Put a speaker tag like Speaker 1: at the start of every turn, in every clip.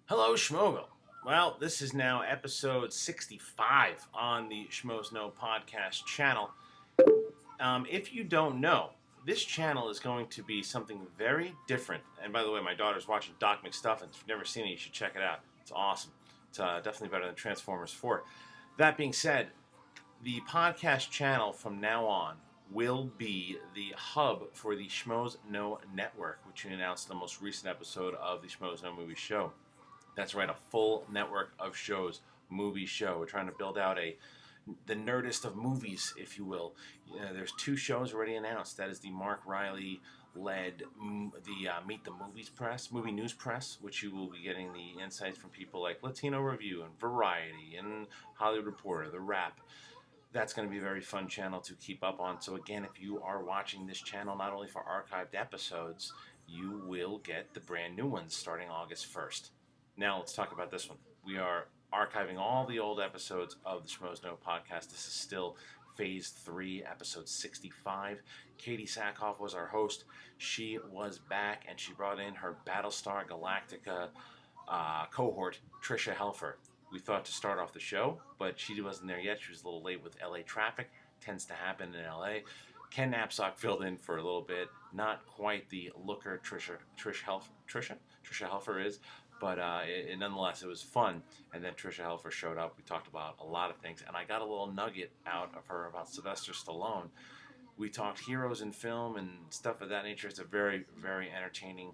Speaker 1: Hello, Schmogo. Well, this is now episode 65 on the Schmoes Know podcast channel. If you don't know, this channel is going to be something very different. And by the way, my daughter's watching Doc McStuffins. If you've never seen it, you should check it out. It's awesome. It's definitely better than Transformers 4. That being said, the podcast channel from now on will be the hub for the Schmoes Know Network, which we announced in the most recent episode of the Schmoes Know Movies show. That's right, a full network of shows, movie show. We're trying to build out the nerdist of movies, if you will. There's 2 shows already announced. That is the Mark Riley-led Meet the Movies Press, Movie News Press, which you will be getting the insights from people like Latino Review and Variety and Hollywood Reporter, The Wrap. That's going to be a very fun channel to keep up on. So again, if you are watching this channel, not only for archived episodes, you will get the brand new ones starting August 1st. Now let's talk about this one. We are archiving all the old episodes of the Schmoes Know podcast. This is still Phase 3, Episode 65. Katee Sackhoff was our host. She was back, and she brought in her Battlestar Galactica cohort, Tricia Helfer. We thought to start off the show, but she wasn't there yet. She was a little late with LA traffic. Tends to happen in LA. Ken Napzok filled in for a little bit. Not quite the looker Tricia Helfer is. But nonetheless, it was fun. And then Tricia Helfer showed up. We talked about a lot of things. And I got a little nugget out of her about Sylvester Stallone. We talked heroes in film and stuff of that nature. It's a very, very entertaining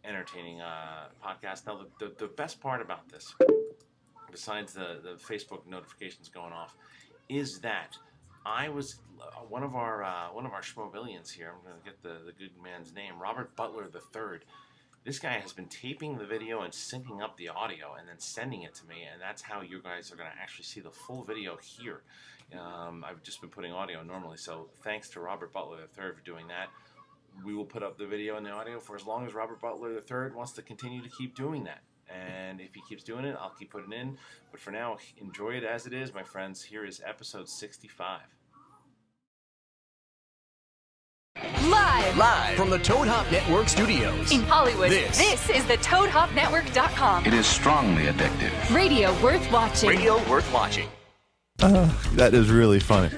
Speaker 1: podcast. Now, the best part about this, besides the Facebook notifications going off, is that I was one of our Schmobilians here. I'm going to get the good man's name, Robert Butler III. This guy has been taping the video and syncing up the audio and then sending it to me, and that's how you guys are going to actually see the full video here. I've just been putting audio normally, so thanks to Robert Butler III for doing that. We will put up the video and the audio for as long as Robert Butler III wants to continue to keep doing that. And if he keeps doing it, I'll keep putting it in. But for now, enjoy it as it is, my friends. Here is episode 65.
Speaker 2: Live from the Toad Hop Network studios
Speaker 3: in Hollywood.
Speaker 2: This
Speaker 3: is the ToadHopNetwork.com.
Speaker 4: It is strongly addictive.
Speaker 3: Radio worth watching.
Speaker 2: Radio worth watching.
Speaker 5: That is really funny.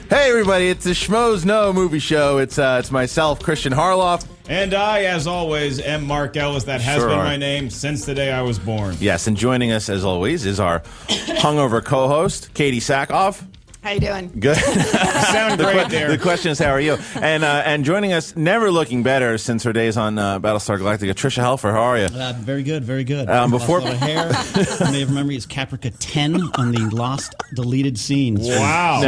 Speaker 5: Hey, everybody, it's the Schmoes Know Movie Show. It's myself, Kristian Harloff.
Speaker 6: And I, as always, am Mark Ellis. That has been my name since the day I was born.
Speaker 5: Yes, and joining us, as always, is our hungover co-host, Katee Sackhoff.
Speaker 7: How you doing?
Speaker 5: Good.
Speaker 6: You sound great there.
Speaker 5: The question is, how are you? And joining us, never looking better since her days on Battlestar Galactica, Tricia Helfer. How are you?
Speaker 8: Very good, very good.
Speaker 5: Before
Speaker 8: lost a lot of hair. You may remember it's Caprica 10 on the lost deleted scenes.
Speaker 6: Wow.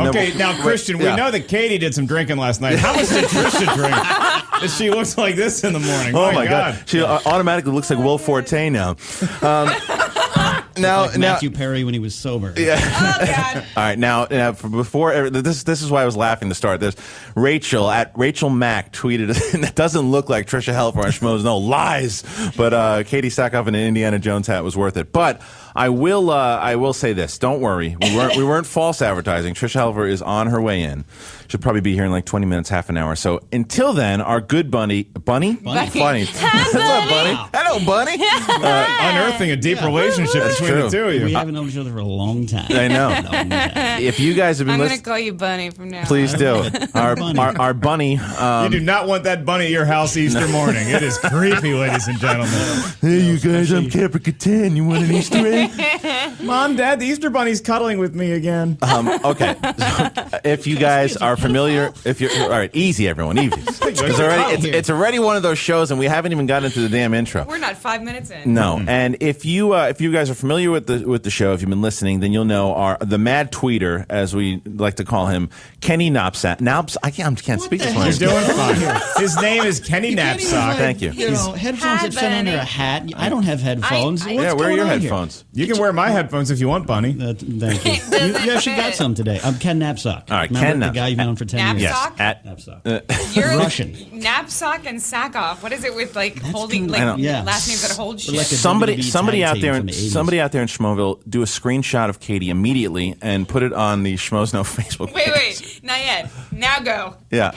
Speaker 6: Okay, now Kristian, we know that Katee did some drinking last night. How much did Tricia drink? She looks like this in the morning.
Speaker 5: Oh my God. She automatically looks like Will Forte now.
Speaker 8: Like Matthew Perry when he was sober.
Speaker 5: Yeah.
Speaker 7: Oh God!
Speaker 5: All right, now before this is why I was laughing to start this. Rachel at Rachel Mack tweeted, and it doesn't look like Tricia Helfer on Schmoes Know lies, but Katee Sackhoff in an Indiana Jones hat was worth it. But I will say this: don't worry, we weren't false advertising. Tricia Helfer is on her way in. She'll probably be here in like 20 minutes, half an hour. So until then, our good Bunny. Funny. Hello, Bunny. Hello, Bunny.
Speaker 6: Unearthing a deep relationship between the two of you.
Speaker 8: We haven't known each other for a long time.
Speaker 5: I know. If you guys have been
Speaker 7: I'm
Speaker 5: listening,
Speaker 7: going to call you Bunny from now on.
Speaker 5: please do. Our Bunny.
Speaker 6: You do not want that bunny at your house Easter morning. It is creepy, ladies and gentlemen.
Speaker 5: Hey, you guys, I'm Caprica 10. You want an Easter egg?
Speaker 6: Mom, Dad, the Easter bunny's cuddling with me again.
Speaker 5: Okay. So, if you guys are familiar, all right, easy, everyone, easy. It's already one of those shows, and we haven't even gotten into the damn intro.
Speaker 7: We're not 5 minutes in.
Speaker 5: No, and if you guys are familiar with the show, if you've been listening, then you'll know the mad tweeter, as we like to call him, Kenny Napzok. I can't speak this morning.
Speaker 6: You're doing fine. His name is Kenny Napzok.
Speaker 5: Thank you.
Speaker 8: You know, headphones that fit under a hat. I don't have headphones.
Speaker 5: Where are your headphones?
Speaker 6: You can wear my headphones smartphones if you want, Bunny.
Speaker 8: Thank you. You actually got some today. I'm Ken Napzok.
Speaker 5: All right,
Speaker 8: Remember
Speaker 5: Ken
Speaker 8: the
Speaker 5: Napzok.
Speaker 8: guy you've known for 10 years.
Speaker 7: Napzok?
Speaker 5: At
Speaker 8: Napzok.
Speaker 7: You're
Speaker 8: Russian.
Speaker 7: Napzok and Sackoff. What is it with like holding
Speaker 8: kind
Speaker 7: like
Speaker 8: of- yeah.
Speaker 7: last names that hold shit?
Speaker 8: like a
Speaker 5: somebody
Speaker 8: WWE
Speaker 5: out
Speaker 8: tag
Speaker 5: there
Speaker 8: team
Speaker 5: in
Speaker 8: from the 80s.
Speaker 5: somebody out there in Schmoville do a screenshot of Katee immediately and put it on the Schmoes Know Facebook page.
Speaker 7: Wait, not yet. Now go.
Speaker 5: Yeah.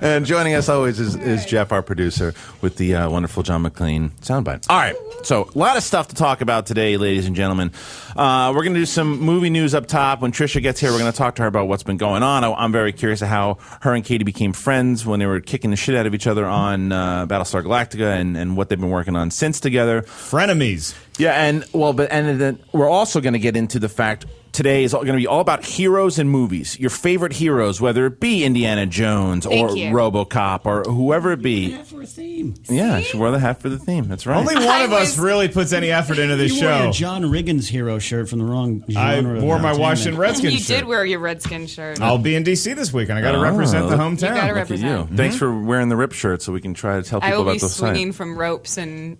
Speaker 5: And joining us always is Jeff, our producer, with the wonderful John McLean soundbite. All right, so a lot of stuff to talk about today, ladies and gentlemen. We're going to do some movie news up top. When Tricia gets here, we're going to talk to her about what's been going on. I'm very curious of how her and Katee became friends when they were kicking the shit out of each other on Battlestar Galactica and what they've been working on since together.
Speaker 6: Frenemies.
Speaker 5: Yeah, and then we're also going to get into the fact today is going to be all about heroes in movies. Your favorite heroes, whether it be Indiana Jones or
Speaker 7: Thank you.
Speaker 5: RoboCop or whoever it be.
Speaker 8: Yeah, for a theme.
Speaker 5: Yeah, she wore the hat for the theme. That's right.
Speaker 6: Only one
Speaker 7: I
Speaker 6: of us
Speaker 7: was-
Speaker 6: really puts any effort into this
Speaker 8: You wore
Speaker 6: show.
Speaker 8: your John Riggins hero shirt from the wrong
Speaker 6: I
Speaker 8: genre. of
Speaker 6: wore my
Speaker 8: entertainment.
Speaker 6: Washington Redskins
Speaker 7: You
Speaker 6: shirt.
Speaker 7: did wear your Redskin shirt.
Speaker 6: I'll be in D.C. this week, and I got to represent the
Speaker 5: look-
Speaker 6: hometown.
Speaker 7: You gotta
Speaker 5: Look at you.
Speaker 7: represent.
Speaker 5: Thanks for wearing the rip shirt so we can try to tell
Speaker 7: I
Speaker 5: people
Speaker 7: will
Speaker 5: about
Speaker 7: be
Speaker 5: those
Speaker 7: swinging
Speaker 5: sites.
Speaker 7: from ropes and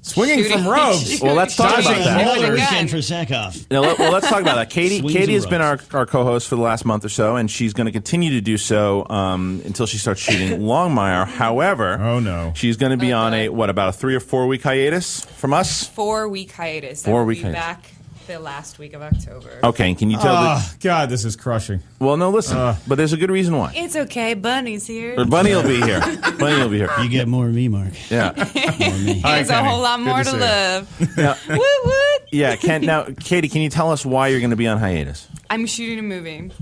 Speaker 6: Swinging from ropes?
Speaker 5: Well, let's talk
Speaker 8: It's
Speaker 5: about
Speaker 8: a
Speaker 5: that.
Speaker 8: hell of a
Speaker 7: With a
Speaker 8: weekend
Speaker 7: gun.
Speaker 8: for Sackoff.
Speaker 5: Now, let's talk about that. Katie
Speaker 8: Swings
Speaker 5: has
Speaker 8: and
Speaker 5: been
Speaker 8: ropes.
Speaker 5: our co-host for the last month or so, and she's going to continue to do so until she starts shooting Longmire. However,
Speaker 6: Oh, no.
Speaker 5: she's going to be on about a 3 or 4 week hiatus from us.
Speaker 7: 4-week hiatus.
Speaker 5: 4
Speaker 7: I will
Speaker 5: week
Speaker 7: be
Speaker 5: hiatus.
Speaker 7: back the last week of October.
Speaker 5: Okay, can you tell?
Speaker 6: Oh, God, this is crushing.
Speaker 5: Well, no, listen, but there's a good reason why.
Speaker 7: It's okay. Bunny's here.
Speaker 5: But Bunny will be here. Bunny will be here.
Speaker 8: You get more of me, Mark.
Speaker 5: Yeah,
Speaker 8: More of me.
Speaker 7: There's a
Speaker 6: Kenny.
Speaker 7: whole lot
Speaker 6: Good
Speaker 7: more
Speaker 6: to
Speaker 7: to
Speaker 6: see you.
Speaker 7: love.
Speaker 5: yeah,
Speaker 7: Woot woot.
Speaker 5: yeah. Now, Katie, can you tell us why you're going to be on hiatus?
Speaker 7: I'm shooting a movie.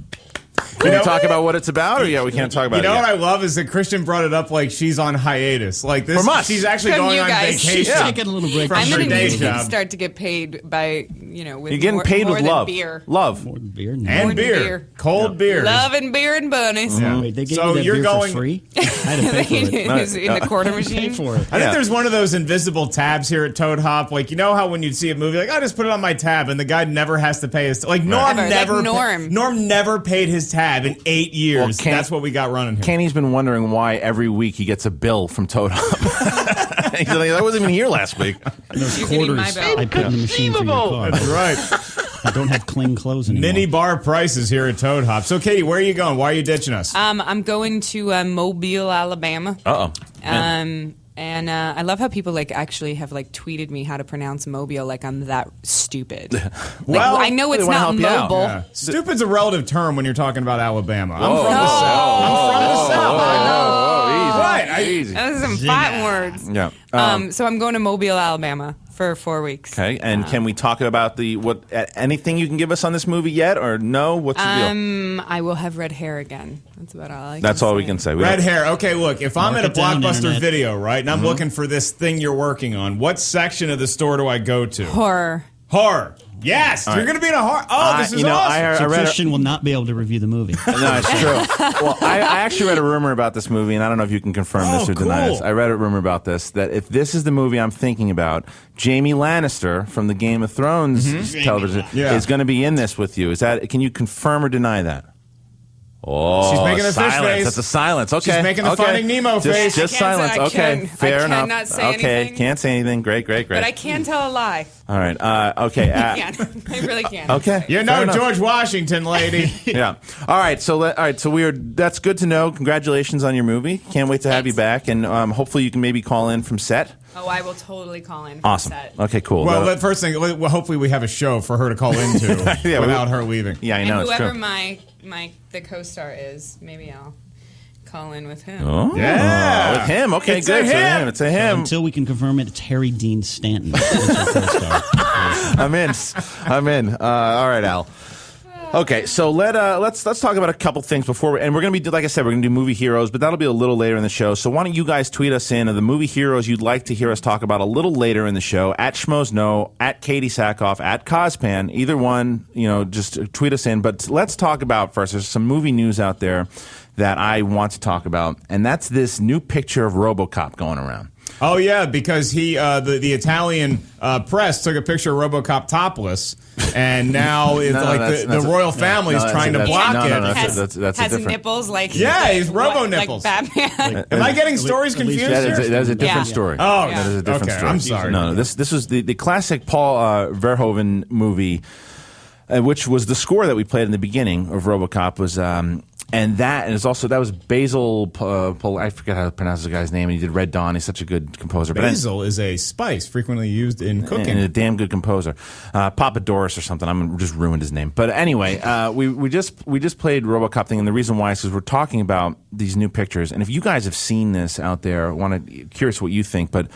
Speaker 5: Can we talk about what it's about, or we can't talk about
Speaker 6: You know
Speaker 5: it
Speaker 6: what
Speaker 5: yet?
Speaker 6: I love is that Kristian brought it up like she's on hiatus. Like this,
Speaker 5: From us.
Speaker 6: she's actually
Speaker 7: From
Speaker 6: going
Speaker 7: you
Speaker 6: on
Speaker 7: guys.
Speaker 6: vacation.
Speaker 5: Yeah.
Speaker 8: Taking a little break.
Speaker 6: From
Speaker 7: I'm
Speaker 6: her
Speaker 7: gonna
Speaker 6: day
Speaker 7: need to
Speaker 6: job.
Speaker 7: start to get paid by with
Speaker 5: You're getting
Speaker 7: more,
Speaker 5: paid
Speaker 7: more
Speaker 5: with
Speaker 7: than
Speaker 5: love.
Speaker 7: beer.
Speaker 5: Love.
Speaker 8: More beer. No.
Speaker 6: And
Speaker 7: More than
Speaker 6: beer.
Speaker 7: beer.
Speaker 6: Cold beer.
Speaker 7: Love and beer and bunnies.
Speaker 6: Yeah.
Speaker 8: Wait, they gave
Speaker 6: So
Speaker 8: you that
Speaker 6: you're
Speaker 8: beer
Speaker 6: going-
Speaker 8: for free? I had to pay for it.
Speaker 7: Is in the quarter
Speaker 8: Pay
Speaker 7: machine.
Speaker 8: for it.
Speaker 6: I think
Speaker 5: Yeah.
Speaker 6: there's one of those invisible tabs here at Toad Hop. Like, you know how when you see a movie, like, I just put it on my tab, and the guy never has to pay his. Like, Norm
Speaker 7: Never.
Speaker 6: never.
Speaker 7: Like Norm.
Speaker 6: Norm never paid his tab in 8 years.
Speaker 5: Well,
Speaker 6: That's what we got running here.
Speaker 5: Kenny's been wondering why every week he gets a bill from Toad Hop. He's like, I wasn't even here last week.
Speaker 8: And those
Speaker 7: You can eat my
Speaker 8: quarters
Speaker 7: bill.
Speaker 8: I put in the machine for your car.
Speaker 6: That's right.
Speaker 8: I don't have clean clothes anymore.
Speaker 6: Mini bar prices here at Toad Hop. So, Katie, where are you going? Why are you ditching us?
Speaker 7: I'm going to Mobile, Alabama.
Speaker 5: Uh-oh.
Speaker 7: And I love how people actually have tweeted me how to pronounce Mobile like I'm that stupid.
Speaker 6: Well,
Speaker 7: I know it's
Speaker 5: they wanna
Speaker 7: not
Speaker 5: help you out.
Speaker 7: mobile.
Speaker 6: Yeah. Stupid's a relative term when you're talking about Alabama. I'm
Speaker 5: Whoa.
Speaker 6: from the South. I'm from the South. I know.
Speaker 5: Easy.
Speaker 6: What?
Speaker 5: Easy.
Speaker 7: Those are some fighting words.
Speaker 5: Yeah.
Speaker 7: So I'm going to Mobile, Alabama for 4 weeks.
Speaker 5: Okay, and can we talk about anything you can give us on this movie yet, or no? What's the deal?
Speaker 7: I will have red hair again. That's about all I can
Speaker 5: That's all
Speaker 7: say.
Speaker 5: we can say.
Speaker 6: Red hair. Okay, look, if I'm
Speaker 8: Mark
Speaker 6: at a
Speaker 8: it down,
Speaker 6: Blockbuster
Speaker 8: Internet.
Speaker 6: video, right, and I'm looking for this thing you're working on, what section of the store do I go to?
Speaker 7: Horror.
Speaker 6: Horror. Yes, you're going to be in a horror. Oh, this is awesome.
Speaker 8: So
Speaker 5: I read
Speaker 8: Christian will not be able to review the movie.
Speaker 5: No, it's true. Well, I actually read a rumor about this movie, and I don't know if you can confirm this or deny
Speaker 6: cool.
Speaker 5: this. I read a rumor about this, that if this is the movie I'm thinking about, Jaime Lannister from the Game of Thrones television
Speaker 6: Yeah.
Speaker 5: is going to be in this with you. Can you confirm or deny that? Oh,
Speaker 6: She's making a fish
Speaker 5: silence.
Speaker 6: face.
Speaker 5: That's a silence. Okay.
Speaker 6: She's making the
Speaker 5: okay.
Speaker 6: Finding Nemo face.
Speaker 5: Just
Speaker 7: I can't
Speaker 5: silence.
Speaker 7: say-
Speaker 5: Okay. Fair
Speaker 7: I
Speaker 5: enough.
Speaker 7: cannot say
Speaker 5: okay.
Speaker 7: anything.
Speaker 5: Can't say anything. Great.
Speaker 7: But I can tell a lie.
Speaker 5: All right. Okay.
Speaker 7: I can. I really can.
Speaker 5: Okay.
Speaker 6: You
Speaker 5: Fair
Speaker 6: know
Speaker 5: enough.
Speaker 6: George Washington, lady.
Speaker 5: Yeah. All right. So that's good to know. Congratulations on your movie. Can't wait to have you back, and hopefully you can maybe call in from set.
Speaker 7: Oh, I will totally call in. For
Speaker 5: Awesome.
Speaker 7: Set.
Speaker 5: Okay. Cool.
Speaker 6: Well, the first thing, hopefully we have a show for her to call into
Speaker 5: Yeah,
Speaker 6: without her leaving.
Speaker 5: yeah, I know
Speaker 7: And
Speaker 5: it's
Speaker 7: whoever
Speaker 5: true.
Speaker 7: the co-star is, maybe I'll call in with him.
Speaker 5: Oh,
Speaker 6: Yeah.
Speaker 5: with him. Okay,
Speaker 6: It's
Speaker 5: good.
Speaker 6: a
Speaker 5: So
Speaker 6: him.
Speaker 5: It's a him.
Speaker 8: Until we can confirm it, it's Harry Dean Stanton. That's our co-star.
Speaker 5: I'm in. All right, Al. Okay, so let's talk about a couple things before, and we're gonna be, like I said, we're gonna do movie heroes, but that'll be a little later in the show. So why don't you guys tweet us in of the movie heroes you'd like to hear us talk about a little later in the show at Schmoes Know, at Katee Sackoff, at Cospan, either one. Just tweet us in. But let's talk about first. There's some movie news out there that I want to talk about, and that's this new picture of RoboCop going around.
Speaker 6: Oh yeah, because he the Italian press took a picture of RoboCop topless, and now it's the royal family is trying to block it.
Speaker 5: That's
Speaker 7: has
Speaker 5: different.
Speaker 7: nipples like
Speaker 6: he's robo nipples.
Speaker 7: Like Batman.
Speaker 6: Am I getting stories confused?
Speaker 5: That is a different story.
Speaker 6: Oh,
Speaker 5: that is a different story.
Speaker 6: I'm sorry.
Speaker 5: No, this was the classic Paul Verhoeven movie, which was the score that we played in the beginning of RoboCop. Was that was Basil. I forget how to pronounce the guy's name. And he did Red Dawn. He's such a good composer.
Speaker 6: Basil is a spice frequently used in cooking.
Speaker 5: And a damn good composer, Papadopoulos or something. I'm just ruined his name. But anyway, we just played RoboCop thing, and the reason why is because we're talking about these new pictures. And if you guys have seen this out there, curious what you think, but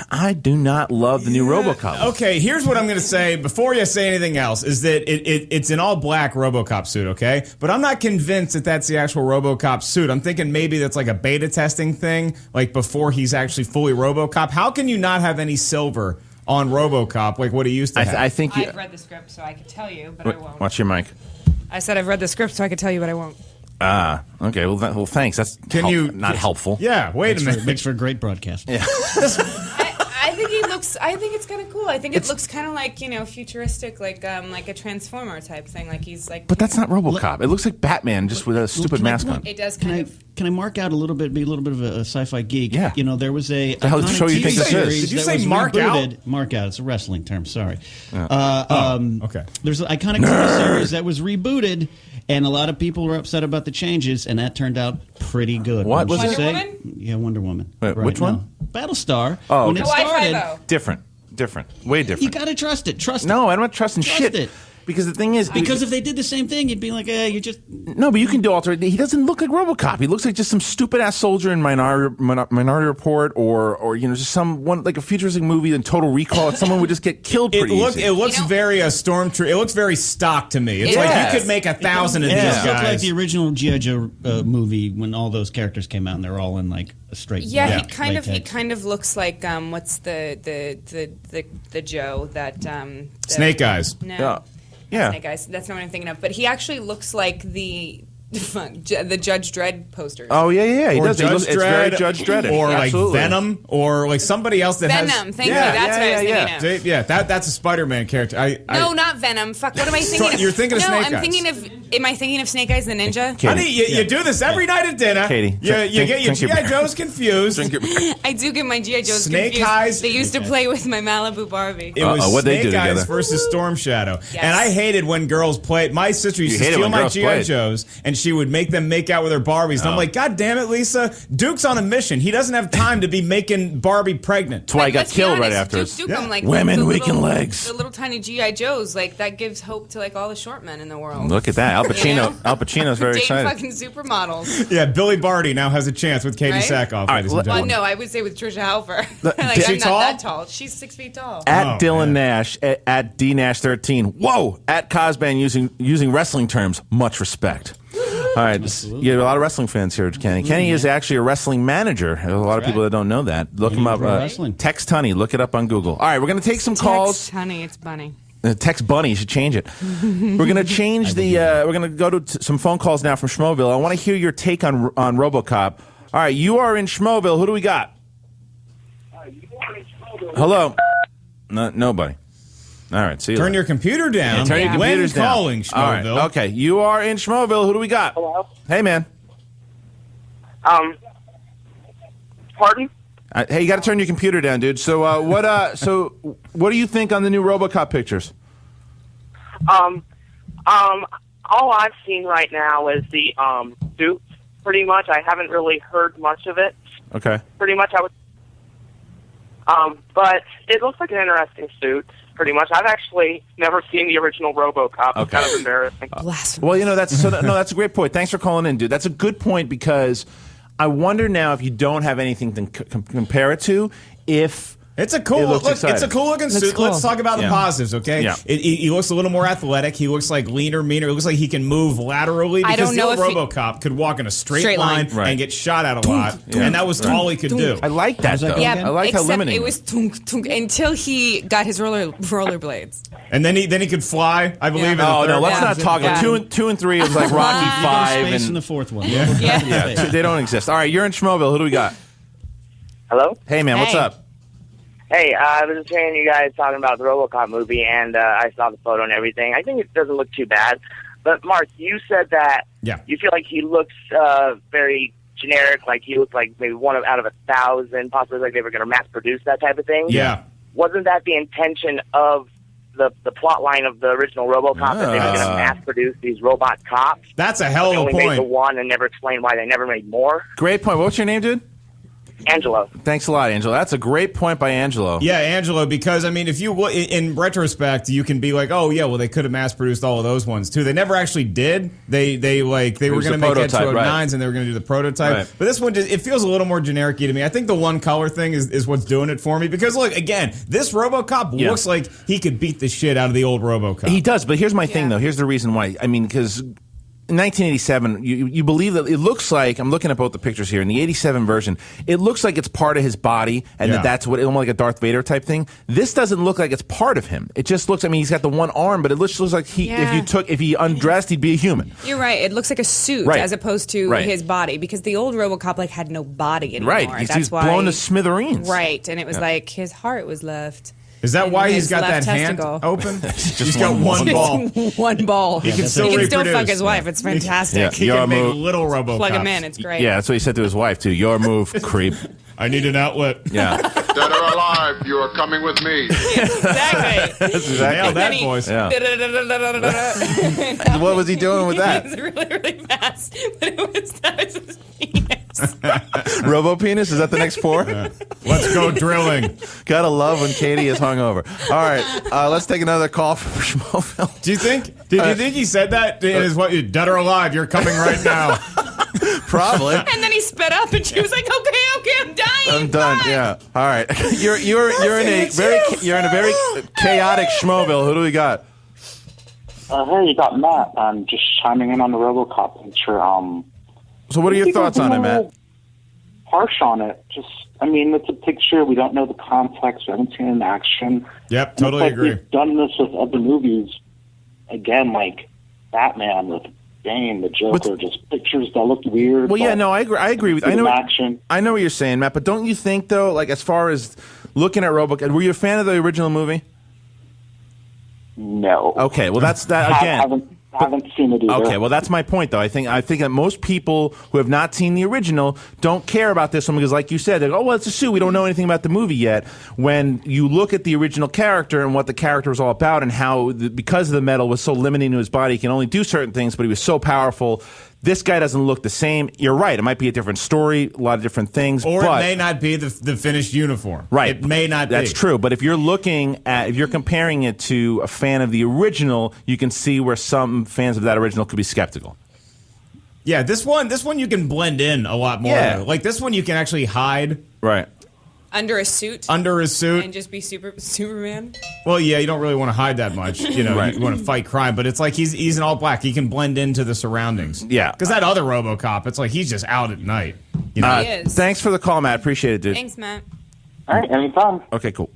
Speaker 5: I do not love the new RoboCop.
Speaker 6: Okay, here's what I'm going to say before you say anything else, is that it's an all-black RoboCop suit, okay? But I'm not convinced that that's the actual RoboCop suit. I'm thinking maybe that's like a beta testing thing, like before he's actually fully RoboCop. How can you not have any silver on RoboCop like what he used to have?
Speaker 5: I think
Speaker 7: I've read the script, so I could tell you, but I won't.
Speaker 5: Watch your mic.
Speaker 7: I said I've read the script, so I could tell you, but I won't.
Speaker 5: Okay. Well, thanks. That's not helpful.
Speaker 6: Yeah, wait a minute.
Speaker 8: Makes for a great broadcast.
Speaker 5: Yeah.
Speaker 7: I think it's kind of cool. I think it looks kind of like, futuristic, like a Transformer type thing. Like he's like.
Speaker 5: But that's not RoboCop. It looks like Batman just with a stupid mask on.
Speaker 7: It does
Speaker 8: Can I mark out be a little bit of a sci-fi geek?
Speaker 5: Yeah.
Speaker 8: There was a
Speaker 5: the hell show you think this is?
Speaker 6: Did you say mark out?
Speaker 8: Mark out. It's a wrestling term. Sorry.
Speaker 6: Okay.
Speaker 8: There's an iconic TV series that was rebooted, and a lot of people were upset about the changes, and that turned out pretty good.
Speaker 5: What was
Speaker 7: Wonder
Speaker 5: it?
Speaker 7: Woman?
Speaker 8: Yeah, Wonder Woman.
Speaker 5: Wait, which one?
Speaker 8: No. Battlestar.
Speaker 5: Oh,
Speaker 8: when it started,
Speaker 5: different, way different.
Speaker 8: you got to trust it. Trust it.
Speaker 5: No, I'm not trusting shit.
Speaker 8: It.
Speaker 5: Because the thing is,
Speaker 8: because if they did the same thing, you'd be like, you just.
Speaker 5: No, but you can do alternate. He doesn't look like RoboCop. He looks like just some stupid ass soldier in Minority Report, or just someone like a futuristic movie in Total Recall. Someone would just get killed pretty easy.
Speaker 6: It looks very stormtrooper. It looks very stock to me. It's like you could make 1,000 of these guys.
Speaker 8: It looked like the original G.I. Joe movie when all those characters came out and they're all in like a straight.
Speaker 7: Yeah, he kind of looks like what's the Joe that
Speaker 6: Snake Eyes.
Speaker 7: No.
Speaker 5: Yeah.
Speaker 7: Snake Eyes. That's not what I'm thinking of. But he actually looks like the Judge Dredd posters.
Speaker 5: Oh yeah. He does.
Speaker 6: Judge
Speaker 5: it's very Judge Dredd,
Speaker 6: or
Speaker 5: absolutely.
Speaker 6: like Venom, or like somebody else that has.
Speaker 7: Venom. Thank you. That's what I was thinking of.
Speaker 6: Yeah, that's a Spider-Man character.
Speaker 7: No, not Venom. Fuck. What am I thinking of?
Speaker 6: You're thinking of Snake Eyes.
Speaker 7: No, I'm thinking of. Am I thinking of Snake Eyes the Ninja?
Speaker 5: Katie,
Speaker 6: Honey, you do this every night at dinner.
Speaker 5: Katie,
Speaker 6: you get your G.I. Joes confused.
Speaker 7: I do get my G.I. Joes
Speaker 6: Snake
Speaker 7: confused.
Speaker 6: Eyes.
Speaker 7: They used to play with my Malibu Barbie.
Speaker 6: It was
Speaker 5: what'd they do
Speaker 6: Snake Eyes
Speaker 5: together?
Speaker 6: versus Storm Shadow.
Speaker 7: Yes.
Speaker 6: And I hated when girls played. My sister used to steal my G.I. Joes, and she would make them make out with her Barbies. And I'm like, God damn it, Lisa. Duke's on a mission. He doesn't have time to be making Barbie pregnant.
Speaker 5: That's why he got killed right after.
Speaker 7: Duke, I'm like,
Speaker 5: women, weakened legs.
Speaker 7: The little tiny G.I. Joes, like, that gives hope to, like, all the short men in the world.
Speaker 5: Look at that. Al Pacino. Al Pacino's very excited.
Speaker 7: fucking supermodels.
Speaker 6: Yeah, Billy Barty now has a chance with Katee Sackhoff, ladies and
Speaker 7: Well,
Speaker 6: gentlemen.
Speaker 7: no, I would say with Tricia Helfer.
Speaker 6: She
Speaker 7: I'm
Speaker 6: tall?
Speaker 7: not that tall. She's 6 feet tall.
Speaker 5: At Dylan Nash, at DNash13. Whoa! At Cosban using wrestling terms. Much respect. All right, you have a lot of wrestling fans here, Kenny. Kenny is actually a wrestling manager. There's a lot of people that don't know that. Look him up. Text Honey. Look it up on Google. All right, we're going to take some calls.
Speaker 7: Text Honey, it's Bunny.
Speaker 5: Text Bunny. You should change it. We're going to change the. We're going to go to some phone calls now from Schmoville. I want to hear your take on RoboCop. All right, you are in Schmoville. Who do we got? Hello. No, nobody. All right, see you
Speaker 6: Turn
Speaker 5: later.
Speaker 6: your computer down.
Speaker 5: Yeah, turn your computers down.
Speaker 6: When calling Schmoville.
Speaker 5: All right, okay, you are in Schmoville. Who do we got?
Speaker 4: Hello.
Speaker 5: Hey, man.
Speaker 4: Pardon?
Speaker 5: Hey, you got to turn your computer down, dude. So, what do you think on the new RoboCop pictures?
Speaker 4: All I've seen right now is the suit. Pretty much, I haven't really heard much of it.
Speaker 5: Okay.
Speaker 4: Pretty much, I would. But it looks like an interesting suit. Pretty much, I've actually never seen the original RoboCop. It's kind of embarrassing.
Speaker 5: Well, that's a great point. Thanks for calling in, dude. That's a good point because I wonder now if you don't have anything to compare it to, if
Speaker 6: it's a cool looking suit.
Speaker 7: Cool.
Speaker 6: Let's talk about the positives, okay?
Speaker 5: Yeah.
Speaker 6: He looks a little more athletic. He looks like leaner, meaner. It looks like he can move laterally because
Speaker 7: I don't know
Speaker 6: the old
Speaker 7: if
Speaker 6: RoboCop could walk in a straight line
Speaker 5: Right.
Speaker 6: and get shot at a lot, and that was all he could do.
Speaker 5: I like that though.
Speaker 7: Yeah,
Speaker 5: I like how
Speaker 7: except
Speaker 5: limiting.
Speaker 7: it was until he got his rollerblades.
Speaker 6: And then he could fly, I believe.
Speaker 7: Yeah.
Speaker 6: In the third
Speaker 5: Let's
Speaker 6: one.
Speaker 5: not talk about 2 and 3. It was like Rocky 5
Speaker 8: Space in
Speaker 5: and
Speaker 8: the fourth one.
Speaker 5: yeah, they don't exist. All right, you're in Schmoville. Who do we got?
Speaker 4: Hello?
Speaker 5: Hey, man, what's
Speaker 7: Hey.
Speaker 5: up?
Speaker 4: Hey, I was just hearing you guys talking about the RoboCop movie, and I saw the photo and everything. I think it doesn't look too bad. But, Mark, you said that you feel like he looks very generic, like he looks like maybe one out of 1,000, possibly like they were going to mass-produce that type of thing.
Speaker 6: Yeah.
Speaker 4: Wasn't that the intention of the plot line of the original RoboCop, that they were going to mass-produce these robot cops?
Speaker 6: That's a hell of a
Speaker 4: They only made the
Speaker 6: point.
Speaker 4: one and never explained why they never made more.
Speaker 5: Great point. What's your name, dude?
Speaker 4: Angelo.
Speaker 5: Thanks a lot, Angelo. That's a great point by Angelo.
Speaker 6: Yeah, Angelo, because, I mean, if you look, in retrospect, you can be like, oh, yeah, well, they could have mass-produced all of those ones, too. They never actually did. They were going to make Ed 209s, and they were going to do the prototype.
Speaker 5: Right.
Speaker 6: But this one, it feels a little more generic-y to me. I think the one color thing is what's doing it for me. Because, look, again, this RoboCop looks like he could beat the shit out of the old RoboCop.
Speaker 5: He does, but here's my thing, though. Here's the reason why. I mean, because in 1987, you believe that it looks like, I'm looking at both the pictures here, in the 87 version, it looks like it's part of his body, and that's what, almost like a Darth Vader type thing. This doesn't look like it's part of him. It just looks, I mean, he's got the one arm, but it looks like if he undressed, he'd be a human.
Speaker 7: You're right. It looks like a suit as opposed to his body, because the old RoboCop like had no body anymore.
Speaker 5: Right. He's blown to smithereens.
Speaker 7: Right, and it was like his heart was left.
Speaker 6: Is that why he's got that
Speaker 7: testicle.
Speaker 6: hand open?
Speaker 5: He's
Speaker 6: got one ball.
Speaker 7: One ball.
Speaker 6: He can still reproduce.
Speaker 7: fuck his wife. It's fantastic.
Speaker 6: He can make little RoboCops.
Speaker 7: Plug him in. It's great.
Speaker 5: Yeah, that's what he said to his wife, too. Your move, creep.
Speaker 6: I need an outlet.
Speaker 5: Yeah.
Speaker 9: Dead or alive, you are coming with me.
Speaker 7: Exactly.
Speaker 5: That's exactly.
Speaker 6: Nailed that voice.
Speaker 5: Yeah. What was he doing with that?
Speaker 7: It was really, really fast. But that was his penis.
Speaker 5: Robo penis? Is that the next four?
Speaker 6: Let's go drilling.
Speaker 5: Gotta love when Katie is hungover. All right, let's take another call from Schmoeville.
Speaker 6: Do you think? Do you think he said that in his what? Dead or alive? You're coming right now.
Speaker 5: Probably.
Speaker 7: And then he sped up, and she was like, "Okay, I'm dying.
Speaker 5: I'm done.
Speaker 7: Bye."
Speaker 5: Yeah. All right. You're in a very chaotic Schmoeville. Who do we got?
Speaker 10: Hey, you got Matt. I'm just chiming in on the RoboCop picture.
Speaker 5: So what are your thoughts on it, Matt?
Speaker 10: Harsh on it. Just, I mean, it's a picture. We don't know the context. We haven't seen it in action.
Speaker 6: Yep, totally agree.
Speaker 10: We've done this with other movies. Again, like Batman with Bane, the Joker, just pictures that look weird.
Speaker 5: Well, yeah, no, I agree with. I know what you're saying, Matt. But don't you think, though, like as far as looking at RoboCop, were you a fan of the original movie?
Speaker 10: No.
Speaker 5: Okay, well that's that again.
Speaker 10: Haven't seen it either.
Speaker 5: Okay, well that's my point though. I think that most people who have not seen the original don't care about this one because, like you said, they go, "Oh, well, it's a suit. We don't know anything about the movie yet." When you look at the original character and what the character was all about, and how because the metal was so limiting to his body, he can only do certain things, but he was so powerful. This guy doesn't look the same. You're right. It might be a different story, a lot of different things.
Speaker 6: Or
Speaker 5: but,
Speaker 6: it may not be the finished uniform.
Speaker 5: Right.
Speaker 6: It may not be.
Speaker 5: That's true. But if you're comparing it to a fan of the original, you can see where some fans of that original could be skeptical.
Speaker 6: Yeah, this one you can blend in a lot more.
Speaker 5: Yeah.
Speaker 6: Like this one you can actually hide.
Speaker 5: Right.
Speaker 7: Under a suit.
Speaker 6: And
Speaker 7: just be Superman.
Speaker 6: Well, yeah, you don't really want to hide that much. You know,
Speaker 5: Right.
Speaker 6: you want to fight crime, but it's like he's in all black. He can blend into the surroundings.
Speaker 5: Yeah.
Speaker 6: Because that other RoboCop, it's like he's just out at night. You know?
Speaker 7: He is.
Speaker 5: Thanks for the call, Matt. Appreciate it, dude.
Speaker 7: Thanks, Matt.
Speaker 10: All right, anytime.
Speaker 5: Okay, cool.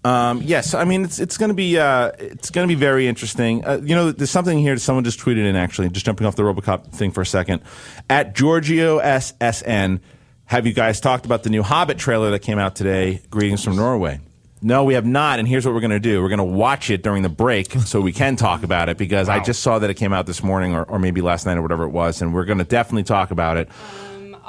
Speaker 5: Yes, I mean it's going to be very interesting. You know, there's something here that someone just tweeted in. Actually, just jumping off the RoboCop thing for a second. At Giorgio SSN, have you guys talked about the new Hobbit trailer that came out today? Greetings from Norway. No, we have not. And here's what we're going to do: we're going to watch it during the break so we can talk about it because I just saw that it came out this morning or maybe last night or whatever it was, and we're going to definitely talk about it.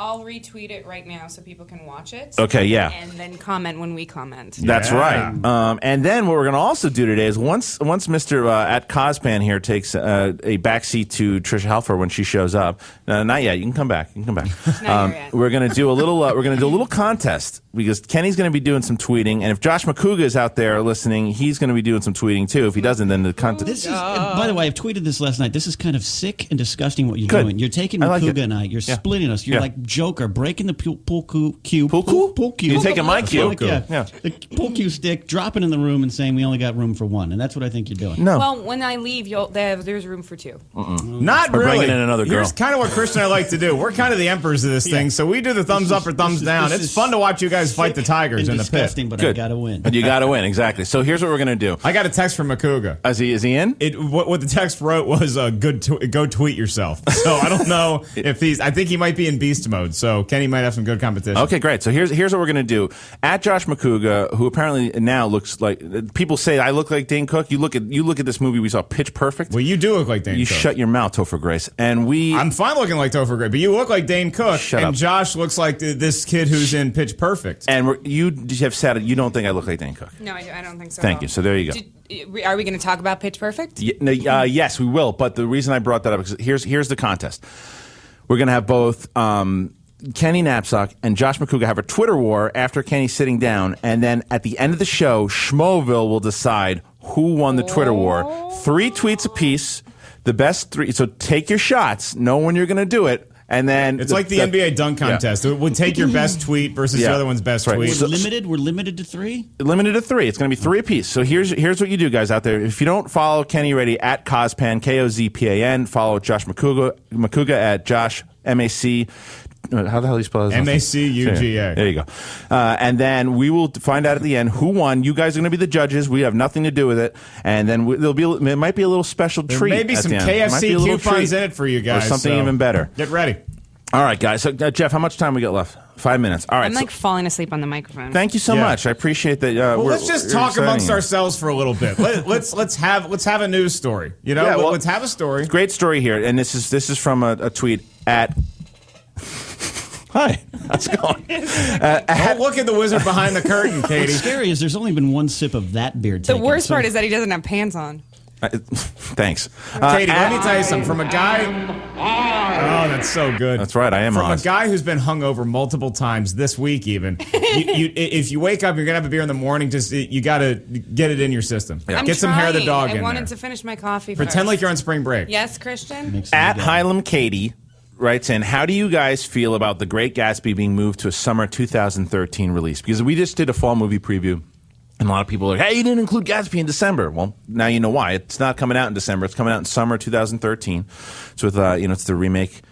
Speaker 7: I'll retweet it right now so people can watch it.
Speaker 5: Okay, yeah.
Speaker 7: And then comment when we comment.
Speaker 5: That's right. And then what we're going to also do today is once Mr. At Cospan here takes a backseat to Tricia Helfer when she shows up. Not yet. You can come back. We're going to do a little contest because Kenny's going to be doing some tweeting, and if Josh McCouga is out there listening, he's going to be doing some tweeting too. If he doesn't, then the contest.
Speaker 8: This is, by the way, I've tweeted this last night. This is kind of sick and disgusting what you're
Speaker 5: Good.
Speaker 8: doing. You're taking
Speaker 5: I like
Speaker 8: McCouga
Speaker 5: it.
Speaker 8: and I. You're
Speaker 5: Yeah.
Speaker 8: splitting us. You're
Speaker 5: Yeah.
Speaker 8: like Joker breaking the pool cue.
Speaker 5: Pool cue? You're taking my cue.
Speaker 8: Yeah. The pool cue stick, dropping in the room and saying we only got room for one, and that's what I think you're doing.
Speaker 5: No.
Speaker 7: Well, when I leave, there's room for two.
Speaker 6: Not
Speaker 5: We're
Speaker 6: really.
Speaker 5: bringing in another girl.
Speaker 6: Here's kind of what Kristian and I like to do. We're kind of the emperors of this thing, so we do the thumbs up or thumbs down.
Speaker 8: this
Speaker 6: It's
Speaker 8: is
Speaker 6: fun to watch you guys fight the tigers
Speaker 8: and
Speaker 6: in the pit.
Speaker 8: disgusting, but I
Speaker 5: Good.
Speaker 8: got to win.
Speaker 5: But you got to win, exactly. So here's what we're going to do.
Speaker 6: I got a text from McCouga.
Speaker 5: Is he in?
Speaker 6: What the text wrote was go tweet yourself. So I don't know if I think he might be in beast mode. mode, so Kenny might have some good competition.
Speaker 5: Okay, great. So here's what we're going to do. At Josh McCouga, who apparently now looks like, people say I look like Dane Cook. You look at this movie we saw, Pitch Perfect.
Speaker 6: Well, you do look like Dane Cook.
Speaker 5: You shut your mouth, Topher Grace. And
Speaker 6: I'm fine looking like Topher Grace, but you look like Dane Cook.
Speaker 5: Shut up.
Speaker 6: Josh looks like this kid who's in Pitch Perfect.
Speaker 5: And you have said you don't think I look like Dane Cook.
Speaker 7: No, I don't think so.
Speaker 5: Thank you. So there you go.
Speaker 7: Are we going to talk about Pitch Perfect?
Speaker 5: Yes, we will. But the reason I brought that up is here's the contest. We're going to have both Kenny Napzok and Josh McCouga have a Twitter war after Kenny's sitting down, and then at the end of the show, Schmoville will decide who won the Twitter war. 3 tweets apiece, the best 3. So take your shots, know when you're going to do it. And then
Speaker 6: it's like the NBA dunk contest. It would take your best tweet versus the other one's best tweet.
Speaker 8: We're limited to 3?
Speaker 5: Limited to 3. It's going to be 3 apiece. So here's what you do, guys, out there. If you don't follow Kenny Reddy at Cospan, Kozpan, follow Josh McCouga at Josh MAC. How the hell do you spell his name?
Speaker 6: MACUGA.
Speaker 5: There you go. And then we will find out at the end who won. You guys are going to be the judges. We have nothing to do with it. And then it might be a little special treat.
Speaker 6: Maybe some KFC coupons in it for you guys.
Speaker 5: Or something even better.
Speaker 6: Get ready.
Speaker 5: All right, guys. So, Jeff, how much time we got left? 5 minutes. All right.
Speaker 7: I'm like falling asleep on the microphone.
Speaker 5: Thank you so much. I appreciate that.
Speaker 6: Well, let's just talk amongst ourselves for a little bit. Let's have a news story. You know, let's have a story.
Speaker 5: Great story here, and this is from a tweet at. Hi, how's it going?
Speaker 6: Don't look at the wizard behind the curtain, Katie.
Speaker 8: What's scary is there's only been 1 sip of that beer taken.
Speaker 7: The worst part is that he doesn't have pants on.
Speaker 5: Thanks.
Speaker 6: Katie, let me tell you something. From a guy... Oh, that's so good.
Speaker 5: That's right, I am
Speaker 6: From
Speaker 5: Oz.
Speaker 6: a guy who's been hungover multiple times this week even, if you wake up, you're going to have a beer in the morning, you got to get it in your system.
Speaker 5: Yeah.
Speaker 6: Get some hair of the dog in there.
Speaker 7: I wanted to finish my coffee
Speaker 6: Pretend
Speaker 7: first.
Speaker 6: like you're on spring break.
Speaker 7: Yes, Kristian?
Speaker 5: At Hylam Katie writes in, how do you guys feel about The Great Gatsby being moved to a summer 2013 release? Because we just did a fall movie preview, and a lot of people are like, hey, you didn't include Gatsby in December. Well, now you know why. It's not coming out in December. It's coming out in summer 2013. It's with, it's the remake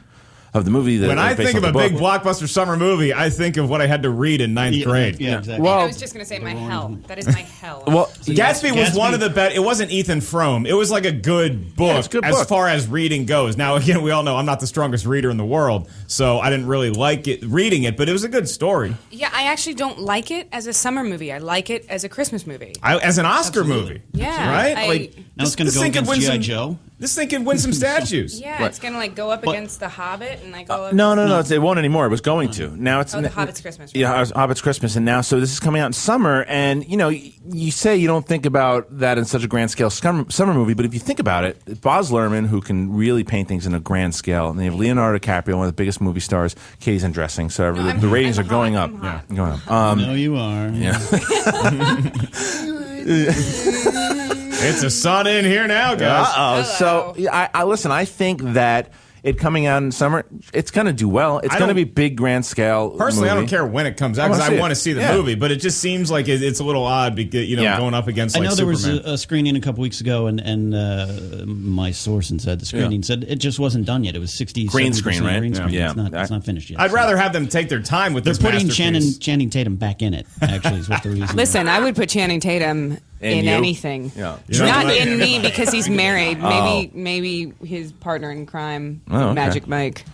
Speaker 5: of the movie.
Speaker 6: When I think of a big blockbuster summer movie, I think of what I had to read in 9th grade.
Speaker 8: Yeah, exactly.
Speaker 7: Well, I was just going to say my hell. That is my hell.
Speaker 5: Well,
Speaker 6: Gatsby was one of the best. It wasn't Ethan Frome. It was like a good book, as far as reading goes. Now, again, we all know I'm not the strongest reader in the world, so I didn't really like it reading it, but it was a good story.
Speaker 7: Yeah, I actually don't like it as a summer movie. I like it as a Christmas movie.
Speaker 6: As an Oscar movie.
Speaker 7: Yeah.
Speaker 6: Right?
Speaker 8: Now it's going to go against G.I. Joe.
Speaker 6: This thing can win some statues.
Speaker 7: Yeah, it's going to go up against The Hobbit and go up.
Speaker 5: No, it won't anymore. It was going to. Now it's
Speaker 7: The Hobbit's Christmas. Right?
Speaker 5: Yeah, Hobbit's Christmas, and now so this is coming out in summer, and you say you don't think about that in such a grand scale summer movie, but if you think about it, Baz Luhrmann, who can really paint things in a grand scale, and they have Leonardo DiCaprio, one of the biggest movie stars. Katie's undressing, so the ratings are going up.
Speaker 6: Yeah,
Speaker 5: going up.
Speaker 8: No, you are.
Speaker 5: Yeah.
Speaker 6: It's a sun in here now, guys.
Speaker 5: Uh-oh. So I listen. I think that it coming out in summer, it's going to do well. It's going to be big, grand scale.
Speaker 6: Personally,
Speaker 5: movie.
Speaker 6: I don't care when it comes out because I want to see the movie, but it just seems like it's a little odd because going up against.
Speaker 8: I know there
Speaker 6: Superman.
Speaker 8: was a screening a couple weeks ago, and my source said the screening said it just wasn't done yet. It was 60
Speaker 5: green screen, right?
Speaker 8: Green screen.
Speaker 5: Yeah.
Speaker 8: It's not finished yet.
Speaker 6: I'd rather have them take their time with this.
Speaker 8: They're putting
Speaker 6: masterpiece.
Speaker 8: Channing Tatum back in it. Actually, is what the reason.
Speaker 7: Listen, I would put Channing Tatum in anything.
Speaker 5: Yeah.
Speaker 7: Not in me because he's married. Maybe his partner in crime, Magic Mike.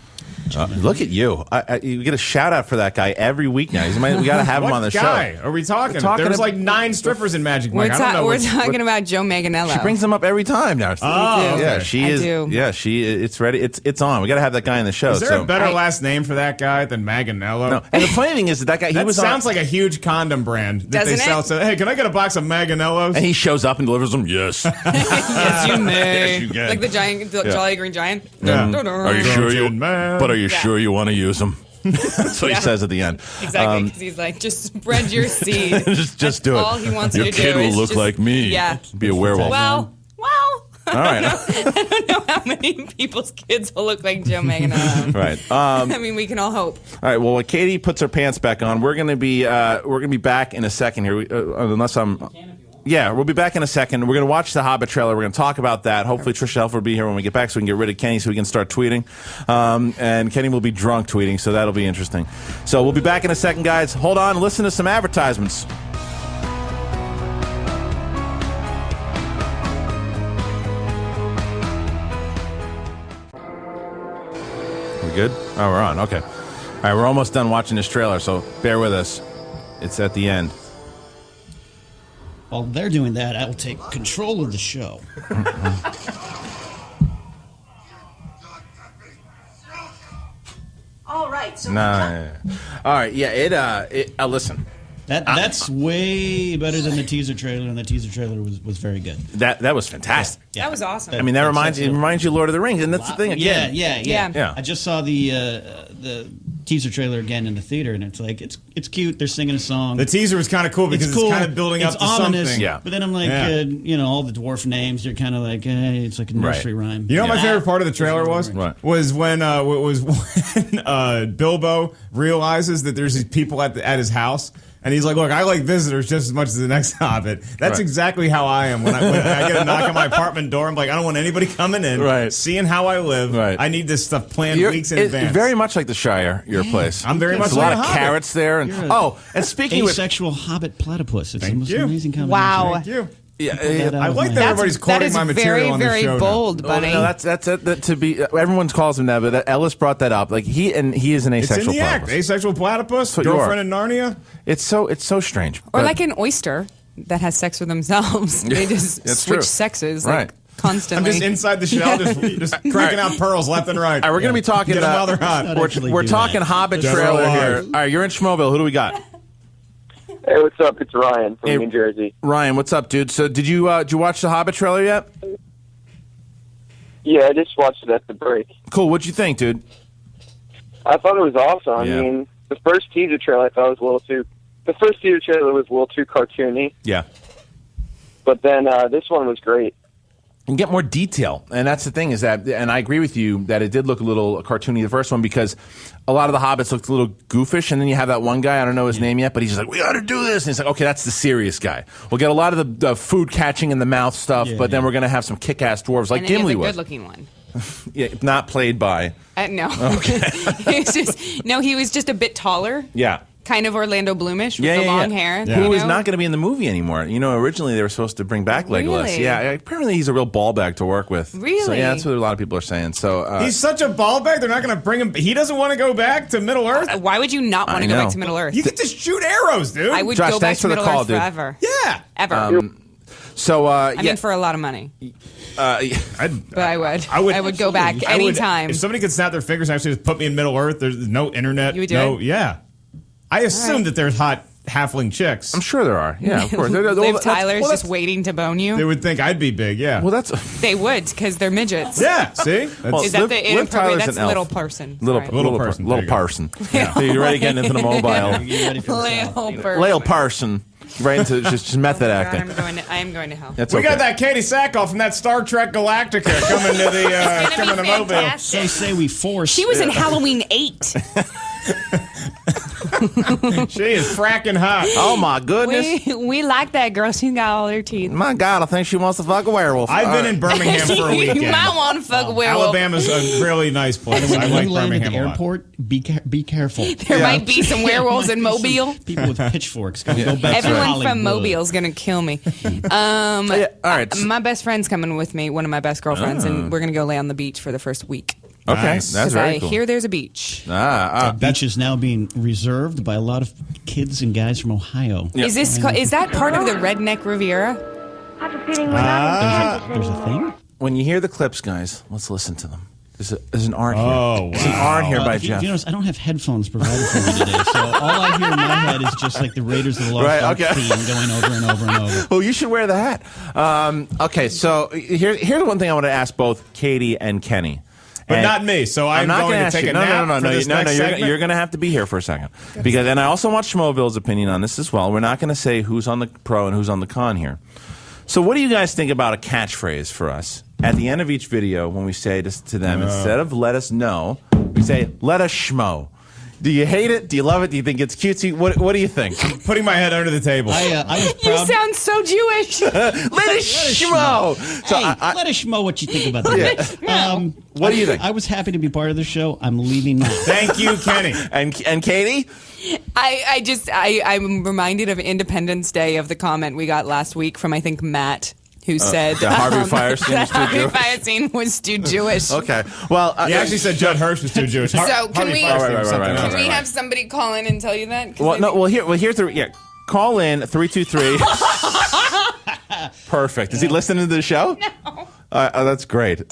Speaker 5: Look at you! You get a shout out for that guy every week now. We got to have him on the show.
Speaker 6: What guy are we talking? There's like 9 strippers in Magic Mike.
Speaker 7: We're talking about Joe Manganiello.
Speaker 5: She brings them up every time now.
Speaker 6: Oh,
Speaker 5: yeah,
Speaker 6: okay.
Speaker 5: she is. Yeah, it's ready. It's on. We got to have that guy in the show.
Speaker 6: Is there a better last name for that guy than Manganiello?
Speaker 5: No. And the funny thing is that guy he was
Speaker 6: sounds like a huge condom brand that they sell. So, hey, can I get a box of Manganiellos?
Speaker 5: And he shows up and delivers them. Yes.
Speaker 7: Yes, you may.
Speaker 5: Yes, you can.
Speaker 7: Like the Jolly Green Giant.
Speaker 5: Yeah. Are you sure you? But are you sure you want to use them? That's what he says at the end.
Speaker 7: Exactly, because he's like, just spread your seed.
Speaker 5: just do it.
Speaker 7: All he wants you to do.
Speaker 5: Your kid will look like me.
Speaker 7: Yeah.
Speaker 5: Be a werewolf.
Speaker 7: Well.
Speaker 5: All right.
Speaker 7: I don't know how many people's kids will look like Joe Manganiello.
Speaker 5: Right.
Speaker 7: I mean, we can all hope.
Speaker 5: All right. Well, when Katie puts her pants back on, we're gonna be back in a second here. Unless I'm. Yeah, we'll be back in a second. We're going to watch the Hobbit trailer. We're going to talk about that. Hopefully, Tricia Helfer will be here when we get back so we can get rid of Kenny so we can start tweeting. And Kenny will be drunk tweeting, so that'll be interesting. So we'll be back in a second, guys. Hold on. Listen to some advertisements. We good? Oh, we're on. Okay. All right, we're almost done watching this trailer, so bear with us. It's at the end.
Speaker 8: While they're doing that, I will take control of the show.
Speaker 11: All right. So
Speaker 5: All right, yeah, listen.
Speaker 8: That's way better than the teaser trailer, and the teaser trailer was very good.
Speaker 5: That was fantastic.
Speaker 7: That was awesome.
Speaker 5: I mean, that reminds you of Lord of the Rings, and that's the thing again.
Speaker 8: Yeah. I just saw the teaser trailer again in the theater, and it's like it's cute. They're singing a song.
Speaker 6: The teaser was kind of cool because it's kind of building up to
Speaker 8: ominous,
Speaker 6: something.
Speaker 5: Yeah.
Speaker 8: But then I'm like, all the dwarf names. You're kind of like, it's like a nursery rhyme.
Speaker 6: You know what my favorite part of the trailer was?
Speaker 5: What?
Speaker 6: Was when Bilbo realizes that there's these people at his house. And he's like, look, I like visitors just as much as the next Hobbit. That's exactly how I am. When I get a knock on my apartment door, I'm like, I don't want anybody coming in, seeing how I live.
Speaker 5: Right.
Speaker 6: I need this stuff planned weeks in advance.
Speaker 5: Very much like the Shire, your place.
Speaker 6: I'm very much
Speaker 5: There's
Speaker 6: like
Speaker 5: a lot of carrots there. And speaking
Speaker 8: asexual Hobbit platypus. It's the most
Speaker 6: you.
Speaker 8: amazing combination.
Speaker 7: Wow.
Speaker 6: Thank you.
Speaker 5: Yeah,
Speaker 6: I like that everybody's quoting my material on the show.
Speaker 7: That is very, very bold, buddy.
Speaker 5: No, that's to be. Everyone calls him that, but Ellis brought that up. Like he is an asexual.
Speaker 6: It's in the
Speaker 5: platypus.
Speaker 6: act. Asexual platypus. Girlfriend in Narnia.
Speaker 5: It's so strange.
Speaker 7: Or like an oyster that has sex with themselves. They just switch sexes constantly.
Speaker 6: I'm just inside the shell, just cranking out pearls left and right.
Speaker 5: All right, we're going to be talking.
Speaker 6: Get them while they're hot.
Speaker 5: We're talking Hobbit trailer here. All right, you're in Schmoeville. Who do we got?
Speaker 12: Hey, what's up? It's Ryan from New Jersey.
Speaker 5: Ryan, what's up, dude? So did you watch the Hobbit trailer yet?
Speaker 12: Yeah, I just watched it at the break.
Speaker 5: Cool. What'd you think, dude?
Speaker 12: I thought it was awesome. I mean, the first teaser trailer I thought was a little too. The first teaser trailer was a little too cartoony.
Speaker 5: Yeah.
Speaker 12: But then this one was great.
Speaker 5: And get more detail. And that's the thing is that, and I agree with you that it did look a little cartoony, the first one, because a lot of the Hobbits looked a little goofish. And then you have that one guy, I don't know his name yet, but he's just like, we got to do this. And he's like, okay, that's the serious guy. We'll get a lot of the food catching in the mouth stuff, but then we're going to have some kick-ass dwarves like Gimli was.
Speaker 7: Good-looking one.
Speaker 5: Yeah, not played by.
Speaker 7: No.
Speaker 5: Okay.
Speaker 7: He was just a bit taller.
Speaker 5: Yeah.
Speaker 7: Kind of Orlando Bloomish with the long hair.
Speaker 5: Yeah. Who is not going to be in the movie anymore. You know, originally they were supposed to bring back Legolas.
Speaker 7: Really?
Speaker 5: Yeah, apparently he's a real ball bag to work with.
Speaker 7: Really?
Speaker 5: So, yeah, that's what a lot of people are saying. So
Speaker 6: he's such a ball bag, they're not going to bring him. He doesn't want to go back to Middle Earth?
Speaker 7: Why would you not want to go back to Middle Earth?
Speaker 6: You can just shoot arrows, dude.
Speaker 7: I would go back to Middle Earth forever.
Speaker 6: Yeah.
Speaker 7: Ever.
Speaker 5: I
Speaker 7: mean, for a lot of money. But I would go back
Speaker 6: I would,
Speaker 7: anytime.
Speaker 6: if somebody could snap their fingers and actually just put me in Middle Earth, there's no internet.
Speaker 7: You would do it?
Speaker 6: Yeah. I assume that there's hot halfling chicks.
Speaker 5: I'm sure there are. Yeah, of course.
Speaker 7: Liv Tyler's just waiting to bone you.
Speaker 6: They would think I'd be big, yeah.
Speaker 5: Well,
Speaker 7: They would, because they're midgets.
Speaker 6: Yeah, see?
Speaker 7: Is that the inappropriate? That's little person.
Speaker 5: Little person. Little person. Yeah. You're ready getting into the mobile. Little person. Right into just method acting.
Speaker 7: I am going to hell.
Speaker 6: We got that Katee Sackhoff from that Star Trek Galactica coming to the coming to Mobile.
Speaker 8: So say we force.
Speaker 7: She was in Halloween 8.
Speaker 6: She is fracking hot.
Speaker 5: Oh my goodness.
Speaker 7: We like that girl. She's got all her teeth.
Speaker 5: My God, I think she wants to fuck a werewolf.
Speaker 6: I've been in Birmingham for a weekend.
Speaker 7: You might want to fuck a werewolf.
Speaker 6: Alabama's a really nice place. I like Birmingham
Speaker 8: at the airport. Be careful.
Speaker 7: There might be some werewolves in Mobile.
Speaker 8: People with pitchforks. Go back
Speaker 7: Everyone
Speaker 8: to
Speaker 7: from Mobile is going to kill me.
Speaker 5: All right.
Speaker 7: My best friend's coming with me, one of my best girlfriends, and we're going to go lay on the beach for the first week.
Speaker 5: Okay, that's very cool.
Speaker 7: I hear there's a beach.
Speaker 8: That beach is now being reserved by a lot of kids and guys from Ohio.
Speaker 7: Yeah. Is that part of the Redneck Riviera?
Speaker 8: There's a thing?
Speaker 5: When you hear the clips, guys, let's listen to them. There's an art here.
Speaker 6: Oh, wow.
Speaker 5: There's an art here by Jeff.
Speaker 8: You notice, I don't have headphones provided for me today, so all I hear in my head is just like the Raiders of the Lost Ark theme going over and over and over.
Speaker 5: Well, you should wear the hat. Okay, so here's one thing I want to ask both Katie and Kenny.
Speaker 6: But not me, so I'm not going to take a nap for this next segment?
Speaker 5: You're going to have to be here for a second. Because, and I also want Schmoeville's opinion on this as well. We're not going to say who's on the pro and who's on the con here. So what do you guys think about a catchphrase for us? At the end of each video, when we say to them, instead of let us know, we say, let us schmo. Do you hate it? Do you love it? Do you think it's cutesy? What do you think?
Speaker 6: I'm putting my head under the table.
Speaker 8: I was proud.
Speaker 7: You sound so Jewish.
Speaker 5: Let us schmo.
Speaker 8: So let us schmo what you think about that.
Speaker 5: Yeah. What do you think?
Speaker 8: I was happy to be part of the show. I'm leaving now.
Speaker 6: Thank you, Kenny.
Speaker 5: And Katie?
Speaker 7: I'm reminded of Independence Day of the comment we got last week from, I think, Matt. who said
Speaker 5: that Harvey Firestein was too
Speaker 7: Harvey
Speaker 5: Jewish.
Speaker 7: Firestein was too Jewish.
Speaker 5: Okay. Well,
Speaker 6: he actually said Judd Hirsch was too Jewish.
Speaker 7: So can we
Speaker 5: Right.
Speaker 7: have somebody call in and tell you that?
Speaker 5: Here's the call in 323. Perfect. Is he listening to the show?
Speaker 7: No.
Speaker 5: That's great.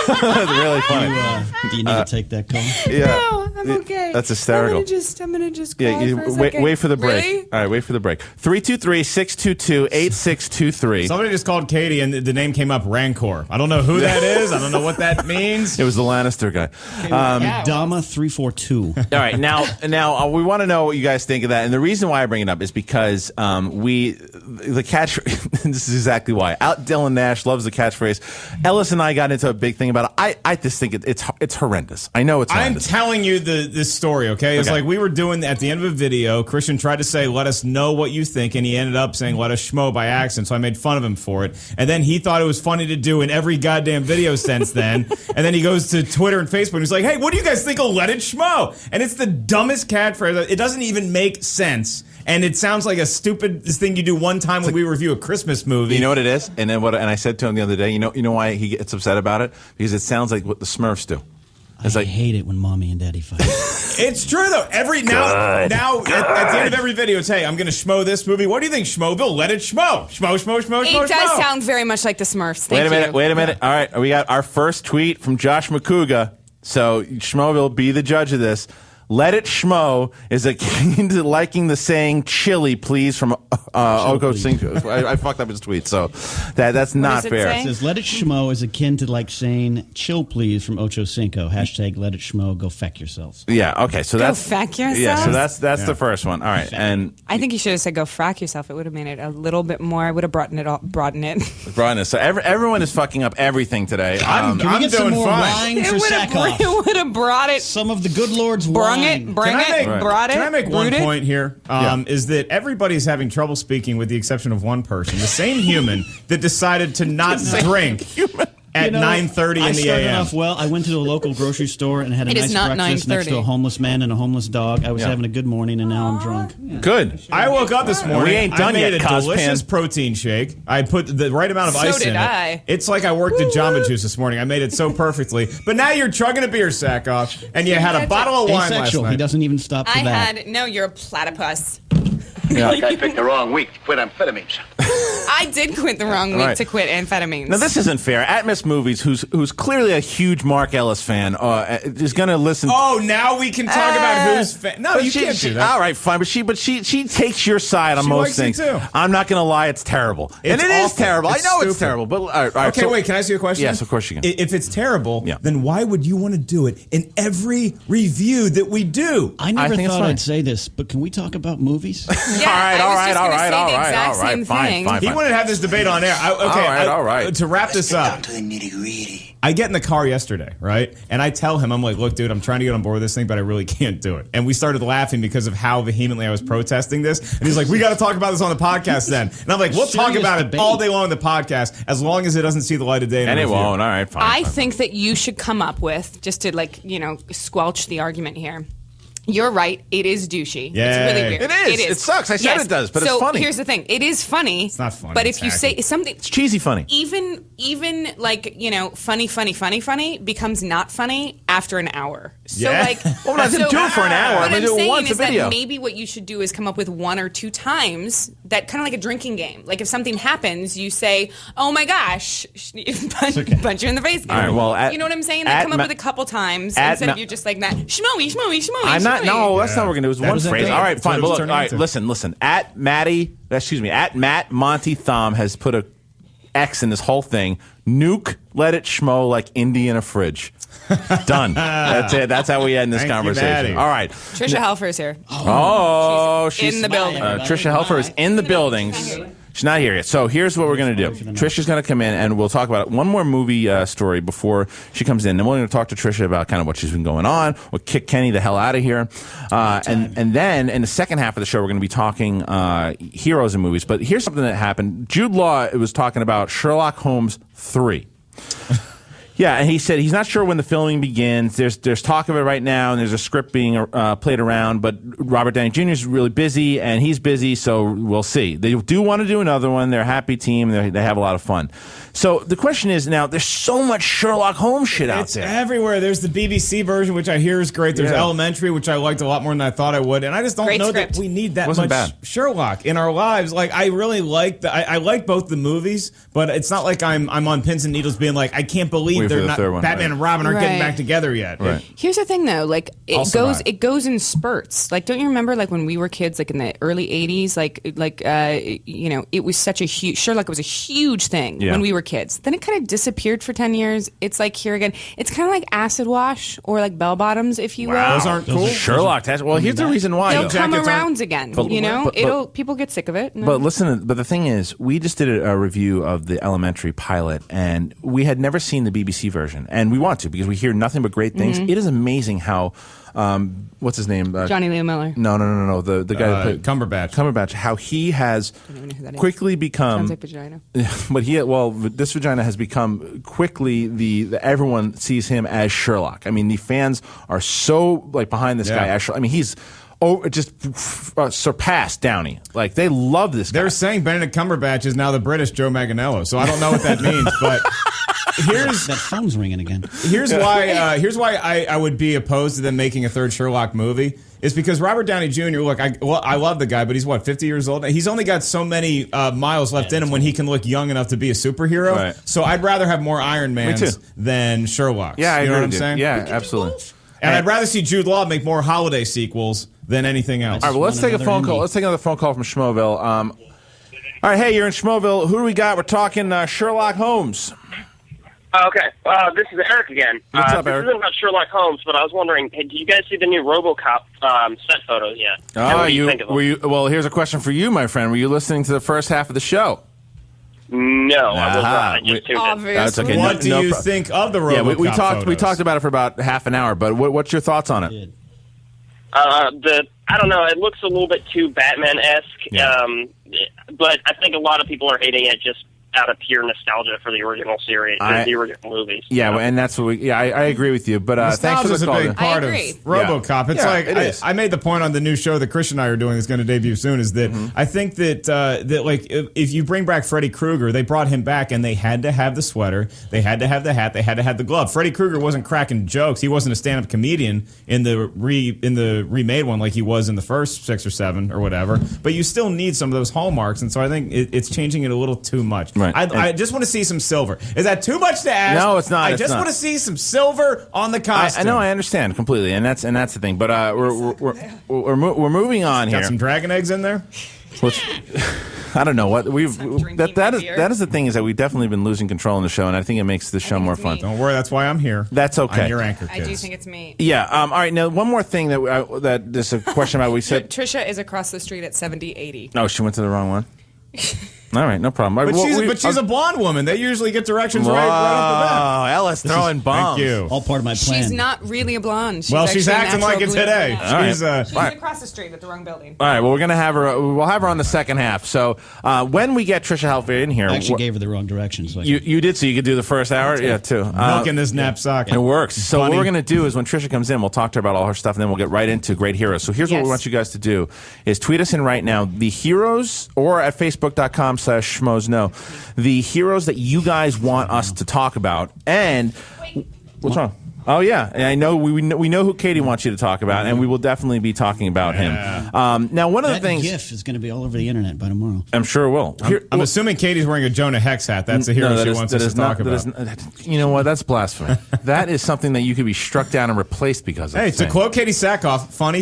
Speaker 5: That's really funny.
Speaker 8: Do you need to take that call?
Speaker 5: Yeah.
Speaker 7: No, I'm okay.
Speaker 5: That's hysterical.
Speaker 7: I'm gonna just call for a second.
Speaker 5: Wait for the break.
Speaker 7: Really?
Speaker 5: All right, wait for the break. 323-622-8623.
Speaker 6: Somebody just called Katie, and the name came up Rancor. I don't know who that is. I don't know what that means.
Speaker 5: It was the Lannister guy.
Speaker 8: Dama 342.
Speaker 5: All right, now we want to know what you guys think of that, and the reason why I bring it up is because the catch. This is exactly why. Dylan Nash loves the catchphrase. Ellis and I got into a big thing about it. I just think it's horrendous. I know it's horrendous.
Speaker 6: I'm telling you this story, okay? It's like we were doing at the end of a video. Kristian tried to say, "Let us know what you think," and he ended up saying, "Let us schmo" by accident. So I made fun of him for it. And then he thought it was funny to do in every goddamn video since then. And then he goes to Twitter and Facebook and he's like, "Hey, what do you guys think of Let It Schmo?" And it's the dumbest catchphrase. It doesn't even make sense. And it sounds like a stupid thing you do one time when we review a Christmas movie.
Speaker 5: You know what it is? And then and I said to him the other day, you know why he gets upset about it? Because it sounds like what the Smurfs do. It's
Speaker 8: I hate it when mommy and daddy fight.
Speaker 6: It's true though. At the end of every video, it's, "Hey, I'm going to schmo this movie. What do you think, Schmoville? Let it schmo. Schmo.
Speaker 7: It does sound very much like the Smurfs.
Speaker 5: Wait a minute. All right, we got our first tweet from Josh McCouga. So Schmoville, be the judge of this. Let it schmo is akin to liking the saying "chili, please" from Oko Cinco. I fucked up his tweet, so that's not fair.
Speaker 8: It says "Let it schmo" is akin to like saying "chill, please" from Ocho Cinco. #, Let it schmo. Go feck yourselves.
Speaker 5: Yeah. Okay. So
Speaker 7: go feck yourself.
Speaker 5: Yeah. So that's the first one. All right. And
Speaker 7: I think you should have said "go frack yourself." It would have made it a little bit more. I would have broadened it.
Speaker 5: So everyone is fucking up everything today.
Speaker 8: Can we get some more wine for Sackoff?
Speaker 7: It would have brought it.
Speaker 8: Some of the good Lord's wine.
Speaker 7: Bring it.
Speaker 6: Can I make one
Speaker 7: Brewed it?
Speaker 6: point here? Is that everybody's having trouble speaking with the exception of one person. The same human that decided to not drink at 9:30 in the
Speaker 8: I started
Speaker 6: a.m.
Speaker 8: off well. I went to the local grocery store and had a nice breakfast next to a homeless man and a homeless dog. I was having a good morning, and now I'm drunk. Yeah.
Speaker 5: Good.
Speaker 6: I woke up this morning.
Speaker 5: We ain't done
Speaker 6: I made
Speaker 5: yet,
Speaker 6: a delicious protein shake. I put the right amount of ice in it. It's like I worked at Jamba Juice this morning. I made it so perfectly. But now you're chugging a beer, Sackoff, and you had a bottle of wine last night.
Speaker 8: He doesn't even stop for that.
Speaker 7: You're a platypus.
Speaker 11: Like I picked the wrong week to quit amphetamines.
Speaker 7: I did quit the wrong week to quit amphetamines.
Speaker 5: Now this isn't fair. At Miss Movies, who's clearly a huge Mark Ellis fan, is going to listen.
Speaker 6: Oh, now we can talk about who's fan. No, you can't do that.
Speaker 5: All right, fine, but she takes your side on most things.
Speaker 6: Too.
Speaker 5: I'm not going to lie; it's terrible, and it is terrible. I know it's terrible, but all right.
Speaker 6: Okay, wait. Can I ask you a question?
Speaker 5: Yes, of course you can.
Speaker 6: If it's terrible, then why would you want to do it in every review that we do?
Speaker 8: I never thought I'd say this, but can we talk about movies?
Speaker 5: All right. Fine.
Speaker 6: He wanted to have this debate on air.
Speaker 5: All right.
Speaker 6: To wrap this up,
Speaker 11: down to the nitty-gritty.
Speaker 6: I get in the car yesterday, right? And I tell him, I'm like, "Look, dude, I'm trying to get on board with this thing, but I really can't do it." And we started laughing because of how vehemently I was protesting this. And he's like, "We got to talk about this on the podcast then." And I'm like, "We'll talk about it all day long on the podcast, as long as it doesn't see the light of day."
Speaker 5: And it won't. All right, fine.
Speaker 7: I think that you should come up with, just to squelch the argument here. You're right. It is douchey.
Speaker 6: Yay.
Speaker 7: It's really weird.
Speaker 5: It is. It sucks. I said it does, but it's funny.
Speaker 7: So here's the thing. It is funny.
Speaker 6: It's not funny.
Speaker 7: But if you say something,
Speaker 5: it's cheesy funny.
Speaker 7: Even funny becomes not funny after an hour. So
Speaker 5: well, I didn't do it for an hour. I'm going to do it once a video.
Speaker 7: That maybe what you should do is come up with one or two times that kind of like a drinking game. Like if something happens, you say, "Oh my gosh," punch you in the face.
Speaker 5: All right. Well,
Speaker 7: you know what I'm saying? Come up with a couple times instead of you just like that. Schmoey.
Speaker 5: I'm not. No, that's not what we're gonna do. It's one phrase. All right, fine. Well, look, all right, listen. At Matt Monty Thom has put a X in this whole thing. Nuke, let it schmo like Indy in a fridge. Done. That's it. That's how we end this conversation. All right.
Speaker 7: Tricia Helfer is here.
Speaker 5: She's
Speaker 7: in the building.
Speaker 5: Tricia Helfer is in the building. She's not here yet. So here's what we're going to do. Tricia's going to come in, and we'll talk about one more movie story before she comes in. Then we're going to talk to Tricia about kind of what she's been going on. We'll kick Kenny the hell out of here. And then in the second half of the show, we're going to be talking heroes in movies. But here's something that happened. Jude Law was talking about Sherlock Holmes 3. Yeah, and he said he's not sure when the filming begins. There's talk of it right now, and there's a script being played around, but Robert Downey Jr. is really busy, and he's busy, so we'll see. They do want to do another one. They're a happy team. They have a lot of fun. So the question is now, there's so much Sherlock Holmes shit out there.
Speaker 6: It's everywhere. There's the BBC version, which I hear is great. There's Elementary, which I liked a lot more than I thought I would. And I just don't know that we need that much Sherlock in our lives. Like, I really like I like both the movies, but it's not like I'm on pins and needles being like, I can't believe they're not Batman and Robin aren't getting back together yet.
Speaker 5: Right.
Speaker 7: Here's the thing, though. Like, it goes in spurts. Like, don't you remember, like, when we were kids, like in the early '80s, it was such a huge Sherlock. It was a huge thing when we were kids. Then it kind of disappeared for 10 years. It's like here again. It's kind of like acid wash or like bell bottoms, if you will.
Speaker 6: Those aren't cool.
Speaker 5: Sherlock. Well, here's the reason why.
Speaker 7: They'll come around again. People get sick of it.
Speaker 5: But listen, but the thing is, we just did a review of the Elementary pilot, and we had never seen the BBC version, and we want to because we hear nothing but great things. It is amazing how. What's his name?
Speaker 7: Johnny Lee Miller.
Speaker 5: No. The guy that played
Speaker 6: Cumberbatch.
Speaker 5: How he has quickly become.
Speaker 7: Sounds like vagina.
Speaker 5: But this vagina has become quickly the everyone sees him as Sherlock. I mean, the fans are so like behind this guy as Sherlock. I mean, he's just surpassed Downey. Like, they love this guy.
Speaker 6: They're saying Benedict Cumberbatch is now the British Joe Manganiello, so I don't know what that means, but
Speaker 8: that phone's ringing again.
Speaker 6: Here's why I would be opposed to them making a third Sherlock movie. Is because Robert Downey Jr. Look, I love the guy, but he's 50 years old. He's only got so many miles left in him when he can look young enough to be a superhero. Right. So I'd rather have more Iron Mans than Sherlocks.
Speaker 5: Yeah, I
Speaker 6: you know
Speaker 5: agree
Speaker 6: what I'm saying?
Speaker 5: Yeah, absolutely.
Speaker 6: And I'd rather see Jude Law make more holiday sequels than anything else.
Speaker 5: All right, well, let's take a phone call. Let's take another phone call from Schmoville. All right, hey, you're in Schmoville. Who do we got? We're talking Sherlock Holmes.
Speaker 13: Okay, this is Eric again.
Speaker 5: What's up, Eric?
Speaker 13: This isn't about Sherlock Holmes, but I was wondering, did you guys see the new RoboCop set photos yet?
Speaker 5: What do you think of them? Well, here's a question for you, my friend. Were you listening to the first half of the show?
Speaker 13: No, I was not. I just tuned in.
Speaker 5: That's okay.
Speaker 6: What do you think of the RoboCop
Speaker 5: we talked.
Speaker 6: photos?
Speaker 5: We talked about it for about half an hour. But what's your thoughts on it?
Speaker 13: I don't know. It looks a little bit too Batman-esque, but I think a lot of people are hating it just out of pure nostalgia for the original series, the original movies.
Speaker 5: Yeah, and that's what we. Yeah, I agree with you. But thanks for the call.
Speaker 6: Nostalgia's a big part of RoboCop. It's like
Speaker 5: it is.
Speaker 6: I made the point on the new show that Kristian and I are doing that's going to debut soon. Is that I think that like if you bring back Freddy Krueger, they brought him back and they had to have the sweater, they had to have the hat, they had to have the glove. Freddy Krueger wasn't cracking jokes. He wasn't a stand-up comedian in the remade one like he was in the first 6 or 7 or whatever. But you still need some of those hallmarks, and so I think it's changing it a little too much.
Speaker 5: Right.
Speaker 6: I just want to see some silver. Is that too much to ask?
Speaker 5: No, it's not.
Speaker 6: I just want to see some silver on the costume.
Speaker 5: I know. I understand completely, and that's the thing. But we're moving on here.
Speaker 6: Got some dragon eggs in there.
Speaker 5: I don't know what that is the thing is that we've definitely been losing control in the show, and I think it makes the show more fun.
Speaker 6: Don't worry, that's why I'm here.
Speaker 5: That's okay.
Speaker 6: I'm your anchor, kids.
Speaker 7: I do think it's me.
Speaker 5: Yeah. All right. Now, one more thing that there's a question about. We said
Speaker 7: Tricia is across the street at 7080.
Speaker 5: Oh, she went to the wrong one. All right, no problem.
Speaker 6: But she's a blonde woman. They usually get directions right off the bat.
Speaker 5: Oh, Ella's throwing bombs.
Speaker 6: Thank you.
Speaker 8: All part of my plan.
Speaker 7: She's not really a blonde.
Speaker 6: She's acting like it today.
Speaker 7: She's across the street at the wrong building.
Speaker 5: All right, well, we're gonna have her. We'll have her on the second half. So when we get Tricia Helfer in here,
Speaker 8: I actually gave her the wrong direction. So
Speaker 5: you did, so you could do the first hour. Yeah, too.
Speaker 6: Milking this Napzok.
Speaker 5: It works. So what we're gonna do is when Tricia comes in, we'll talk to her about all her stuff, and then we'll get right into Great Heroes. So here's what we want you guys to do: is tweet us in right now the heroes, or at Facebook.com/Schmoes Know. The heroes that you guys want us to talk about. And what's wrong? Oh, yeah. I know we know who Katie wants you to talk about, and we will definitely be talking about him. Now, one of the things...
Speaker 8: That GIF is going to be all over the internet by tomorrow.
Speaker 5: I'm sure it will.
Speaker 6: I'm assuming Katie's wearing a Jonah Hex hat. That's the hero she wants us to talk about.
Speaker 5: You know what? That's blasphemy. That is something that you could be struck down and replaced because of.
Speaker 6: Hey, to quote Katee Sackhoff, funny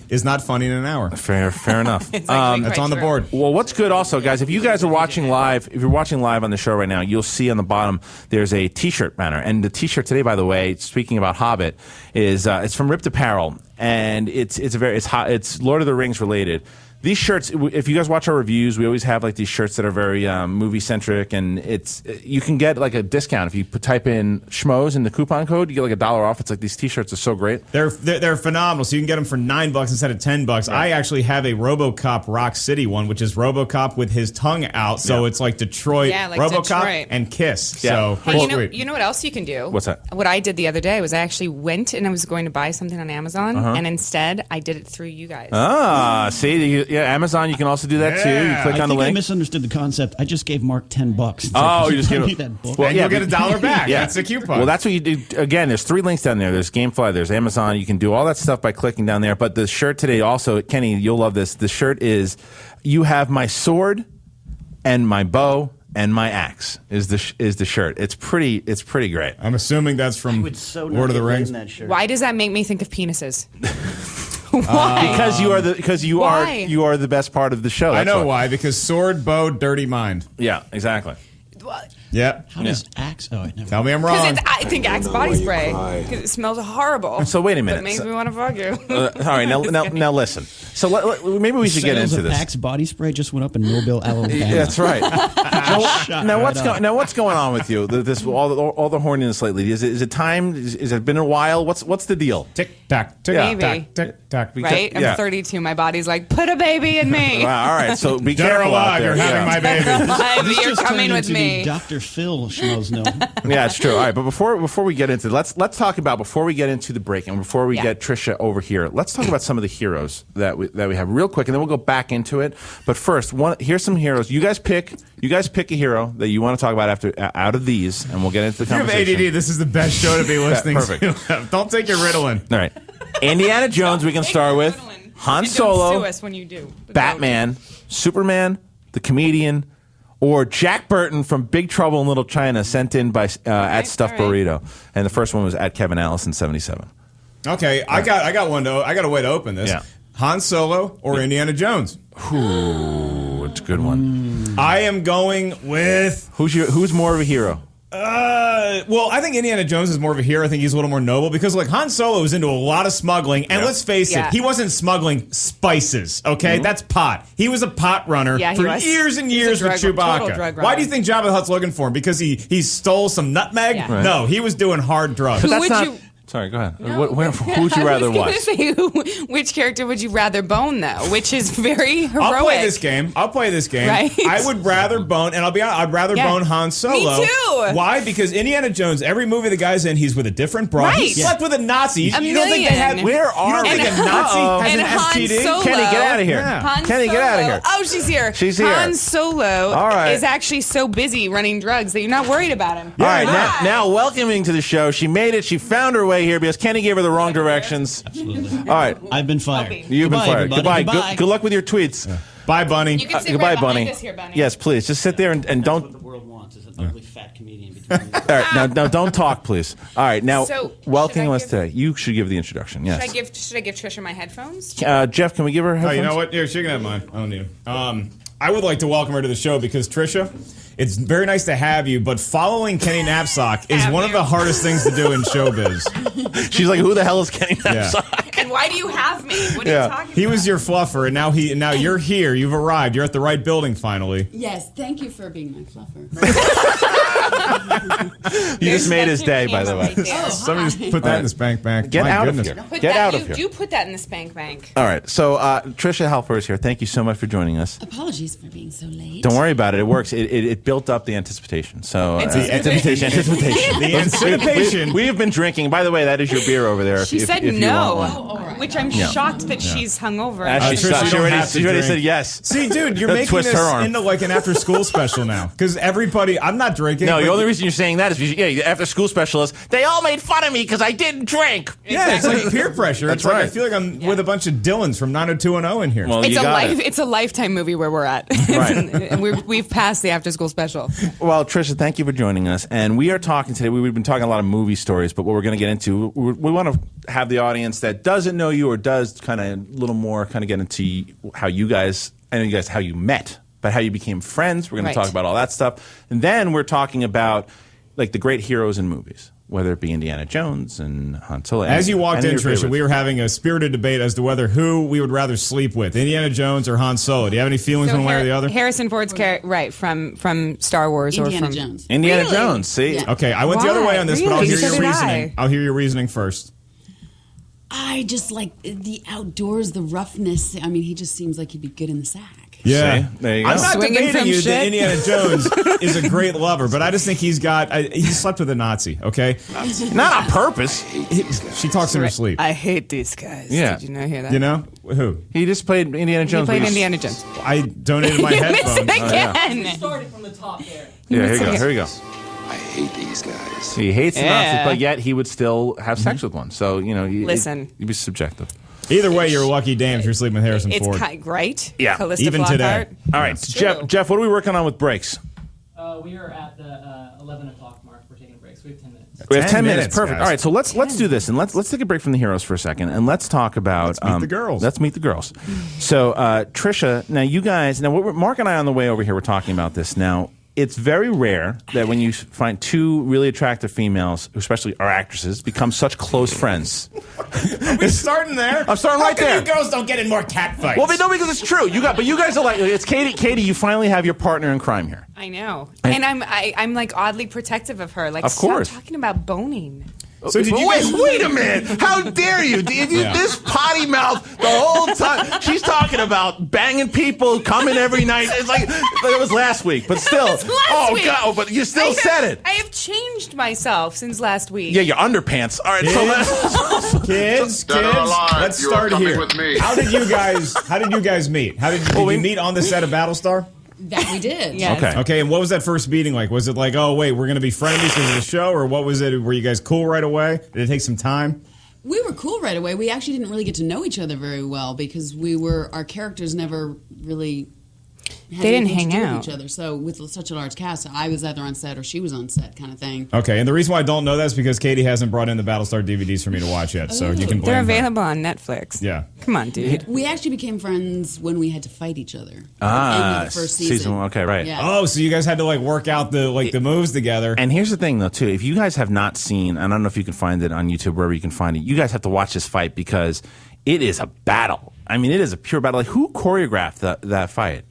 Speaker 6: is not funny in an hour.
Speaker 5: Fair enough.
Speaker 7: That's
Speaker 6: on the board.
Speaker 5: Well, what's good also, guys, if you guys are watching live, if you're watching live on the show right now, you'll see on the bottom there's a T-shirt banner. And the T-shirt today, by the way, speaking about Hobbit, is it's from Ripped Apparel, and it's Lord of the Rings related. these shirts, if you guys watch our reviews, we always have like these shirts that are very movie centric, and you can get like a discount if you type in Schmoes in the coupon code. You get like $1 off. It's like these T-shirts are so great.
Speaker 6: They're phenomenal. So you can get them for $9 instead of $10. Right. I actually have a RoboCop Rock City one, which is RoboCop with his tongue out. So it's like Detroit,
Speaker 7: like
Speaker 6: RoboCop,
Speaker 7: Detroit.
Speaker 6: And Kiss.
Speaker 5: Yeah.
Speaker 6: So
Speaker 7: hey, you know what else you can do?
Speaker 5: What's that?
Speaker 7: What I did the other day was I actually went and I was going to buy something on Amazon, and instead I did it through you guys.
Speaker 5: See, Amazon, you can also do that too. You click on the link.
Speaker 8: I misunderstood the concept. I just gave Mark $10.
Speaker 5: Oh, you just gave
Speaker 8: that book.
Speaker 6: Well, you'll get $1 back.
Speaker 5: Yeah.
Speaker 6: That's a coupon.
Speaker 5: Well, that's what you do. Again, there's 3 links down there. There's GameFly, there's Amazon. You can do all that stuff by clicking down there. But the shirt today also, Kenny, you'll love this. The shirt is, you have my sword and my bow and my axe is the shirt. It's pretty great.
Speaker 6: I'm assuming that's from Lord of the Rings.
Speaker 8: That shirt.
Speaker 7: Why does that make me think of penises? Why?
Speaker 5: Because you are the best part of the show.
Speaker 6: I know why. Because sword, bow, dirty mind.
Speaker 5: Yeah, exactly.
Speaker 6: Yeah.
Speaker 8: How does Axe? Oh, never.
Speaker 6: Tell me I'm wrong.
Speaker 7: I think Axe body spray because it smells horrible.
Speaker 5: So wait a minute.
Speaker 7: It makes me want to fuck you.
Speaker 5: All right, now listen. So maybe we should get into this.
Speaker 8: Axe body spray just went up in Mobile, Alabama.
Speaker 5: That's right. What's going on with you? All the horniness lately. Is it time? Is it been a while? What's the deal?
Speaker 6: Tick tock, tick
Speaker 7: tock,
Speaker 6: tick tock.
Speaker 7: Right? I'm 32. My body's like, put a baby in me.
Speaker 5: Wow, all right. So be careful out there.
Speaker 6: You're having my baby.
Speaker 7: You're coming with me.
Speaker 8: Dr. Phil Schmoes Know.
Speaker 5: Yeah, it's true. All right, but before we get into let's talk about, before we get into the break and before we get Tricia over here, let's talk about some of the heroes that we have real quick, and then we'll go back into it. But first, here's some heroes. You guys pick a hero that you want to talk about out of these, and we'll get into the conversation.
Speaker 6: If you have ADD, this is the best show to be listening
Speaker 5: Perfect.
Speaker 6: to. Don't take your Ritalin.
Speaker 5: All right. Indiana Jones we can start with. Han Solo.
Speaker 7: Don't sue us when you do.
Speaker 5: Batman, Superman, the comedian, or Jack Burton from Big Trouble in Little China, sent in by at Stuffed Burrito, and the first one was at Kevin Allison 77.
Speaker 6: Okay, I got one though. I got a way to open this.
Speaker 5: Yeah.
Speaker 6: Han Solo or Indiana Jones?
Speaker 5: Ooh, it's a good one.
Speaker 6: I am going with
Speaker 5: who's more of a hero?
Speaker 6: Well, I think Indiana Jones is more of a hero. I think he's a little more noble because, like, Han Solo was into a lot of smuggling, and let's face it, he wasn't smuggling spices. Okay, that's pot. He was a pot runner for years and years with Chewbacca. Why do you think Jabba the Hutt's looking for him? Because he stole some nutmeg?
Speaker 7: Yeah. Right.
Speaker 6: No, he was doing hard drugs.
Speaker 7: Who would you?
Speaker 5: Sorry, go ahead.
Speaker 7: No,
Speaker 5: who would you rather watch?
Speaker 7: Say which character would you rather bone, though? Which is very heroic.
Speaker 6: I'll play this game.
Speaker 7: Right?
Speaker 6: I would rather bone, and I'll be honest, I'd rather bone Han Solo.
Speaker 7: Me too.
Speaker 6: Why? Because Indiana Jones, every movie the guy's in, he's with a different broad.
Speaker 7: Right.
Speaker 6: He slept with a Nazi. You don't think they had?
Speaker 5: Where are
Speaker 6: you don't think a Nazi has an STD?
Speaker 7: Solo,
Speaker 5: Kenny, get out of here.
Speaker 7: Han
Speaker 5: Kenny, get out of here.
Speaker 7: Oh, she's here.
Speaker 5: She's here.
Speaker 7: Han Solo is actually so busy running drugs that you're not worried about him.
Speaker 5: All right, now welcoming to the show, she made it. She found her way here because Kenny gave her the wrong directions.
Speaker 8: Absolutely.
Speaker 5: All right.
Speaker 8: I've been fired.
Speaker 5: You've been fired.
Speaker 8: Everybody.
Speaker 5: Goodbye. Good luck with your tweets.
Speaker 6: Yeah. Bye, Bunny.
Speaker 7: You can sit
Speaker 5: goodbye,
Speaker 7: right
Speaker 5: Bunny.
Speaker 7: behind us here, Bunny.
Speaker 5: Yes, please. Just sit there and don't.
Speaker 8: That's what the world wants is an ugly fat comedian between you.
Speaker 5: All right, now don't talk, please. All right, now
Speaker 7: So,
Speaker 5: welcoming us today. You should give the introduction. Yes.
Speaker 7: Should I give Tricia my headphones?
Speaker 5: Jeff, can we give her headphones?
Speaker 6: Oh, you know what? Here, she can have mine. I don't need them. I would like to welcome her to the show because, Tricia, it's very nice to have you, but following Kenny Napzok is one of the hardest things to do in showbiz.
Speaker 5: She's like, who the hell is Kenny Napzok?
Speaker 7: And why do you have me? What are you talking about?
Speaker 6: He was your fluffer, and now you're here. You've arrived. You're at the right building finally.
Speaker 14: Yes, thank you for being my fluffer.
Speaker 5: You just made his day, by the way.
Speaker 14: Oh,
Speaker 6: Somebody just put that in the spank bank.
Speaker 5: Get
Speaker 6: My
Speaker 5: out
Speaker 6: goodness.
Speaker 5: of here.
Speaker 7: Get
Speaker 5: out of here.
Speaker 7: You put that in the spank bank.
Speaker 5: All right, so Tricia Helfer is here. Thank you so much for joining us.
Speaker 14: Apologies for being so late.
Speaker 5: Don't worry about it. It works. It built up the anticipation. So anticipation.
Speaker 6: The anticipation.
Speaker 5: We have been drinking. By the way, that is your beer over there.
Speaker 7: She said no, which I'm shocked that she's hungover.
Speaker 5: She already said yes.
Speaker 6: See, dude, you're making this into like an after-school special now. Because everybody, I'm not drinking.
Speaker 5: No, the only reason you're saying that is because, after-school special is, they all made fun of me because I didn't drink.
Speaker 6: Yeah, it's like peer pressure.
Speaker 5: That's
Speaker 6: it's
Speaker 5: right.
Speaker 6: Like I feel like I'm with a bunch of Dylans from 90210 in here.
Speaker 5: Well,
Speaker 7: It's a Lifetime movie where we're at.
Speaker 5: Right.
Speaker 7: We've passed the after-school special.
Speaker 5: Well, Tricia, thank you for joining us. And we are talking today, we've been talking a lot of movie stories, but what we're going to get into, we want to have the audience that doesn't know you or does kind of a little more kind of get into how you guys, I know you guys, how you met, but how you became friends. We're going to talk about all that stuff. And then we're talking about like the great heroes in movies. whether it be Indiana Jones and Han Solo.
Speaker 6: As you walked in, Tricia, we were having a spirited debate as to whether who we would rather sleep with, Indiana Jones or Han Solo. Do you have any feelings one way or the other?
Speaker 7: Harrison Ford's character, right, from Star Wars or from...
Speaker 14: Jones.
Speaker 5: Indiana Jones, see?
Speaker 14: Yeah.
Speaker 6: Okay, I went the other way on this, but I'll hear your reasoning. I'll hear your reasoning first.
Speaker 14: I just like the outdoors, the roughness. I mean, he just seems like he'd be good in the sack.
Speaker 6: Yeah,
Speaker 5: there you go.
Speaker 6: I'm not
Speaker 7: Swinging
Speaker 6: debating you that
Speaker 7: shit.
Speaker 6: Indiana Jones is a great lover, but I just think he slept with a Nazi, okay?
Speaker 5: Not on purpose.
Speaker 6: She talks in her sleep.
Speaker 7: I hate these guys.
Speaker 5: Yeah.
Speaker 7: Did you not hear that?
Speaker 6: You know? Who?
Speaker 5: He just played Indiana Jones.
Speaker 7: He played Indiana Jones.
Speaker 6: I donated my
Speaker 7: You
Speaker 6: headphones.
Speaker 7: missed it again.
Speaker 15: We started from the top there.
Speaker 5: Yeah, here you go. Here you go.
Speaker 11: I hate these guys.
Speaker 5: He hates the Nazis, but yet he would still have sex with one. So,
Speaker 7: Listen.
Speaker 5: You'd be subjective.
Speaker 6: Either way, you're a lucky damn if you're sleeping with Harrison Ford.
Speaker 7: It's right?
Speaker 5: Yeah.
Speaker 7: Callista
Speaker 6: Even today.
Speaker 7: Flockhart.
Speaker 5: All right, Jeff, what are we working on with breaks?
Speaker 15: We are at the 11 o'clock mark. We're taking breaks. We have 10 minutes.
Speaker 5: We have 10 minutes. Perfect.
Speaker 6: Guys.
Speaker 5: All right, so let's do this, and let's take a break from the heroes for a second, and let's talk about...
Speaker 6: Let's meet the girls.
Speaker 5: Let's meet the girls. So, Tricia, now you guys... Now, Mark and I on the way over here were talking about this. Now, it's very rare that when you find two really attractive females, who especially are actresses, become such close friends.
Speaker 6: Are we starting there?
Speaker 5: I'm starting right there.
Speaker 6: How come you girls don't get in more cat fights?
Speaker 5: Well, no, because it's true. But you guys are like, it's Katie. Katie, you finally have your partner in crime here.
Speaker 7: I know. And I'm like oddly protective of her. Like,
Speaker 5: Of course.
Speaker 7: stop talking about boning.
Speaker 6: So did you guys...
Speaker 5: Wait a minute! How dare you? This potty mouth the whole time. She's talking about banging people, coming every night. It's like it was last week, but still.
Speaker 7: Week.
Speaker 5: God! But you still said it.
Speaker 7: I have changed myself since last week.
Speaker 5: Yeah, your underpants. All right,
Speaker 6: Kids, let's start here. How did you guys meet? Did you meet on the set of Battlestar?
Speaker 14: That we did.
Speaker 7: Yes.
Speaker 6: Okay, and what was that first meeting like? Was it like, oh, wait, we're going to be frenemies because of the show? Or what was it? Were you guys cool right away? Did it take some time?
Speaker 14: We were cool right away. We actually didn't really get to know each other very well because our characters never really
Speaker 7: They didn't hang
Speaker 14: to do
Speaker 7: out.
Speaker 14: with each other. So with such a large cast, I was either on set or she was on set, kind of thing.
Speaker 6: Okay, and the reason why I don't know that is because Katie hasn't brought in the Battlestar DVDs for me to watch yet, so you can blame
Speaker 7: They're
Speaker 6: her.
Speaker 7: available on Netflix.
Speaker 6: Yeah.
Speaker 7: Come on, dude.
Speaker 14: We actually became friends when we had to fight each other. End of the first season.
Speaker 5: 1. Okay, right.
Speaker 14: Yeah.
Speaker 6: Oh, so you guys had to like work out the moves together.
Speaker 5: And here's the thing, though, too. If you guys have not seen, and I don't know if you can find it on YouTube, wherever you can find it, you guys have to watch this fight because it is a battle. I mean, it is a pure battle. Like, who choreographed that fight?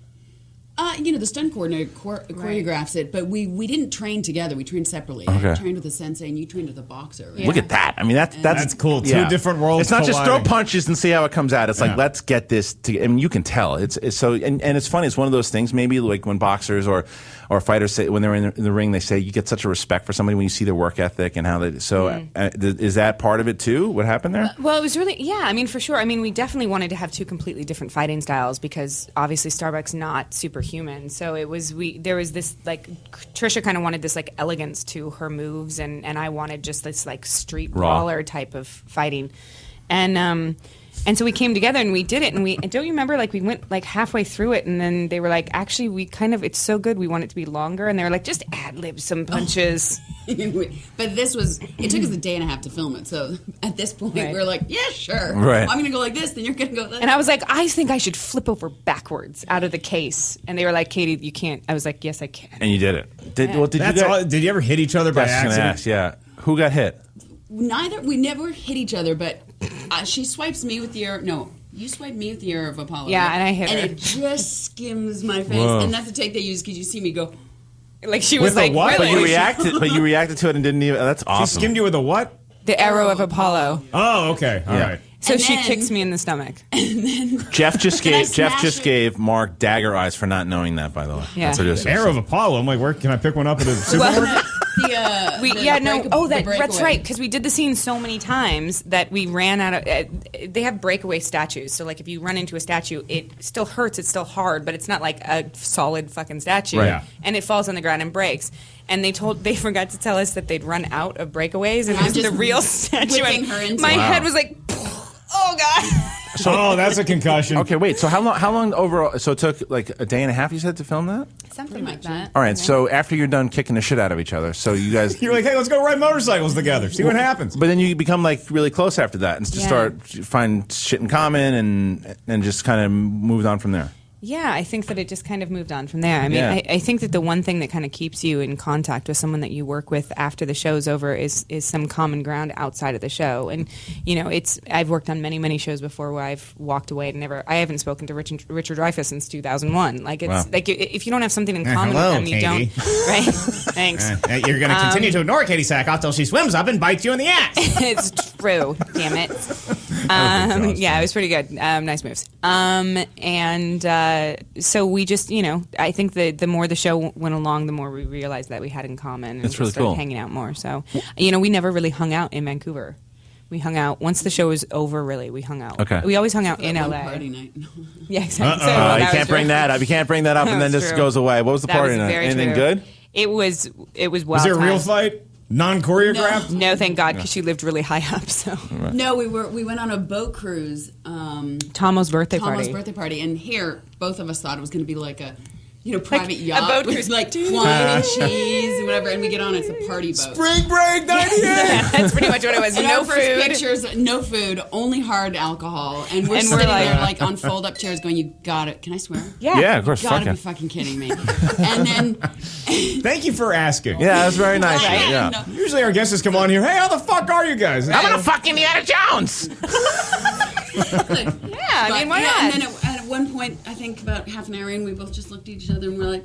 Speaker 14: The stunt coordinator choreographs it, but we didn't train together. We trained separately.
Speaker 5: Okay.
Speaker 14: I trained with a sensei, and you trained with a boxer. Right?
Speaker 5: Look at that. I mean, that's
Speaker 6: cool. Two different worlds.
Speaker 5: It's not just throw
Speaker 6: colliding.
Speaker 5: punches and see how it comes out. It's like, let's get this to, I mean, you can tell. It's so, and it's funny. It's one of those things, maybe like when boxers or fighters say, when they're in the ring, they say you get such a respect for somebody when you see their work ethic and how they, is that part of it too? What happened there?
Speaker 7: Well, it was really, I mean, for sure. I mean, we definitely wanted to have two completely different fighting styles because obviously Starbuck's not superhuman. So there was this, like, Tricia kind of wanted this, like, elegance to her moves, and I wanted just this, like, street brawler type of fighting. And so we came together and we did it, and don't you remember, like, we went like halfway through it, and then they were like, actually, it's so good, we want it to be longer, and they were like, just ad-lib some punches.
Speaker 14: But it took us a day and a half to film it, so at this point we were like, yeah, sure.
Speaker 5: Right.
Speaker 14: I'm going to go like this, then you're going to go like that.
Speaker 7: And I was like, I think I should flip over backwards out of the case. And they were like, Katie, you can't. I was like, yes, I can.
Speaker 5: And you did it.
Speaker 6: Did you ever hit each other by accident?
Speaker 5: Yeah. Who got hit?
Speaker 14: We never hit each other, but she swipes me with the arrow. No, you swipe me with the arrow of Apollo.
Speaker 7: Yeah, and I hit her.
Speaker 14: And it just skims my face.
Speaker 5: Whoa.
Speaker 14: And that's the take they use because you see me go.
Speaker 7: Like she was
Speaker 6: With
Speaker 7: like,
Speaker 6: a what?
Speaker 7: really?
Speaker 5: But you reacted to it and didn't even. That's awesome.
Speaker 6: She skimmed you with a what?
Speaker 7: The arrow of Apollo.
Speaker 6: Oh, okay. All right.
Speaker 7: So
Speaker 14: And
Speaker 7: she
Speaker 14: then-
Speaker 7: kicks me in the stomach.
Speaker 5: Jeff just
Speaker 14: smash it?
Speaker 5: gave Mark dagger eyes for not knowing that. By the way,
Speaker 7: Yeah.
Speaker 5: That's what it is.
Speaker 6: Arrow of Apollo. I'm like, where can I pick one up at a supermarket?
Speaker 7: That's right. Because we did the scene so many times that we ran out of. They have breakaway statues, so like if you run into a statue, it still hurts. It's still hard, but it's not like a solid fucking statue.
Speaker 5: Right.
Speaker 7: And it falls on the ground and breaks. And they forgot to tell us that they'd run out of breakaways, and
Speaker 14: I'm
Speaker 7: it was the
Speaker 14: just
Speaker 7: real statue.
Speaker 14: whipping
Speaker 7: And
Speaker 14: her into
Speaker 7: my
Speaker 14: it.
Speaker 7: head was like, oh god.
Speaker 6: Oh, that's a concussion.
Speaker 5: Okay, wait. So how long overall? So it took like a day and a half. You said to film that.
Speaker 7: Something like that.
Speaker 5: All right. So after you're done kicking the shit out of each other, so you guys.
Speaker 6: You're like, hey, let's go ride motorcycles together. See what happens.
Speaker 5: But then you become like really close after that, and just start find shit in common, and just kind of moved on from there.
Speaker 7: Yeah, I think that it just kind of moved on from there. I mean, I think that the one thing that kind of keeps you in contact with someone that you work with after the show's over is some common ground outside of the show. And, you know, I've worked on many, many shows before where I've walked away and I haven't spoken to Richard Dreyfuss since 2001. Like, it's like if you don't have something in common with them, you don't. Right? Thanks.
Speaker 6: You're going to continue to ignore Katee Sackoff till she swims up and bites you in the ass.
Speaker 7: It's true. Damn it. Yeah, it was pretty good. Nice moves. So we just, you know, I think the more the show went along, the more we realized that we had in common. And
Speaker 5: That's really
Speaker 7: started
Speaker 5: cool.
Speaker 7: Hanging out more. So, you know, we never really hung out in Vancouver. We hung out once the show was over. Really, we hung out.
Speaker 5: Okay.
Speaker 7: We always hung out in LA.
Speaker 14: Party night.
Speaker 7: Yeah, exactly.
Speaker 5: You can't bring that up. You can't bring that up, and then this goes away. What was the party night? Anything good?
Speaker 7: It was wild.
Speaker 6: Was it a real fight? Non-choreographed?
Speaker 7: No, thank God, because she lived really high up. So
Speaker 14: no, we went on a boat cruise.
Speaker 7: Tomo's birthday
Speaker 14: party, and here both of us thought it was going to be like a, you know, private yacht
Speaker 7: a boat
Speaker 14: with
Speaker 7: cruise,
Speaker 14: like wine and cheese and whatever, and we get on, it's a party boat.
Speaker 6: Spring break 98.
Speaker 7: That's pretty much what it was.
Speaker 14: And
Speaker 7: No
Speaker 14: our first
Speaker 7: food.
Speaker 14: Pictures, no food, only hard alcohol, and we're sitting there like on fold-up chairs, going, "You got it? Can I swear?
Speaker 5: Yeah, of course.
Speaker 14: You gotta be fucking kidding me." And then,
Speaker 6: thank you for asking.
Speaker 5: Yeah, that's very nice.
Speaker 14: Right?
Speaker 5: Yeah.
Speaker 14: No.
Speaker 6: Usually our guests just come on here. Hey, how the fuck are you guys?
Speaker 5: I'm gonna fuck Indiana Jones.
Speaker 7: Yeah, I mean, why not?
Speaker 14: And then at one point, I think about half an hour in, we both just looked at each other and we're like,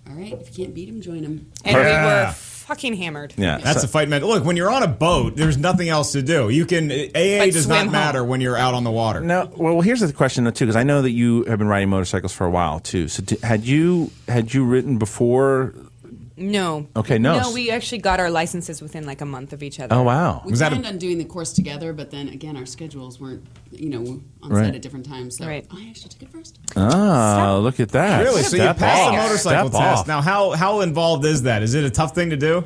Speaker 14: "All right, if you can't beat him, join him."
Speaker 7: And we were fucking hammered.
Speaker 6: Yeah, that's a fight, man. Look, when you're on a boat, there's nothing else to do. You can AA does not matter when you're out on the water.
Speaker 5: No, well, here's the question though, too, because I know that you have been riding motorcycles for a while too. So, had you ridden before?
Speaker 7: No.
Speaker 5: Okay, no.
Speaker 7: No, we actually got our licenses within like a month of each other.
Speaker 5: Oh, wow.
Speaker 14: We planned on doing the course together, but then again, our schedules weren't, you know, on set at different times. So I actually took it first.
Speaker 5: Oh, look at that.
Speaker 6: Really? So you passed the motorcycle test. Now, how involved is that? Is it a tough thing to do?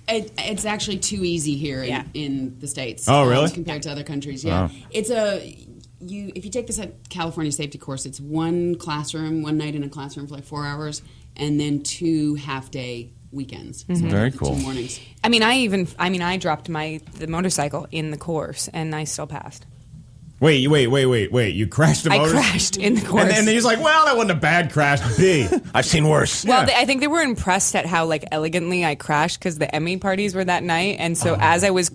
Speaker 14: It's actually too easy here in the States.
Speaker 6: Oh, really?
Speaker 14: Compared to other countries, yeah.
Speaker 5: Oh.
Speaker 14: It's if you take this at California safety course, it's one night in a classroom for like 4 hours, and then 2 half-day weekends.
Speaker 7: Mm-hmm.
Speaker 14: So
Speaker 5: Very cool.
Speaker 14: 2 mornings.
Speaker 7: I mean, I dropped the motorcycle in the course, and I still passed.
Speaker 6: Wait. You crashed the motorcycle?
Speaker 7: I crashed in the course.
Speaker 6: And then he's like, well, that wasn't a bad crash. B.
Speaker 5: I've seen worse.
Speaker 7: Well, I think they were impressed at how like elegantly I crashed because the Emmy parties were that night, and so as I was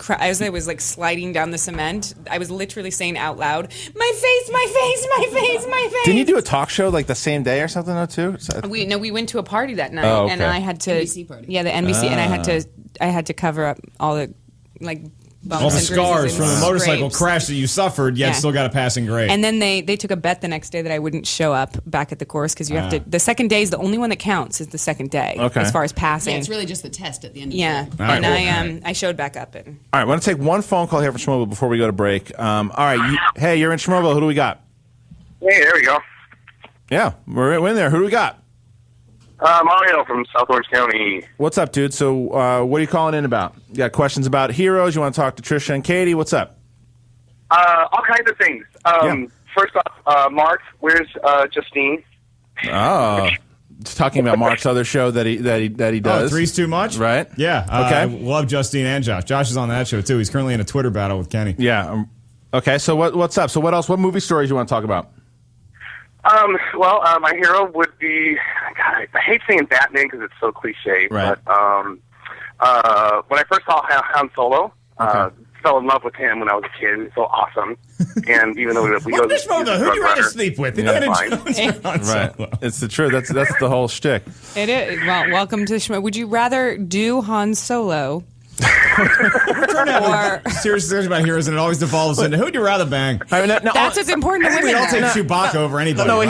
Speaker 7: like sliding down the cement, I was literally saying out loud, "My face, my face, my face, my face."
Speaker 5: Didn't you do a talk show like the same day or something though too?
Speaker 7: We went to a party that night,
Speaker 5: Oh, okay.
Speaker 7: and I had to
Speaker 14: NBC party.
Speaker 7: Yeah, the NBC, and I had to cover up all the like.
Speaker 6: All the scars from the motorcycle
Speaker 7: scrapes.
Speaker 6: crash that you suffered, yet still got a passing grade.
Speaker 7: And then they took a bet the next day that I wouldn't show up back at the course because you have to. The second day is the only one that counts. Is the second day as far as passing.
Speaker 14: Yeah, it's really just the test at the end of the
Speaker 7: Yeah,
Speaker 14: day.
Speaker 7: and I showed back up. And
Speaker 5: All right, I want to take one phone call here from Schmoes before we go to break. All right, hey, you're in Schmoes. Who do we got?
Speaker 12: Hey, there we go.
Speaker 5: Yeah, we're in there. Who do we got?
Speaker 12: Mario from South Orange County.
Speaker 5: What's up, dude? So, what are you calling in about? You got questions about heroes? You want to talk to Tricia and Katee? What's up?
Speaker 12: All kinds of things. First off, Mark, where's Justine?
Speaker 5: Oh, it's talking about Mark's other show that he does.
Speaker 6: Oh, Three's Too Much?
Speaker 5: Right?
Speaker 6: Yeah.
Speaker 5: Okay.
Speaker 6: I love Justine and Josh. Josh is on that show, too. He's currently in a Twitter battle with Kenny.
Speaker 5: Yeah. Okay, so what's up? So what else? What movie stories you want to talk about?
Speaker 12: My hero would be, God, I hate saying Batman because it's so cliche,
Speaker 5: right.
Speaker 12: but when I first saw Han Solo, fell in love with him when I was a kid. He was so awesome. And even though we go to
Speaker 6: who do you rather sleep with?
Speaker 5: Right. It's the truth. That's the whole shtick.
Speaker 7: it is. Well, welcome to Schmo. Would you rather do Han Solo?
Speaker 6: We're trying to have a serious discussion about heroes, and it always devolves into who'd you rather bang?
Speaker 5: I mean,
Speaker 7: That's what's important to women.
Speaker 6: We don't take Chewbacca over anybody.
Speaker 5: No,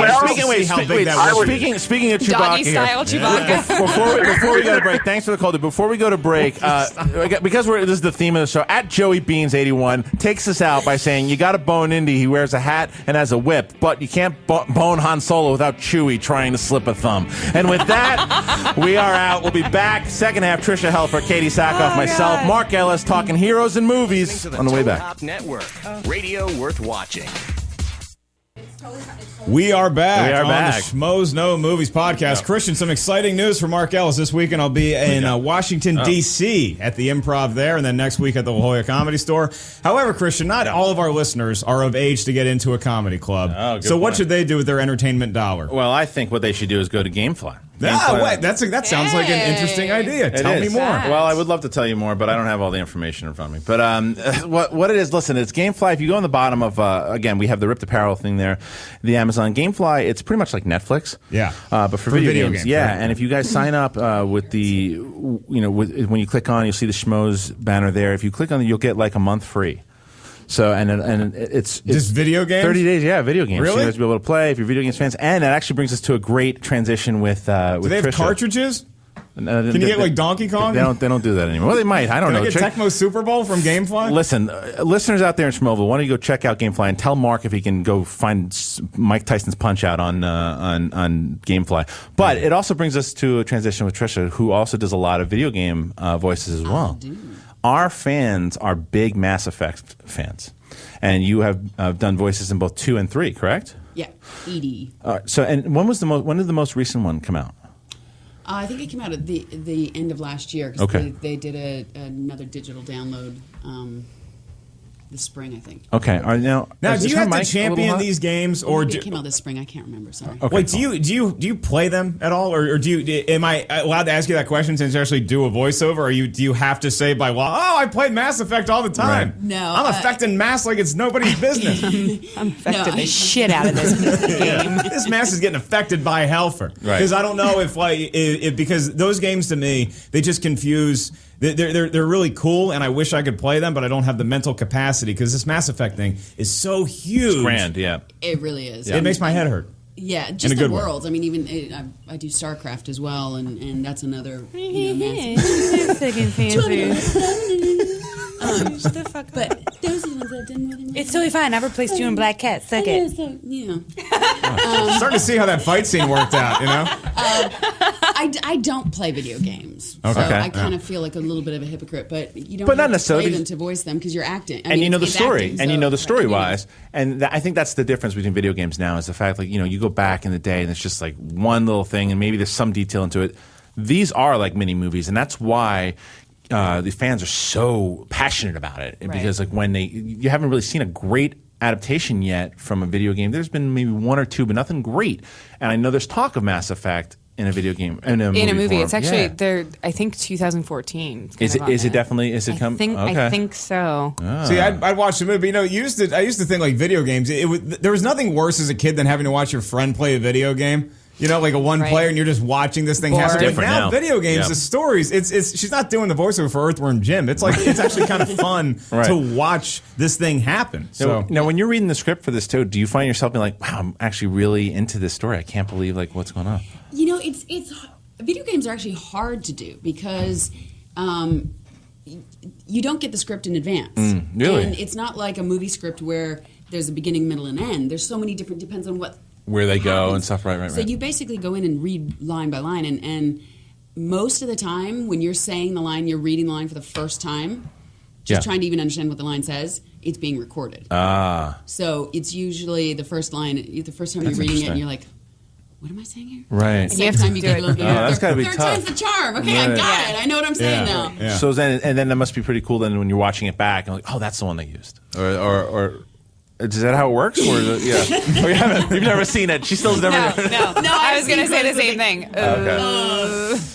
Speaker 6: speaking
Speaker 5: speaking of Chewbacca
Speaker 7: Doggy
Speaker 5: here.
Speaker 7: style Chewbacca.
Speaker 5: Before we go to break, thanks for the call. Before we go to break, because this is the theme of the show, at Joey Beans 81 takes us out by saying you got to bone Indy. He wears a hat and has a whip, but you can't bone Han Solo without Chewie trying to slip a thumb. And with that, we are out. We'll be back. Second half, Tricia Helfer, Katee Sackoff, myself, Mark Ellis, talking heroes and movies on the way back.
Speaker 2: Network, radio worth watching.
Speaker 7: It's totally
Speaker 6: We are back.
Speaker 5: We are
Speaker 6: on
Speaker 5: back.
Speaker 6: The Schmoes Know Movies podcast.
Speaker 5: Yeah.
Speaker 6: Kristian, some exciting news for Mark Ellis. This weekend I'll be in Washington, D.C. at the Improv there, and then next week at the La Jolla Comedy Store. However, Kristian, not all of our listeners are of age to get into a comedy club. So what should they do with their entertainment dollar?
Speaker 5: Well, I think what they should do is go to Gamefly.
Speaker 6: Wait, that sounds like an interesting idea. Tell me more.
Speaker 5: Well, I would love to tell you more, but I don't have all the information in front of me. But what it is, listen, it's Gamefly. If you go on the bottom of, again, we have the Ripped Apparel thing there, the Amazon Gamefly, it's pretty much like Netflix.
Speaker 6: Yeah.
Speaker 5: But for video games. Yeah,
Speaker 6: right?
Speaker 5: and if you guys sign up with the, when you click on, you'll see the Schmoes banner there. If you click on it, you'll get like a month free. So and it's
Speaker 6: just video games.
Speaker 5: 30 days, yeah, video games.
Speaker 6: Really?
Speaker 5: So you guys will be able to play if you're video games fans, and that actually brings us to a great transition with.
Speaker 6: Do they have
Speaker 5: Tricia.
Speaker 6: Cartridges? Can you get like Donkey Kong?
Speaker 5: They don't do that anymore. Well, they might. I don't know.
Speaker 6: Can I get Tecmo Super Bowl from Gamefly?
Speaker 5: Listen, listeners out there in Schmoville, why don't you go check out Gamefly and tell Mark if he can go find Mike Tyson's Punch Out on Gamefly. But it also brings us to a transition with Tricia, who also does a lot of video game voices as well. Our fans are big Mass Effect fans. And you have done voices in both 2 and 3, correct?
Speaker 14: Yeah, Edie.
Speaker 5: And when did the most recent one come out?
Speaker 14: I think it came out at the end of last year because they did another digital download this spring, I think.
Speaker 5: Okay.
Speaker 6: Now, do you have to champion these games, or
Speaker 14: it came out this spring? I can't remember. Sorry.
Speaker 6: Okay, wait, do you play them at all, or am I allowed to ask you that question since you actually do a voiceover? Or do you have to say by law? Oh, I play Mass Effect all the time.
Speaker 14: Right. No,
Speaker 6: I'm affecting Mass like it's nobody's business.
Speaker 7: I'm affecting the shit out of this game.
Speaker 6: This Mass is getting affected by Helfer,
Speaker 5: Right.
Speaker 6: Because I don't know if because those games to me they just confuse. They're really cool, and I wish I could play them, but I don't have the mental capacity because this Mass Effect thing is so huge.
Speaker 5: It's grand, yeah.
Speaker 14: It really is.
Speaker 6: It makes my head hurt.
Speaker 14: Yeah, just the worlds. I mean, even I do StarCraft as well, and that's another.
Speaker 7: Shut the fuck up.
Speaker 14: But those are the ones that didn't really.
Speaker 7: It's totally fine. I've replaced you in Black Cat. Suck it.
Speaker 14: So, yeah.
Speaker 6: Starting to see how that fight scene worked out. You know.
Speaker 14: I don't play video games,
Speaker 5: okay.
Speaker 14: So I kind of feel like a little bit of a hypocrite. But you don't.
Speaker 5: But not
Speaker 14: have to
Speaker 5: necessarily
Speaker 14: play them to voice them because you're acting,
Speaker 5: and you know the story,
Speaker 14: acting,
Speaker 5: and you know the story
Speaker 14: right,
Speaker 5: wise, and I think that's the difference between video games now is the fact like you go back in the day and it's just like one little thing, and maybe there's some detail into it. These are like mini movies, and that's why. The fans are so passionate about it because like when you haven't really seen a great adaptation yet from a video game. There's been maybe one or two, but nothing great. And I know there's talk of Mass Effect in a video game in a movie form.
Speaker 7: It's actually there. I think 2014.
Speaker 5: Is it definitely? Is it come?
Speaker 7: I think so.
Speaker 5: Oh.
Speaker 6: See, I'd watch the movie. I used to think like video games. There was nothing worse as a kid than having to watch your friend play a video game. Like a one player, and you're just watching this thing happen.
Speaker 5: Different
Speaker 6: now, video games, the stories. She's not doing the voiceover for Earthworm Jim. It's actually kind of fun to watch this thing happen. So
Speaker 5: now, when you're reading the script for this too, do you find yourself being like, "Wow, I'm actually really into this story. I can't believe what's going on."
Speaker 14: It's video games are actually hard to do because you don't get the script in advance.
Speaker 5: Really,
Speaker 14: and it's not like a movie script where there's a beginning, middle, and end. There's so many different. Depends on where they
Speaker 5: go and stuff. Right.
Speaker 14: So you basically go in and read line by line, and most of the time when you're saying the line, you're reading the line for the first time, just trying to even understand what the line says, it's being recorded. So it's usually the first line, the first time you're reading it, and you're like, what am I saying here?
Speaker 5: Right.
Speaker 14: The second time you get a little bit
Speaker 5: that's gotta be
Speaker 14: third
Speaker 5: tough.
Speaker 14: time's the charm. Okay, I got it. I know what I'm saying now.
Speaker 5: Yeah. So then that must be pretty cool then when you're watching it back and like, oh, that's the one they used. Or is that how it works? Or you've never seen it. She still's never.
Speaker 7: No. I was going to say the same thing.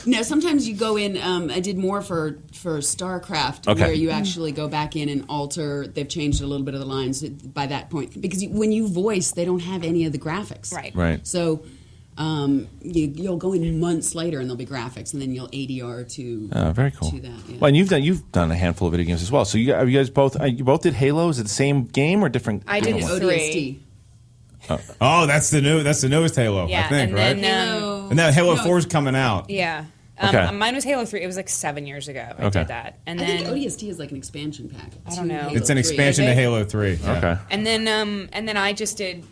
Speaker 14: No, sometimes you go in. I did more for StarCraft, where you actually go back in and alter. They've changed a little bit of the lines by that point because when you voice, they don't have any of the graphics.
Speaker 5: Right.
Speaker 14: So. You'll go in months later and there'll be graphics, and then you'll ADR to
Speaker 5: very cool.
Speaker 14: To that. Yeah.
Speaker 5: Well, and you've done a handful of video games as well. So you guys both did Halo? Is it the same game or different?
Speaker 7: I did
Speaker 14: ODST.
Speaker 6: Oh, that's the newest Halo.
Speaker 7: Yeah,
Speaker 6: I think,
Speaker 7: and
Speaker 6: right?
Speaker 7: then,
Speaker 6: and then Halo 4 is coming out.
Speaker 7: Yeah.
Speaker 5: Okay.
Speaker 7: Mine was Halo 3. It was like 7 years ago. I did that. And then
Speaker 14: I think ODST is like an expansion pack.
Speaker 7: I don't know.
Speaker 6: It's an expansion to Halo 3.
Speaker 5: Yeah. Okay.
Speaker 7: And then I just did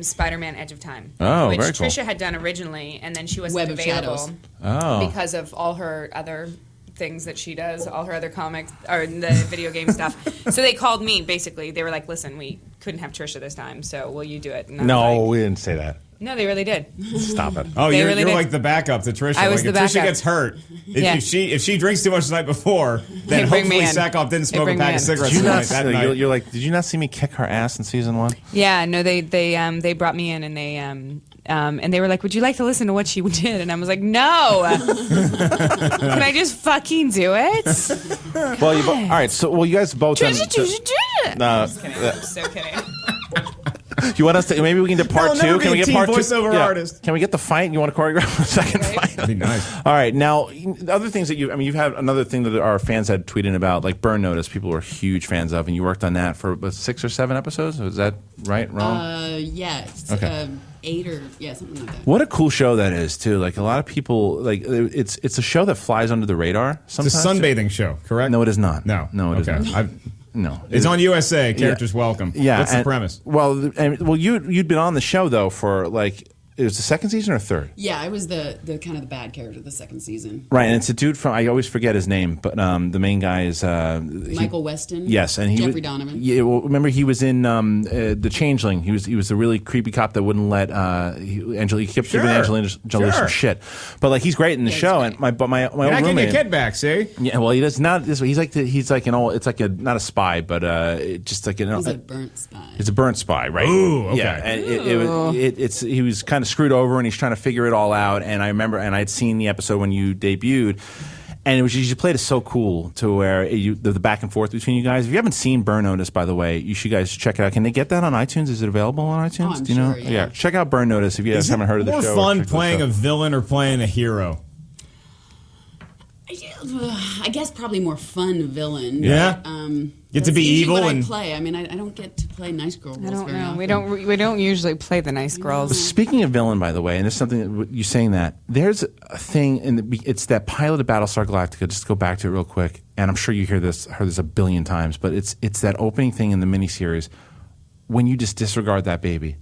Speaker 7: Spider-Man: Edge of Time,
Speaker 5: which
Speaker 7: very
Speaker 5: cool.
Speaker 7: Tricia had done originally, and then she wasn't
Speaker 14: Web of
Speaker 7: available
Speaker 14: Shadows.
Speaker 7: because of all her other things that she does, all her other comics or the video game stuff. So they called me. Basically, they were like, "Listen, we couldn't have Tricia this time, so will you do it? And
Speaker 5: No, we didn't say that.
Speaker 7: No, they really did.
Speaker 5: Stop it.
Speaker 6: Oh, you're
Speaker 7: really
Speaker 6: like the backup to Tricia.
Speaker 7: I was
Speaker 6: like,
Speaker 7: the
Speaker 6: if Tricia
Speaker 7: backup.
Speaker 6: gets hurt,
Speaker 7: Yeah.
Speaker 6: if she drinks too much the night before, then
Speaker 7: bring me
Speaker 6: hopefully
Speaker 7: in.
Speaker 6: Sackoff didn't
Speaker 7: They
Speaker 6: smoke a
Speaker 7: bring me
Speaker 6: pack
Speaker 7: in.
Speaker 6: of cigarettes
Speaker 5: Did you not,
Speaker 6: that night.
Speaker 5: you're like, did you not see me kick her ass in season 1?
Speaker 7: Yeah, no, they brought me in and they were like, "Would you like to listen to what she did?" And I was like, "No, can I just fucking do it?"
Speaker 5: Well, all right. So, you guys both.
Speaker 7: No,
Speaker 5: Just
Speaker 7: kidding. I'm so kidding.
Speaker 5: You want us to? Maybe we can do part 2.
Speaker 6: never
Speaker 5: Can we
Speaker 6: be a
Speaker 5: get part 2?
Speaker 6: voiceover artist.
Speaker 5: Can we get the fight? You want to choreograph a second fight?
Speaker 6: That'd be nice.
Speaker 5: All right. Now, other things that you've had another thing that our fans had tweeted about, like Burn Notice. People were huge fans of, and you worked on that for 6 or 7 episodes. Was that right? Wrong?
Speaker 14: Yeah.
Speaker 5: Okay.
Speaker 14: 8 or something like that.
Speaker 5: What a cool show that is too. Like a lot of people, like it's a show that flies under the radar. Sometimes
Speaker 6: It's a sunbathing show, correct?
Speaker 5: No, it is not.
Speaker 6: No,
Speaker 5: it is
Speaker 6: okay.
Speaker 5: not. No,
Speaker 6: It's on USA. Characters welcome.
Speaker 5: Yeah.
Speaker 6: What's the premise?
Speaker 5: Well, you'd been on the show though for like it was the second season or third.
Speaker 14: Yeah, I was the kind of the bad character the second season.
Speaker 5: Right, and it's a dude from I always forget his name, but the main guy is
Speaker 14: Michael Weston.
Speaker 5: Yes, and
Speaker 14: Jeffrey Donovan.
Speaker 5: Yeah, well, remember he was in the Changeling. He was the really creepy cop that wouldn't let Angelina kept giving Angelina Jolie some shit. But like he's great in the show, and my old
Speaker 6: You're not getting
Speaker 5: roommate.
Speaker 6: your kid back, see?
Speaker 5: Yeah, well, he does not. He's like an old. It's like not a spy, but just like
Speaker 14: He's a burnt spy.
Speaker 5: It's a burnt spy, right?
Speaker 6: Ooh, okay.
Speaker 5: Yeah, and he was kind of screwed over, and he's trying to figure it all out. And I remember, and I'd seen the episode when you debuted, and it was you played it so cool to where the back and forth between you guys. If you haven't seen Burn Notice, by the way, you should guys check it out. Can they get that on iTunes? Is it available on iTunes?
Speaker 14: Oh, I'm
Speaker 5: Do you know?
Speaker 14: sure, yeah.
Speaker 5: Check out Burn Notice if you guys haven't heard of the show.
Speaker 6: More fun playing a villain or playing a hero?
Speaker 14: I guess probably more fun villain.
Speaker 6: Yeah? Get to
Speaker 14: that's
Speaker 6: be
Speaker 14: usually
Speaker 6: evil
Speaker 14: what
Speaker 6: and
Speaker 14: I play. I mean, I don't get to play nice girl roles
Speaker 7: I don't
Speaker 14: very
Speaker 7: know.
Speaker 14: often.
Speaker 7: We don't usually play the nice girls.
Speaker 5: Speaking of villain, by the way, and there's something you saying that there's a thing it's that pilot of Battlestar Galactica. Just to go back to it real quick, and I'm sure you heard this a billion times, but it's that opening thing in the miniseries when you just disregard that baby.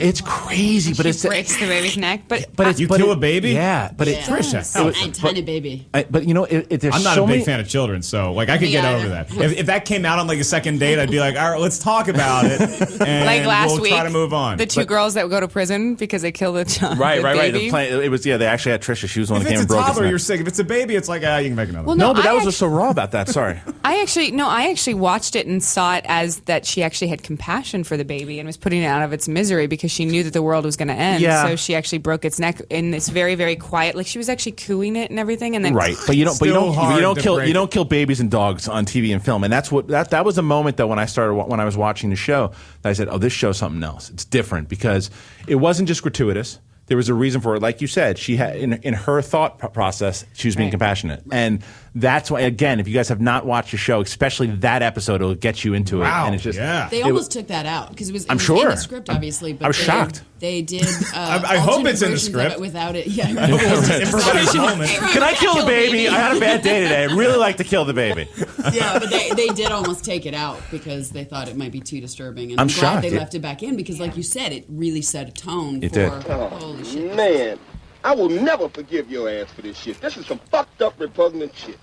Speaker 5: It's crazy, but
Speaker 7: She breaks the baby's neck. But
Speaker 6: you kill a baby?
Speaker 5: Yeah, but
Speaker 14: Yeah.
Speaker 6: Tricia,
Speaker 14: A tiny baby.
Speaker 5: But you know, there's
Speaker 6: I'm not
Speaker 5: so
Speaker 6: a big
Speaker 5: many,
Speaker 6: fan of children, so like I could get
Speaker 14: Yeah.
Speaker 6: over that. If that came out on like a second date, I'd be like, all right, let's talk about it, and
Speaker 7: like last
Speaker 6: we'll
Speaker 7: week,
Speaker 6: try to move on.
Speaker 7: the two girls that go to prison because they killed the child.
Speaker 5: Right.
Speaker 7: Baby.
Speaker 5: It was they actually had Tricia. She was the one
Speaker 6: If
Speaker 5: that came
Speaker 6: it's
Speaker 5: and
Speaker 6: a
Speaker 5: broke his
Speaker 6: toddler,
Speaker 5: neck.
Speaker 6: you're sick. If it's a baby, it's like, you can make another.
Speaker 7: Well,
Speaker 6: one.
Speaker 5: No, but
Speaker 7: I
Speaker 5: that was just so raw about that. Sorry.
Speaker 7: I actually watched it and saw it as that she actually had compassion for the baby and was putting it out of its misery because she knew that the world was going to end.
Speaker 5: Yeah.
Speaker 7: So she actually broke its neck in this very, very quiet. Like she was actually cooing it and everything. And then
Speaker 5: Right, but you don't kill babies and dogs on TV and film, and that's what that was a moment that when I was watching the show, that I said, oh, this show's something else. It's different because it wasn't just gratuitous. There was a reason for it. Like you said, she had in her thought process, she was being compassionate, and that's why. Again, if you guys have not watched the show, especially that episode, it'll get you into it. And it's just
Speaker 14: They almost took that out because it was in
Speaker 5: sure.
Speaker 14: the script, obviously. But
Speaker 5: I was shocked.
Speaker 14: They did.
Speaker 6: I hope it's in the
Speaker 14: versions of
Speaker 6: script.
Speaker 14: it without it. Yeah,
Speaker 6: I hope it was an improvised moment.
Speaker 5: Can I kill the baby? I had a bad day today. I'd really like to kill the baby.
Speaker 14: Yeah, but they did almost take it out because they thought it might be too disturbing. And
Speaker 5: I'm
Speaker 14: glad
Speaker 5: shocked.
Speaker 14: they left it back in because, like you said, it really set a tone
Speaker 5: It
Speaker 14: for
Speaker 5: did.
Speaker 14: holy shit.
Speaker 16: Man, I will never forgive your ass for this shit. This is some fucked up, repugnant shit.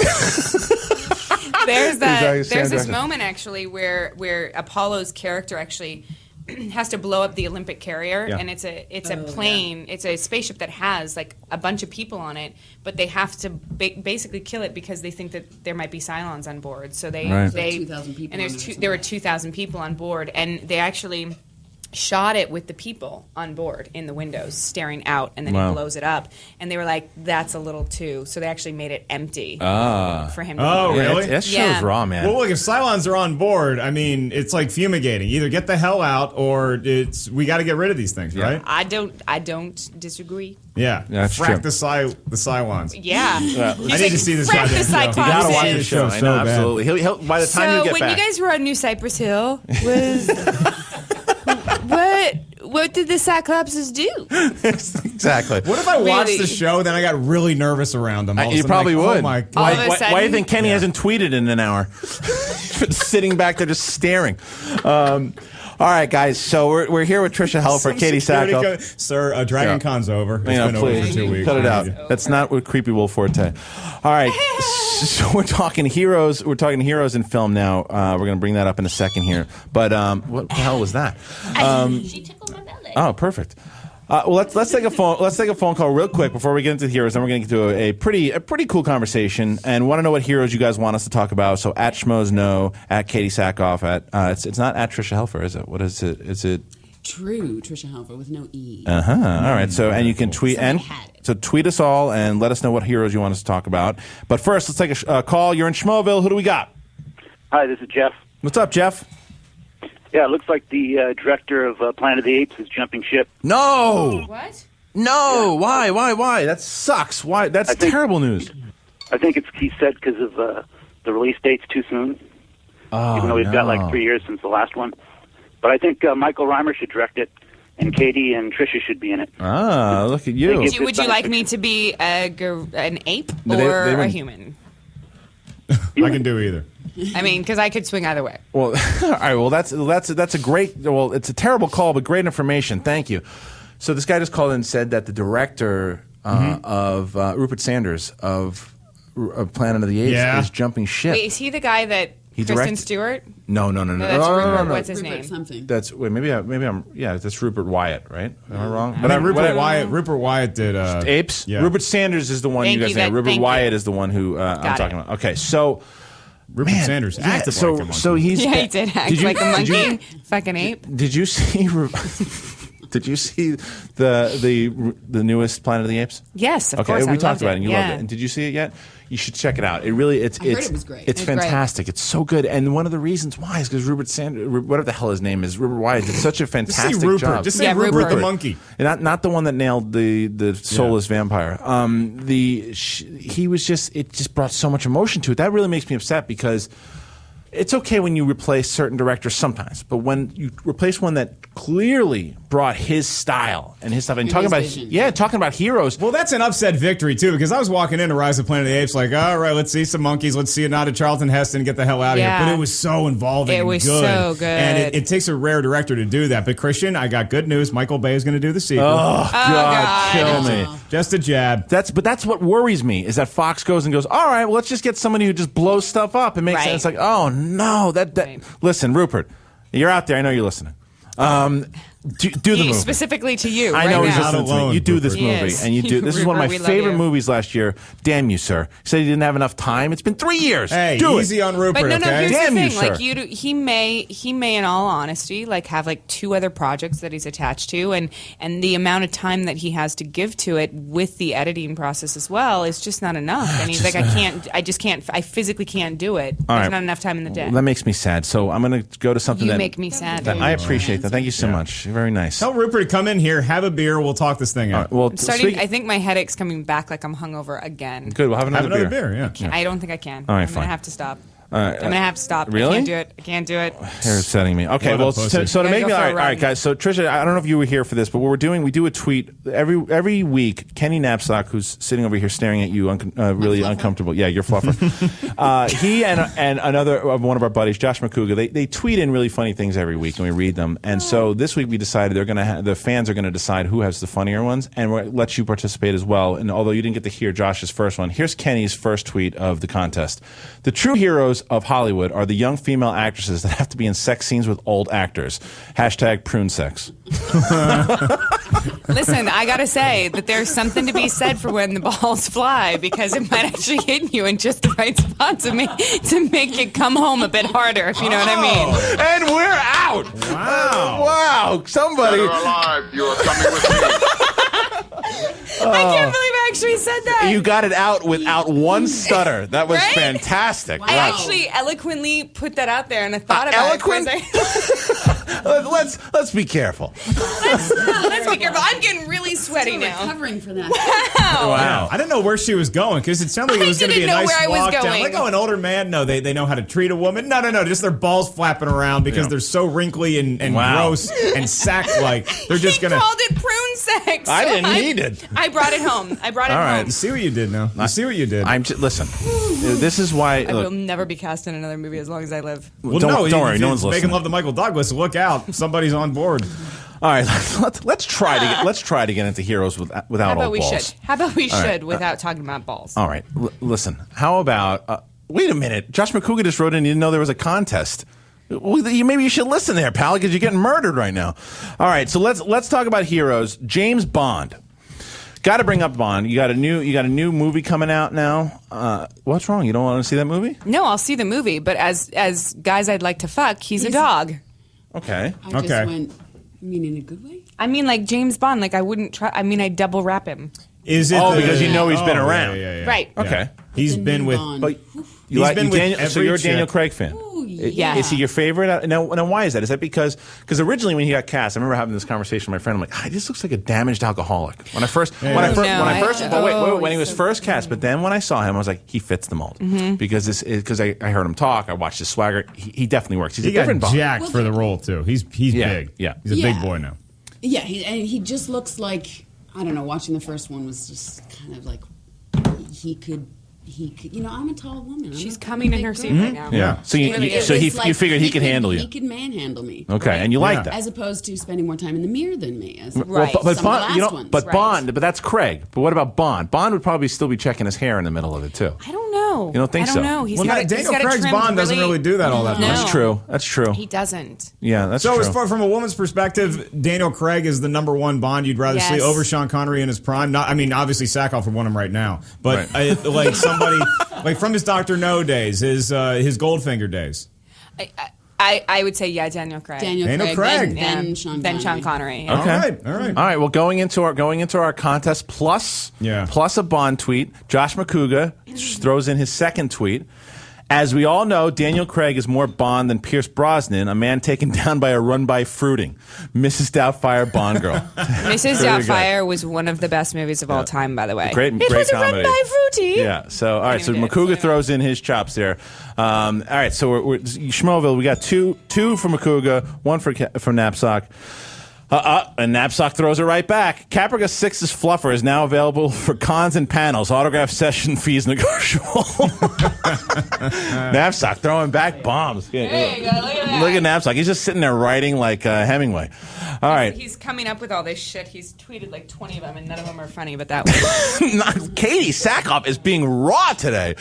Speaker 7: there's this moment actually where Apollo's character actually has to blow up the Olympic carrier, and it's a plane, it's a spaceship that has like a bunch of people on it, but they have to basically kill it because they think that there might be Cylons on board. So they
Speaker 14: 2,000 people.
Speaker 7: And there were 2,000 people on board, and they actually shot it with the people on board in the windows staring out, and then he blows it up, and they were like, that's a little too, so they actually made it empty for him to
Speaker 6: really?
Speaker 5: That show's raw, man.
Speaker 6: Well, look, if Cylons are on board, I mean, it's like fumigating. Either get the hell out, or we got to get rid of these things, right?
Speaker 7: I don't disagree.
Speaker 6: Yeah,
Speaker 5: that's
Speaker 6: frack
Speaker 5: true.
Speaker 6: the Cylons.
Speaker 7: Yeah.
Speaker 6: I need to see this
Speaker 7: Frack
Speaker 6: goddamn
Speaker 7: the
Speaker 6: show.
Speaker 7: Cyclops.
Speaker 5: You gotta watch
Speaker 7: in.
Speaker 5: the show. I know, absolutely. He'll by the time you get
Speaker 7: when
Speaker 5: back.
Speaker 7: you guys were on New Cypress Hill, what did the Cyclopses do?
Speaker 5: Exactly.
Speaker 6: What if I watched the show, then I got really nervous around them?
Speaker 5: You probably would.
Speaker 6: Oh my God.
Speaker 5: Why do you think Kenny hasn't tweeted in an hour? Sitting back there just staring. All right, guys. So we're here with Tricia Helfer, Katee Sackoff.
Speaker 6: Sir, Dragon Con's over. It's been over for 2 weeks.
Speaker 5: Cut it out. That's not what Creepy Wolf Forte. All right. So we're talking heroes. We're talking heroes in film now. We're going to bring that up in a second here. But what the hell was that?
Speaker 17: She tickled my belly.
Speaker 5: Oh, perfect. Well, let's take a phone call real quick before we get into the heroes. Then we're going to get to a pretty cool conversation, and want to know what heroes you guys want us to talk about. So at Schmoes Know, at Katee Sackhoff, at it's not at Tricia Helfer, is it? What is it? Is it?
Speaker 14: True, Tricia Helfer with no E.
Speaker 5: All right. So and you can tweet so tweet us all and let us know what heroes you want us to talk about. But first, let's take a call. You're in Schmoeville. Who do we got?
Speaker 18: Hi, this is Jeff.
Speaker 5: What's up, Jeff?
Speaker 18: Yeah, it looks like the director of Planet of the Apes is jumping ship.
Speaker 5: No.
Speaker 14: What?
Speaker 5: No. Yeah. Why? That sucks. Why? That's terrible news.
Speaker 18: I think he said because of the release date's too soon.
Speaker 5: Oh,
Speaker 18: even though we've got like 3 years since the last one. But I think Michael Reimer should direct it, and Katee and Tricia should be in it.
Speaker 5: Ah, look at you.
Speaker 7: Would you like me to be an ape or a human?
Speaker 6: I can do either.
Speaker 7: I mean, because I could swing either way.
Speaker 5: Well, all right. Well, that's a great. Well, it's a terrible call, but great information. Thank you. So this guy just called in and said that the director of Rupert Sanders of Planet of the Apes is jumping ship.
Speaker 7: Wait, is he the guy that Kristen Stewart?
Speaker 5: No.
Speaker 7: That's Rupert. What's his name?
Speaker 14: Something.
Speaker 5: That's maybe I'm. Yeah, that's Rupert Wyatt, right? Am I wrong?
Speaker 6: But Rupert Wyatt did
Speaker 5: Apes.
Speaker 6: Yeah.
Speaker 5: Rupert Sanders is the one you guys know. Rupert Wyatt is the one who I'm talking about. Okay, so.
Speaker 6: Rupert Sanders acted like a monkey.
Speaker 5: So he's
Speaker 7: he did act like a monkey. Fucking ape.
Speaker 5: Did you see? Did you see the newest Planet of the Apes?
Speaker 7: Yes, of course.
Speaker 5: We talked about it and you loved it. And did you see it yet? You should check it out. It really,
Speaker 14: I heard it was great.
Speaker 5: It's fantastic. It's so good. And one of the reasons why is because Rupert Sanders, whatever the hell his name is, Rupert Wyatt did such a fantastic job.
Speaker 6: Just say Rupert the monkey.
Speaker 5: Not the one that nailed the soulless vampire. He was it just brought so much emotion to it. That really makes me upset because it's okay when you replace certain directors sometimes, but when you replace one that clearly brought his style and his stuff, and talking about heroes.
Speaker 6: Well, that's an upset victory too, because I was walking into Rise of Planet of the Apes like, all right, let's see some monkeys, let's see a nod to Charlton Heston, get the hell out of here. But it was so involving.
Speaker 7: It was
Speaker 6: and good.
Speaker 7: So good,
Speaker 6: and it takes a rare director to do that. But Kristian, I got good news. Michael Bay is going to do the sequel.
Speaker 5: Oh God, kill me!
Speaker 6: Just a jab.
Speaker 5: That's what worries me is that Fox goes, all right, well, let's just get somebody who just blows stuff up and makes sense. It's like, oh no, Listen, Rupert, you're out there. I know you're listening. Do the movie.
Speaker 7: Specifically to you.
Speaker 5: I know
Speaker 7: right
Speaker 5: he's
Speaker 7: now.
Speaker 5: listening to me. You do this movie, and you do. This is one of my favorite movies last year. Damn you, sir! You said he didn't have enough time. It's been 3 years.
Speaker 6: Hey,
Speaker 5: do
Speaker 6: easy on Rupert.
Speaker 7: But no,
Speaker 6: okay?
Speaker 7: here's
Speaker 5: Damn
Speaker 7: the
Speaker 5: you,
Speaker 7: thing.
Speaker 5: sir!
Speaker 7: Like he may, in all honesty, like have like 2 other projects that he's attached to, and the amount of time that he has to give to it with the editing process as well is just not enough. And he's like, I physically can't do it. There's not enough time in the day.
Speaker 5: Well, that makes me sad. So I'm going to go to something
Speaker 7: You make me sad.
Speaker 5: I appreciate that. Thank you so much. Very nice.
Speaker 6: Tell Rupert to come in here, have a beer, we'll talk this thing out.
Speaker 5: Well,
Speaker 7: I think my headache's coming back like I'm hungover again.
Speaker 5: Good, we'll have another
Speaker 6: beer. Yeah.
Speaker 7: I don't think I can.
Speaker 5: All right,
Speaker 7: I'm
Speaker 5: fine.
Speaker 7: going to have to stop.
Speaker 5: I'm
Speaker 7: going to have to stop.
Speaker 5: Really?
Speaker 7: I can't do it.
Speaker 5: You're upsetting me. Okay, well, so to make me all right, guys. So Tricia, I don't know if you were here for this, but what we're doing, we do a tweet every week. Kenny Napzok, who's sitting over here staring at you, really uncomfortable. Yeah, you're fluffer. He and another one of our buddies, Josh McCouga, they tweet in really funny things every week, and we read them. And so this week we decided the fans are going to decide who has the funnier ones, and we'll let you participate as well. And although you didn't get to hear Josh's first one, here's Kenny's first tweet of the contest. The true heroes of Hollywood are the young female actresses that have to be in sex scenes with old actors. #prune sex.
Speaker 7: Listen, I gotta say that there's something to be said for when the balls fly, because it might actually hit you in just the right spot to make it come home a bit harder, if you know what I mean.
Speaker 5: And we're out. Wow. Somebody.
Speaker 9: Dead or alive, you are coming with me.
Speaker 7: I can't believe I actually said that.
Speaker 5: You got it out without one stutter. That was fantastic.
Speaker 7: I actually eloquently put that out there, and I thought about
Speaker 5: eloquent?
Speaker 7: it.
Speaker 5: Let's be careful.
Speaker 7: Let's be careful. I'm getting really sweaty now.
Speaker 14: Recovering for that.
Speaker 6: Wow. I didn't know where she was going, because it sounded like it was going to be a nice walk down. Like, an older man? No, they know how to treat a woman. No. Just their balls flapping around because they're so wrinkly and gross and sack-like. They're just going to...
Speaker 7: He called it prune sex.
Speaker 5: I didn't need it.
Speaker 7: I brought it home.
Speaker 6: All right, you see what you did now. You see what you did.
Speaker 5: Listen, this is why.
Speaker 7: I will never be cast in another movie as long as I live.
Speaker 6: Well,
Speaker 5: don't worry, no one's
Speaker 6: listening. Making love to Michael Douglas. Look out, somebody's on board.
Speaker 5: All right, let's try to get into heroes without all balls.
Speaker 7: How about we should without talking about balls?
Speaker 5: All right, listen. How about? Wait a minute. Josh McCouga just wrote in. You didn't know there was a contest. Well, maybe you should listen there, pal, because you're getting murdered right now. All right, so let's talk about heroes. James Bond. Got to bring up Bond. You got a new movie coming out now. What's wrong? You don't want to see that movie?
Speaker 7: No, I'll see the movie, but as guys I'd like to fuck, he's a dog.
Speaker 5: Okay.
Speaker 14: I just went. You mean in a good way?
Speaker 7: I mean, like James Bond. Like I wouldn't try. I mean, I'd double wrap him.
Speaker 6: Is it?
Speaker 5: Because you know he's been around.
Speaker 6: Yeah.
Speaker 7: Right.
Speaker 6: Okay. He's been with.
Speaker 5: But you're a Daniel Craig fan.
Speaker 14: Ooh, yeah.
Speaker 5: Is he your favorite? Now, why is that? Is that because originally when he got cast, I remember having this conversation with my friend. I'm like, this looks like a damaged alcoholic. When he was first cast, but then when I saw him, I was like, he fits the mold because I heard him talk. I watched his swagger. He definitely works. He got
Speaker 6: jacked for the role too. He's big.
Speaker 5: Yeah,
Speaker 6: he's a big boy now.
Speaker 14: Yeah, he just looks like, I don't know. Watching the first one was just kind of like he could. You know, I'm a tall woman.
Speaker 7: She's coming in her seat right now.
Speaker 5: Yeah. So you figured he could handle you.
Speaker 14: He could manhandle me.
Speaker 5: Okay,
Speaker 14: right?
Speaker 5: and you like that,
Speaker 14: as opposed to spending more time in the mirror than me.
Speaker 7: Right.
Speaker 5: But Bond, but that's Craig. But what about Bond? Bond would probably still be checking his hair in the middle of it too.
Speaker 7: I don't know.
Speaker 5: You don't think so?
Speaker 7: I don't know.
Speaker 6: Daniel Craig's Bond doesn't really do that all that much.
Speaker 5: That's true.
Speaker 7: He doesn't.
Speaker 5: Yeah, that's true.
Speaker 6: So as far from a woman's perspective, Daniel Craig is the number one Bond you'd rather see over Sean Connery in his prime. Obviously Sackhoff would want him right now, but like somebody. Like from his Dr. No days, his Goldfinger days.
Speaker 7: I would say Daniel Craig.
Speaker 14: Daniel Craig. Then Sean Connery.
Speaker 7: Yeah.
Speaker 5: Okay. All right. Well, going into our contest plus a Bond tweet, Josh McCouga throws in his second tweet. As we all know, Daniel Craig is more Bond than Pierce Brosnan, a man taken down by a run-by fruiting. Mrs. Doubtfire, Bond girl.
Speaker 7: Mrs. Doubtfire was one of the best movies of all time, by the way.
Speaker 5: Great
Speaker 7: was
Speaker 5: comedy.
Speaker 7: A run-by fruity.
Speaker 5: Yeah. So all right. So McCouga throws in his chops there. All right. So we're Schmoville. We got two for McCouga, one for Napzok. And Napzok throws it right back. Caprica 6's Fluffer is now available for cons and panels. Autograph session fees negotiable. Napzok throwing back bombs.
Speaker 7: There you go. Look at that.
Speaker 5: Look at Napzok. He's just sitting there writing like Hemingway. All right.
Speaker 7: He's coming up with all this shit. He's tweeted like 20 of them, and none of them are funny, but that one.
Speaker 5: Katee Sackhoff is being raw today.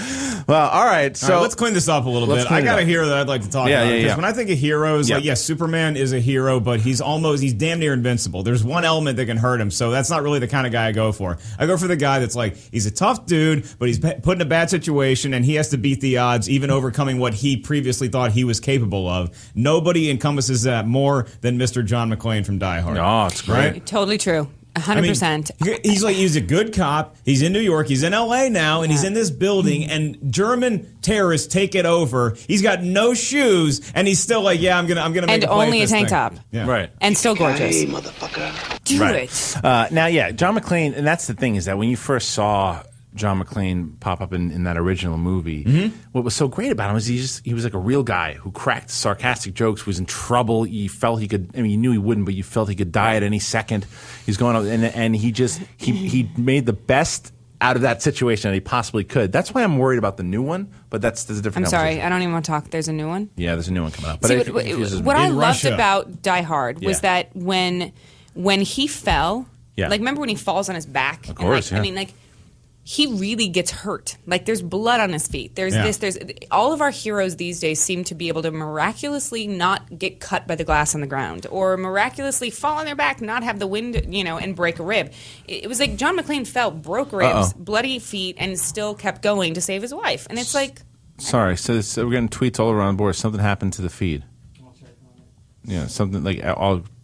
Speaker 5: Well, all right. So
Speaker 6: let's clean this up a little bit. I got a hero that I'd like to talk about. Because when I think of heroes, Superman is a hero, but he's damn near invincible. There's one element that can hurt him, so that's not really the kind of guy I go for. I go for the guy that's like, he's a tough dude, but he's put in a bad situation, and he has to beat the odds, even overcoming what he previously thought he was capable of. Nobody encompasses that more than Mr. John McClane from Die Hard.
Speaker 5: Oh, it's great.
Speaker 6: Right?
Speaker 7: Totally true. 100%.
Speaker 6: He's a good cop. He's in New York. He's in L.A. now, and he's in this building, and German terrorists take it over. He's got no shoes, and he's still like, I'm gonna make
Speaker 7: and
Speaker 6: a play
Speaker 7: only
Speaker 6: at this
Speaker 7: a tank
Speaker 6: thing.
Speaker 7: top.
Speaker 5: Yeah. Right.
Speaker 7: And still gorgeous.
Speaker 11: Hey, motherfucker.
Speaker 7: Do it.
Speaker 5: Now, John McClane, and that's the thing, is that when you first saw John McClane pop up in that original movie, what was so great about him is he was like a real guy who cracked sarcastic jokes, who was in trouble. You felt he could, you knew he wouldn't, but you felt he could die at any second. He's going on, and he made the best out of that situation that he possibly could. That's why I'm worried about the new one, but that's a different
Speaker 7: I'm sorry, I don't even want to talk. There's a new one?
Speaker 5: Yeah, there's a new one coming up. But
Speaker 7: see, what I loved about Die Hard was that when he fell, like remember when he falls on his back?
Speaker 5: Of course,
Speaker 7: I mean, like, he really gets hurt. Like, there's blood on his feet. There's all of our heroes these days seem to be able to miraculously not get cut by the glass on the ground, or miraculously fall on their back, not have the wind, and break a rib. It was like John McClane fell, broke ribs, bloody feet, and still kept going to save his wife. And it's like...
Speaker 5: Sorry, so we're getting tweets all around the board. Something happened to the feed. Yeah, something like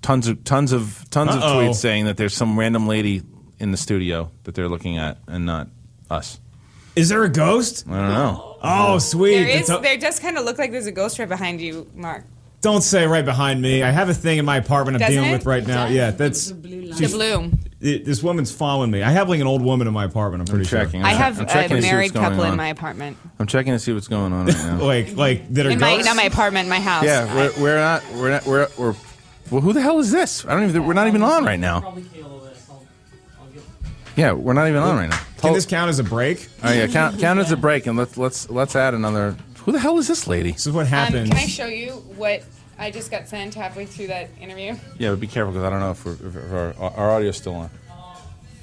Speaker 5: tons of tweets saying that there's some random lady in the studio that they're looking at and not us.
Speaker 6: Is there a ghost?
Speaker 5: I don't know.
Speaker 6: Oh, sweet.
Speaker 7: There does kind of look like there's a ghost right behind you, Mark.
Speaker 6: Don't say right behind me. I have a thing in my apartment I'm dealing with right now. Yeah, that's
Speaker 7: the blue.
Speaker 6: This woman's following me. I have like an old woman in my apartment. I'm pretty sure.
Speaker 7: I have a married couple in my apartment.
Speaker 5: I'm checking to see what's going on right now.
Speaker 6: like that are ghosts?
Speaker 7: Not my apartment, my house.
Speaker 5: Yeah, we're not. Well, who the hell is this? We're not even on right now. Yeah, we're not even on right now.
Speaker 6: Can this count as a break?
Speaker 5: Oh yeah, count as a break, and let's add another. Who the hell is this lady?
Speaker 6: This is what happens.
Speaker 7: Can I show you what I just got sent halfway through that interview?
Speaker 5: Yeah, but be careful because I don't know if our audio's still on.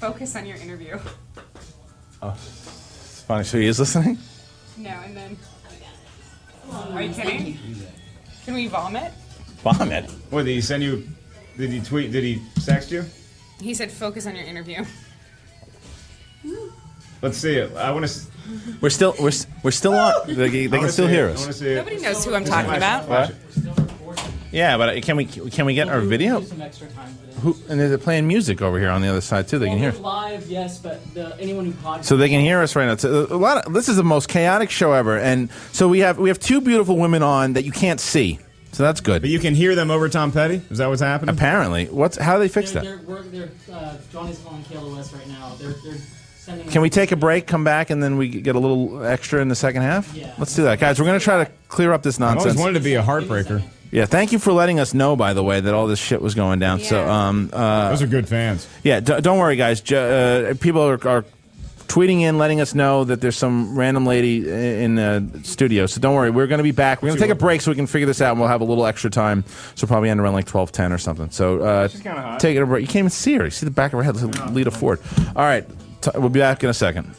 Speaker 7: Focus on your interview.
Speaker 5: Oh, it's funny. So he is listening?
Speaker 7: No, and then. Are you kidding? Can we vomit?
Speaker 5: Vomit?
Speaker 6: What, did he send you? Did he tweet? Did he text you?
Speaker 7: He said, "Focus on your interview."
Speaker 6: Let's see it. I want to.
Speaker 5: We're still on. They can still hear us.
Speaker 6: I want to see it.
Speaker 7: Nobody knows who I'm talking about.
Speaker 5: What? Yeah, but can we get our video? And they're playing music over here on the other side too. They can hear.
Speaker 15: Live, yes, but anyone who podcasts.
Speaker 5: So they can hear us right now. So this is the most chaotic show ever, and so we have two beautiful women on that you can't see. So that's good.
Speaker 6: But you can hear them over Tom Petty? Is that what's happening?
Speaker 5: Apparently. How do they fix that?
Speaker 15: Johnny's calling KLOS right now. They're sending.
Speaker 5: Can we take a break, come back, and then we get a little extra in the second half?
Speaker 15: Yeah.
Speaker 5: Let's do that. Guys, we're going to try to clear up this nonsense.
Speaker 6: I always wanted to be a heartbreaker.
Speaker 5: Yeah, thank you for letting us know, by the way, that all this shit was going down.
Speaker 7: Yeah.
Speaker 5: So,
Speaker 6: those are good fans.
Speaker 5: Yeah, don't worry, guys. People are tweeting in, letting us know that there's some random lady in the studio. So don't worry, we're going to be back. We're going to take a break so we can figure this out, and we'll have a little extra time. So probably end around like 12:10 or something. So
Speaker 6: she's kind of hot.
Speaker 5: Take it a break. You can't even see her. You see the back of her head. Like Lita Ford. All right, we'll be back in a second.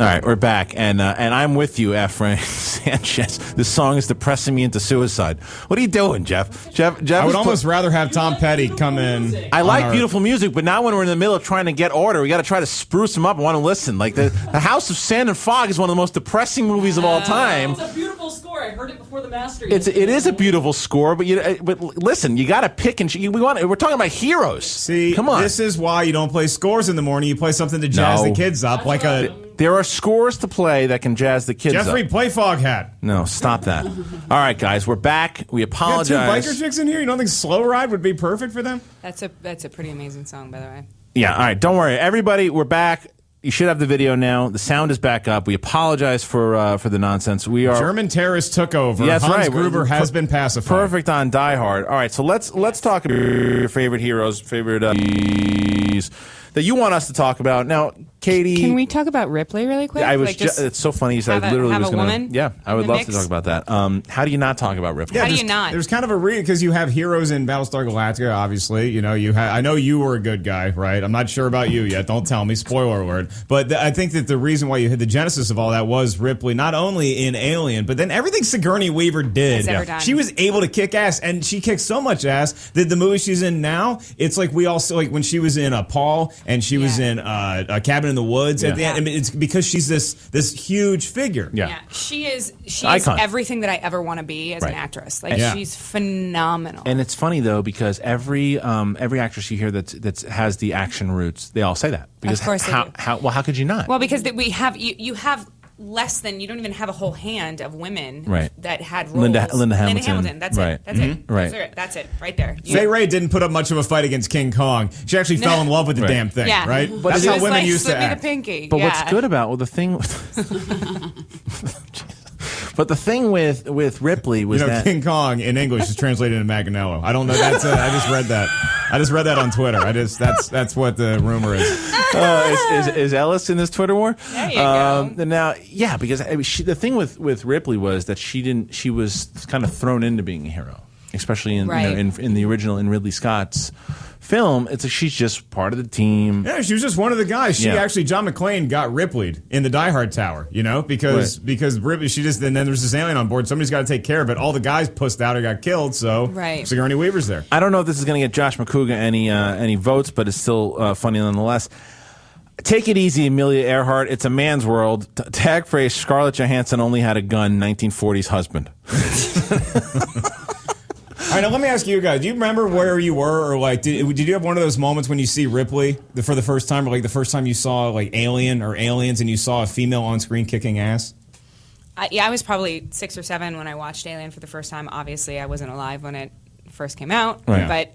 Speaker 5: All right, we're back, and I'm with you, Efrain Sanchez. This song is depressing me into suicide. What are you doing, Jeff? Jeff,
Speaker 6: I would almost rather have Tom Petty come in.
Speaker 5: I like beautiful music, but now when we're in the middle of trying to get order, we got to try to spruce them up and want to listen. Like the House of Sand and Fog is one of the most depressing movies of all time.
Speaker 15: It's a beautiful score. I heard it before the master.
Speaker 5: It is a beautiful score, but listen, you got to pick and we're talking about heroes.
Speaker 6: See,
Speaker 5: come on.
Speaker 6: This is why you don't play scores in the morning. You play something to jazz the kids up, like a.
Speaker 5: There are scores to play that can jazz the kids
Speaker 6: Jeffrey,
Speaker 5: up.
Speaker 6: play Foghat.
Speaker 5: No, stop that. All right, guys, we're back. We apologize.
Speaker 6: You got two biker chicks in here? You don't think Slow Ride would be perfect for them?
Speaker 7: That's a pretty amazing song, by the way.
Speaker 5: Yeah, all right, don't worry. Everybody, we're back. You should have the video now. The sound is back up. We apologize for the nonsense. We are
Speaker 6: German terrorists took over.
Speaker 5: Yeah, that's
Speaker 6: Hans
Speaker 5: right.
Speaker 6: Gruber has been pacified.
Speaker 5: Perfect on Die Hard. All right, so let's talk about your favorite heroes, favorite that you want us to talk about. Now, Katie,
Speaker 7: can we talk about Ripley really quick?
Speaker 5: I was. It's so funny. You said I literally was going to. Yeah, I would love to talk about that. How do you not talk about Ripley?
Speaker 7: How do you not?
Speaker 6: There's kind of a because you have heroes in Battlestar Galactica. Obviously, you know I know you were a good guy, right? I'm not sure about you yet. Don't tell me. Spoiler alert. But I think that the reason why you had the genesis of all that was Ripley, not only in Alien, but then everything Sigourney Weaver did. She was able to kick ass, and she kicked so much ass that the movie she's in now, it's like we all like when she was in Paul and she was in a Cabin in the Woods. At the end, I mean, it's because she's this huge figure.
Speaker 7: Yeah, she is everything that I ever want to be as an actress. Like she's phenomenal.
Speaker 5: And it's funny though because every actress you hear that has the action roots, they all say that. Because
Speaker 7: of course,
Speaker 5: how could you not?
Speaker 7: Well, because we have you have less than you don't even have a whole hand of women that had roles.
Speaker 5: Linda Hamilton.
Speaker 7: That's it. That's it.
Speaker 5: Right.
Speaker 7: That's it. Right there.
Speaker 6: Fay Wray didn't put up much of a fight against King Kong. She actually fell in love with the damn thing.
Speaker 7: Yeah.
Speaker 6: Right.
Speaker 5: But
Speaker 6: that's how women used to
Speaker 7: slip me
Speaker 6: act.
Speaker 7: the pinky.
Speaker 5: But what's good about the thing. But the thing with Ripley was that
Speaker 6: King Kong in English is translated into Maganello. I don't know. That's I just read that. I just read that on Twitter. That's what the rumor is.
Speaker 5: Is Ellis in this Twitter war?
Speaker 7: There you go.
Speaker 5: Now, yeah, because the thing with Ripley was that she was kind of thrown into being a hero, especially in the original in Ridley Scott's film. It's like she's just part of the team.
Speaker 6: Yeah, she was just one of the guys. She actually, John McClane got Ripley'd in the Die Hard Tower, because Ripley, and then there's this alien on board. Somebody's got to take care of it. All the guys pussed out or got killed, so Sigourney Weaver's there.
Speaker 5: I don't know if this is going to get Josh McCouga any votes, but it's still funny nonetheless. Take it easy, Amelia Earhart. It's a man's world. Tag phrase, Scarlett Johansson only had a gun, 1940s husband.
Speaker 6: All right, now let me ask you guys. Do you remember where you were, or like, did you have one of those moments when you see Ripley for the first time, or like the first time you saw like Alien or Aliens, and you saw a female on screen kicking ass?
Speaker 7: I was probably 6 or 7 when I watched Alien for the first time. Obviously, I wasn't alive when it first came out, but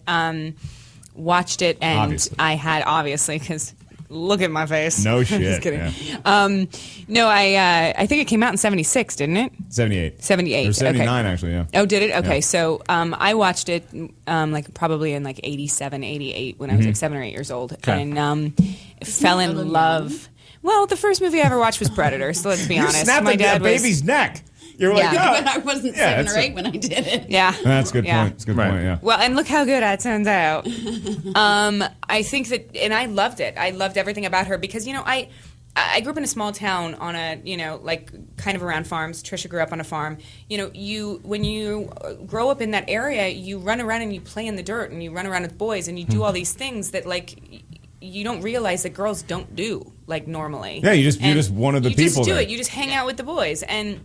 Speaker 7: watched it, and I had because Look at my face.
Speaker 6: No shit.
Speaker 7: Just kidding.
Speaker 6: Yeah.
Speaker 7: No, I think it came out in 76, didn't it?
Speaker 6: 78.
Speaker 7: 78.
Speaker 6: Or 79,
Speaker 7: okay.
Speaker 6: actually, yeah.
Speaker 7: Oh, did it? Okay,
Speaker 6: Yeah.
Speaker 7: so I watched it like probably in like 87, 88 when I was like 7 or 8 years old.
Speaker 5: Okay.
Speaker 7: And fell in love. Well, the first movie I ever watched was Predator, so let's be
Speaker 6: You
Speaker 7: honest.
Speaker 6: snapped
Speaker 7: my
Speaker 6: at
Speaker 7: dad
Speaker 6: that baby's neck. You're like,
Speaker 14: Yeah,
Speaker 6: oh.
Speaker 14: but I wasn't
Speaker 6: Yeah,
Speaker 14: 7 or 8 when I did it.
Speaker 7: Yeah.
Speaker 6: That's a good
Speaker 7: Yeah.
Speaker 6: point. That's a good point, yeah.
Speaker 7: Well, and look how good it turns out. I think that, and I loved it. I loved everything about her because, you know, I grew up in a small town on a, you know, like kind of around farms. Tricia grew up on a farm. You know, when you grow up in that area, you run around and you play in the dirt and you run around with boys and you do all these things that, like, you don't realize that girls don't do, like, normally.
Speaker 6: Yeah, you're just one of the people
Speaker 7: You just do
Speaker 6: there.
Speaker 7: it. You just hang out with the boys. And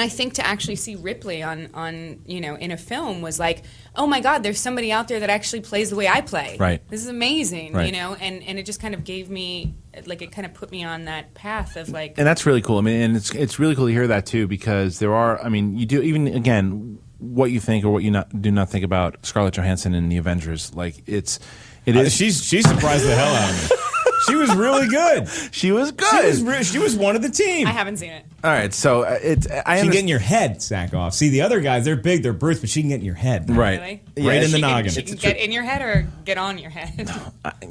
Speaker 7: I think to actually see Ripley on you know, in a film was like, oh my God, there's somebody out there that actually plays the way I play.
Speaker 5: Right.
Speaker 7: This is amazing,
Speaker 5: Right.
Speaker 7: you know, and it just kind of gave me, like, it kind of put me on that path of like.
Speaker 5: And that's really cool. I mean, and it's really cool to hear that too, because there are. I mean, you do even again what you think or what you do not think about Scarlett Johansson in the Avengers. Like it is.
Speaker 6: She's surprised the hell out of me. She was really good.
Speaker 5: She was good.
Speaker 6: She was one of the team.
Speaker 7: I haven't seen it.
Speaker 5: All right, so she
Speaker 6: can get in your head, Sackoff. See, the other guys, they're big, they're Bruce, but she can get in your head.
Speaker 5: Right.
Speaker 7: Really?
Speaker 6: Right in the noggin.
Speaker 7: She can get in your head or get on your head.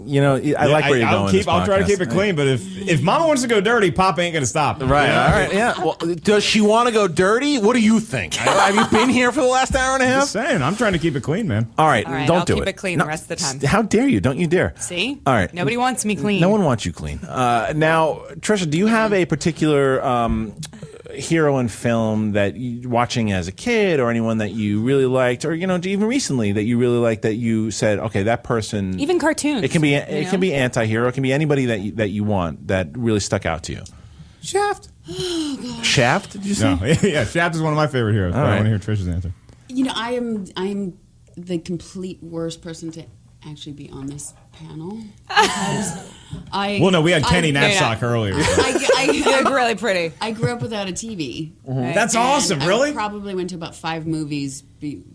Speaker 5: You know, I like where you're going.
Speaker 6: I'll try to keep it clean, but if Mama wants to go dirty, Papa ain't gonna stop.
Speaker 5: Right. All right. Yeah. Well, does she want to go dirty? What do you think? Have you been here for the last hour and a half?
Speaker 6: Just saying, I'm trying to keep it clean, man.
Speaker 5: All right. Don't
Speaker 7: I'll
Speaker 5: do
Speaker 7: keep
Speaker 5: it.
Speaker 7: it clean the rest of the time.
Speaker 5: How dare you? Don't you dare.
Speaker 7: See?
Speaker 5: All right.
Speaker 7: Nobody wants me clean.
Speaker 5: No one wants you clean. Now, Tricia, do you have a particular hero in film that you watching as a kid, or anyone that you really liked, or you know, even recently that you really liked, that you said, okay, that person.
Speaker 7: Even cartoons.
Speaker 5: It can be can be anti-hero. It can be anybody that you want that really stuck out to you.
Speaker 6: Shaft.
Speaker 14: Oh, God.
Speaker 5: Shaft? Did you say?
Speaker 6: No. Yeah, Shaft is one of my favorite heroes.
Speaker 5: All
Speaker 6: I
Speaker 5: right.
Speaker 6: want to hear Tricia's answer.
Speaker 14: You know, I am the complete worst person to actually be on this panel because
Speaker 6: Well, no, we had Kenny Napzok earlier.
Speaker 7: You look really pretty.
Speaker 14: I grew up without a TV.
Speaker 6: Mm-hmm. That's awesome, really?
Speaker 14: I probably went to about 5 movies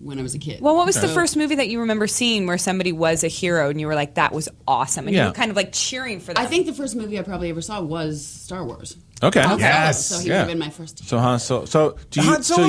Speaker 14: when I was a kid.
Speaker 7: Well, what was the first movie that you remember seeing where somebody was a hero and you were like, that was awesome? And you were kind of like cheering for them.
Speaker 14: I think the first movie I probably ever saw was Star Wars.
Speaker 5: Okay.
Speaker 14: Yes. So he would have been my first.
Speaker 5: So Han Solo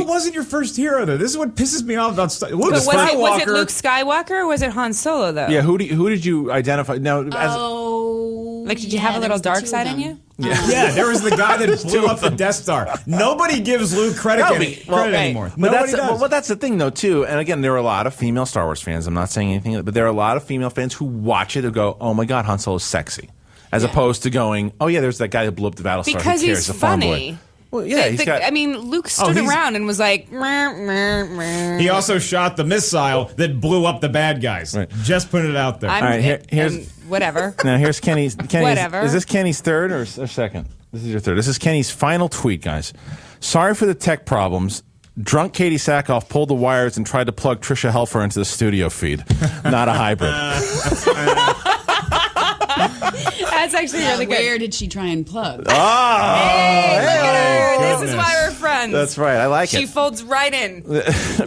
Speaker 6: wasn't your first hero, though. This is what pisses me off about Luke
Speaker 7: was
Speaker 6: Skywalker.
Speaker 7: it Luke Skywalker or was it Han Solo, though?
Speaker 5: Yeah, who did you identify? Now,
Speaker 7: like, did you have a little dark side in you?
Speaker 6: Yeah, there was the guy that blew up the Death Star. Nobody gives Luke credit anymore.
Speaker 5: But that's the thing, though, too. And again, there are a lot of female Star Wars fans. I'm not saying anything, but there are a lot of female fans who watch it and go, "Oh my God, Han Solo's sexy," as opposed to going, "Oh yeah, there's that guy who blew up the Battlestar."
Speaker 7: Because
Speaker 5: who cares?
Speaker 7: he's
Speaker 5: A farm
Speaker 7: funny.
Speaker 5: boy. Well, yeah,
Speaker 7: Luke stood around and was like, meh, meh, meh.
Speaker 6: He also shot the missile that blew up the bad guys. Right. Just putting it out there.
Speaker 5: All right, here's
Speaker 7: whatever.
Speaker 5: Now here's Kenny's.
Speaker 7: Whatever.
Speaker 5: Is this Kenny's third or second? This is your third. This is Kenny's final tweet, guys. Sorry for the tech problems. Drunk Katee Sackhoff pulled the wires and tried to plug Tricia Helfer into the studio feed. Not a hybrid.
Speaker 7: That's actually really good.
Speaker 14: Where did she try and plug?
Speaker 5: Oh,
Speaker 7: hey, look at her. This is
Speaker 5: goodness.
Speaker 7: why we're friends.
Speaker 5: That's right. I like
Speaker 7: She
Speaker 5: it.
Speaker 7: folds right in.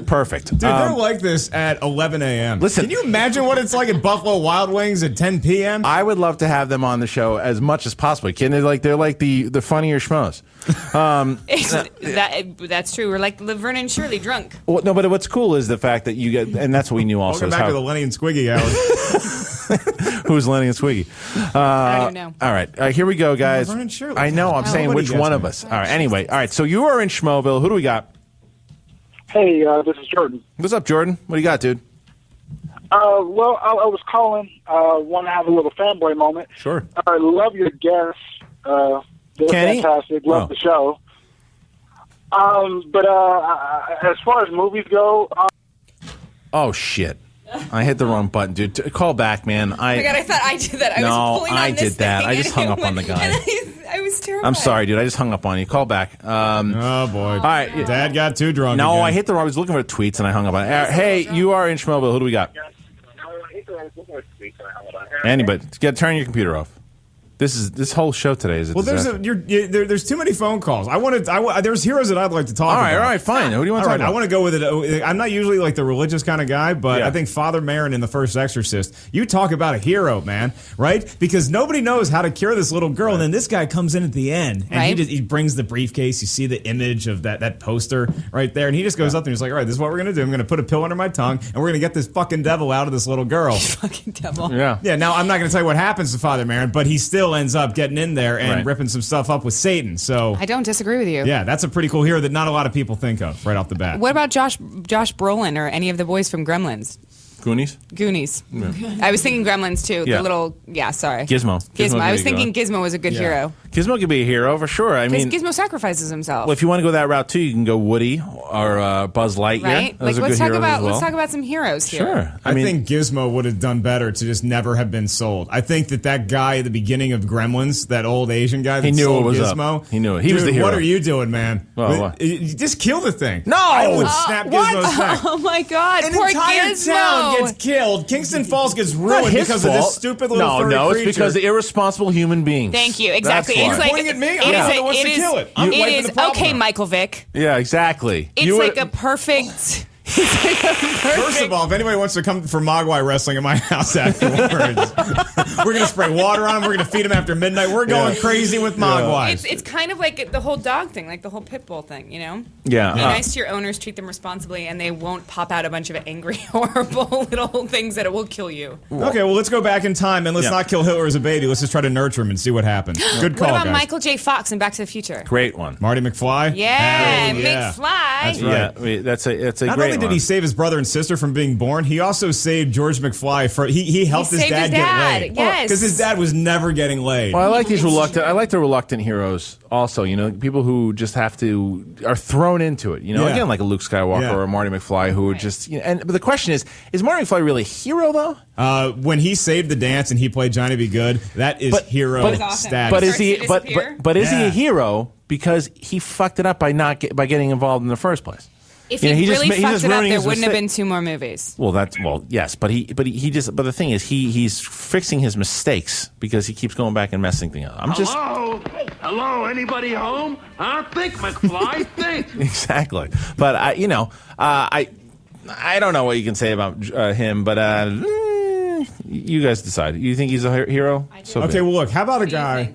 Speaker 5: Perfect.
Speaker 6: Dude, they're like this at 11 a.m.
Speaker 5: Listen.
Speaker 6: Can you imagine what it's like at Buffalo Wild Wings at 10 p.m.?
Speaker 5: I would love to have them on the show as much as possible. They're like the funnier schmoes.
Speaker 7: That's true. We're like Laverne and Shirley drunk.
Speaker 5: Well, no, but what's cool is the fact that you get, and that's what we knew also.
Speaker 6: Welcome back to the Lenny and Squiggy hour.
Speaker 5: Who's Lenny and Swiggy?
Speaker 7: I don't even know.
Speaker 5: All right, here we go, guys.
Speaker 6: Laverne and Shirley.
Speaker 5: I know. I'm saying which one of us. All right. Anyway, all right. So you are in Schmoville. Who do we got?
Speaker 10: Hey, this is Jordan.
Speaker 5: What's up, Jordan? What do you got, dude?
Speaker 10: Well, I was calling. Want to have a little fanboy moment.
Speaker 5: Sure.
Speaker 10: I love your guests. They're
Speaker 5: Kenny?
Speaker 10: fantastic. Love the show. But as far as movies go,
Speaker 5: Oh shit! I hit the wrong button, dude. Call back, man.
Speaker 7: Oh my God, I thought I did that. I was pulling on this
Speaker 5: did that.
Speaker 7: thing
Speaker 5: I just hung
Speaker 7: and
Speaker 5: up on the guy.
Speaker 7: I was terrified.
Speaker 5: I'm sorry, dude. I just hung up on you. Call back.
Speaker 6: Oh boy! All
Speaker 5: right,
Speaker 6: Dad got too drunk.
Speaker 5: No,
Speaker 6: again.
Speaker 5: I hit the wrong. I was looking for tweets and I hung up on it. Hey, you are in Schmoville. Who do we got? Anybody? Turn your computer off. This whole show today is a disaster.
Speaker 6: There's too many phone calls. There's heroes that I'd like to talk about.
Speaker 5: All right, fine. Who do you want to talk about?
Speaker 6: I want to go with it. I'm not usually like the religious kind of guy, but I think Father Merrin in The First Exorcist, you talk about a hero, man, right? Because nobody knows how to cure this little girl, and then this guy comes in at the end, and he brings the briefcase. You see the image of that poster right there, and he just goes up there and he's like, all right, this is what we're going to do. I'm going to put a pill under my tongue, and we're going to get this fucking devil out of this little girl.
Speaker 7: Fucking devil.
Speaker 5: Yeah.
Speaker 6: Yeah, now I'm not going to tell you what happens to Father Merrin, but he still ends up getting in there and ripping some stuff up with Satan. So
Speaker 7: I don't disagree with you.
Speaker 6: Yeah, that's a pretty cool hero that not a lot of people think of right off the bat.
Speaker 7: What about Josh Brolin or any of the boys from Gremlins?
Speaker 5: Goonies?
Speaker 7: Yeah. I was thinking Gremlins too.
Speaker 5: Yeah.
Speaker 7: The little, sorry.
Speaker 5: Gizmo.
Speaker 7: I was thinking Gizmo was a good hero.
Speaker 5: Gizmo could be a hero for sure. I mean,
Speaker 7: Gizmo sacrifices himself.
Speaker 5: Well, if you want to go that route too, you can go Woody or Buzz Lightyear.
Speaker 7: Right?
Speaker 5: Those are
Speaker 7: let's
Speaker 5: good
Speaker 7: talk
Speaker 5: heroes
Speaker 7: about
Speaker 5: as well.
Speaker 7: let's talk about some heroes here.
Speaker 5: Sure.
Speaker 6: I think Gizmo would have done better to just never have been sold. I think that guy at the beginning of Gremlins, that old Asian guy that sold Gizmo,
Speaker 5: He knew it. He was the hero.
Speaker 6: What are you doing, man?
Speaker 5: What?
Speaker 6: You just kill the thing.
Speaker 5: No!
Speaker 6: I would snap Gizmo's neck.
Speaker 7: Oh my God!
Speaker 6: An
Speaker 7: Poor
Speaker 6: entire
Speaker 7: Gizmo.
Speaker 6: town gets killed. Kingston Falls gets ruined because of this stupid little furry
Speaker 5: No,
Speaker 6: creature.
Speaker 5: it's because of irresponsible human beings.
Speaker 7: Thank you. Exactly.
Speaker 5: That's
Speaker 7: It's
Speaker 5: why.
Speaker 7: like
Speaker 6: Pointing at me? I'm the one that wants to kill it. I'm wiping the problem
Speaker 7: okay,
Speaker 6: out.
Speaker 7: Michael Vick.
Speaker 5: Yeah, exactly.
Speaker 7: It's like a perfect.
Speaker 6: First of all, if anybody wants to come for Mogwai wrestling at my house afterwards, we're going to spray water on him. We're going to feed him after midnight. We're going crazy with Mogwais.
Speaker 7: It's kind of like the whole dog thing, like the whole pit bull thing, you know?
Speaker 5: Yeah.
Speaker 7: Be nice to your owners, treat them responsibly, and they won't pop out a bunch of angry, horrible little things that it will kill you.
Speaker 6: Okay, well, let's go back in time and let's not kill Hitler as a baby. Let's just try to nurture him and see what happens. Good call,
Speaker 7: What about
Speaker 6: guys.
Speaker 7: Michael J. Fox in Back to the Future?
Speaker 5: Great one.
Speaker 6: Marty McFly?
Speaker 7: Yeah,
Speaker 6: Hell yeah.
Speaker 7: McFly.
Speaker 6: That's right.
Speaker 5: Yeah, that's a
Speaker 6: Not
Speaker 5: great
Speaker 6: only did
Speaker 5: one.
Speaker 6: he save his brother and sister from being born, he also saved George McFly. He helped his dad get laid.
Speaker 7: Yes.
Speaker 6: Because his dad was never getting laid.
Speaker 5: Well, I like these reluctant. I like the reluctant heroes also. You know, people who just are thrown into it. You know, again, like a Luke Skywalker or a Marty McFly, who are just. You know, but the question is Marty McFly really a hero though?
Speaker 6: When he saved the dance and he played Johnny Be Good, that is hero status.
Speaker 5: But is he? But is he a hero because he fucked it up by getting involved in the first place?
Speaker 7: If he really fucked it up, there wouldn't have
Speaker 5: mistake.
Speaker 7: been 2 more movies.
Speaker 5: Well, yes, but the thing is, he's fixing his mistakes because he keeps going back and messing things up.
Speaker 9: Hello, anybody home? Huh? Think, McFly, think.
Speaker 5: Exactly, but I don't know what you can say about him, but you guys decide. You think he's a hero?
Speaker 6: Okay, well, look, how about a guy?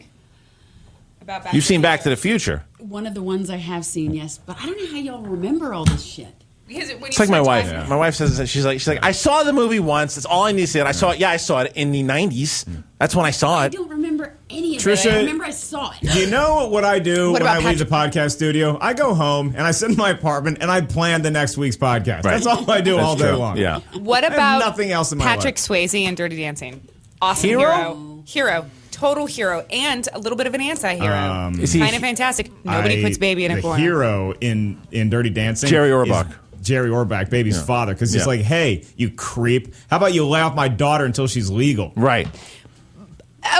Speaker 5: You've seen Back to the Future.
Speaker 14: One of the ones I have seen, yes, but I don't know how y'all remember all this shit.
Speaker 5: It's like my wife. Yeah. My wife says that she's like, I saw the movie once. That's all I need to see. I saw it. Yeah, I saw it in the 90s. That's when I saw it.
Speaker 14: I don't remember any of
Speaker 6: Tricia,
Speaker 14: it. I remember I saw it.
Speaker 6: You know what I do when I leave the podcast studio? I go home and I sit in my apartment and I plan the next week's podcast.
Speaker 5: Right.
Speaker 6: That's all I do all day long.
Speaker 5: Yeah.
Speaker 7: What
Speaker 6: I have
Speaker 7: about
Speaker 6: nothing else in my
Speaker 7: Patrick
Speaker 6: life.
Speaker 7: Swayze in Dirty Dancing? Awesome hero. Total hero, and a little bit of an anti-hero.
Speaker 5: Is he
Speaker 7: kind of fantastic. Nobody puts baby in a corner.
Speaker 6: The hero in Dirty Dancing,
Speaker 5: Jerry Orbach.
Speaker 6: Jerry Orbach, baby's father, because he's like, hey, you creep. How about you lay off my daughter until she's legal?
Speaker 5: Right.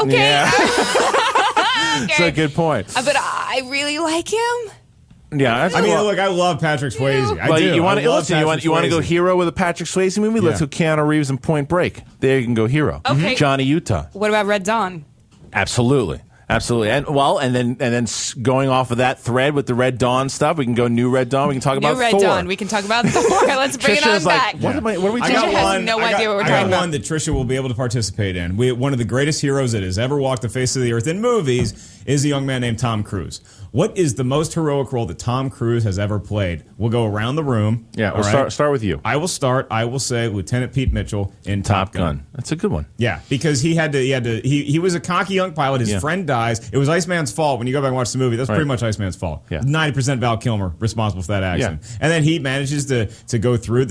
Speaker 7: Okay.
Speaker 5: Yeah.
Speaker 7: Okay.
Speaker 5: That's a good point.
Speaker 7: But I really like him.
Speaker 5: Yeah,
Speaker 6: I mean, look, I love Patrick Swayze. I do.
Speaker 5: You want to listen? You want to go
Speaker 6: Swayze.
Speaker 5: hero with a Patrick Swayze movie? Let's go Keanu Reeves in Point Break. There you can go hero.
Speaker 7: Okay.
Speaker 5: Johnny Utah.
Speaker 7: What about Red Dawn?
Speaker 5: Absolutely. And then going off of that thread with the Red Dawn stuff, we can go new Red Dawn. We can talk about
Speaker 7: New Red
Speaker 5: Thor.
Speaker 7: Dawn. We can talk about Thor. Let's bring it on
Speaker 5: Trisha's like,
Speaker 7: back.
Speaker 5: what are we
Speaker 6: I
Speaker 5: talking
Speaker 6: got
Speaker 5: about?
Speaker 6: one.
Speaker 7: no idea what we're
Speaker 6: I
Speaker 7: talking
Speaker 6: got
Speaker 7: about.
Speaker 6: one that Tricia will be able to participate in. One of the greatest heroes that has ever walked the face of the earth in movies is a young man named Tom Cruise. What is the most heroic role that Tom Cruise has ever played? We'll go around the room.
Speaker 5: Yeah, we'll start with you.
Speaker 6: I will start. I will say Lieutenant Pete Mitchell in Top Gun.
Speaker 5: That's a good one.
Speaker 6: Yeah, because he was a cocky young pilot. His friend dies. It was Iceman's fault. When you go back and watch the movie, that's pretty much Iceman's fault.
Speaker 5: Yeah.
Speaker 6: 90% Val Kilmer responsible for that accident. And then he manages to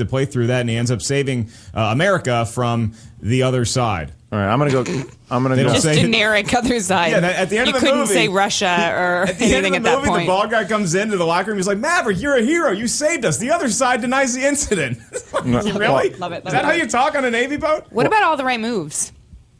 Speaker 6: play through that, and he ends up saving America from the other side.
Speaker 5: All right, I'm gonna go.
Speaker 7: Just generic other side.
Speaker 6: Yeah, at the end
Speaker 7: you
Speaker 6: of the
Speaker 7: couldn't
Speaker 6: movie,
Speaker 7: say Russia or
Speaker 6: at the
Speaker 7: anything
Speaker 6: end of the
Speaker 7: at that
Speaker 6: movie,
Speaker 7: point.
Speaker 6: the bald guy comes into the locker room. He's like, "Maverick, you're a hero. You saved us." The other side denies the incident. Really?
Speaker 7: Love it.
Speaker 6: Is that how you talk on a Navy boat?
Speaker 7: What about All the Right Moves?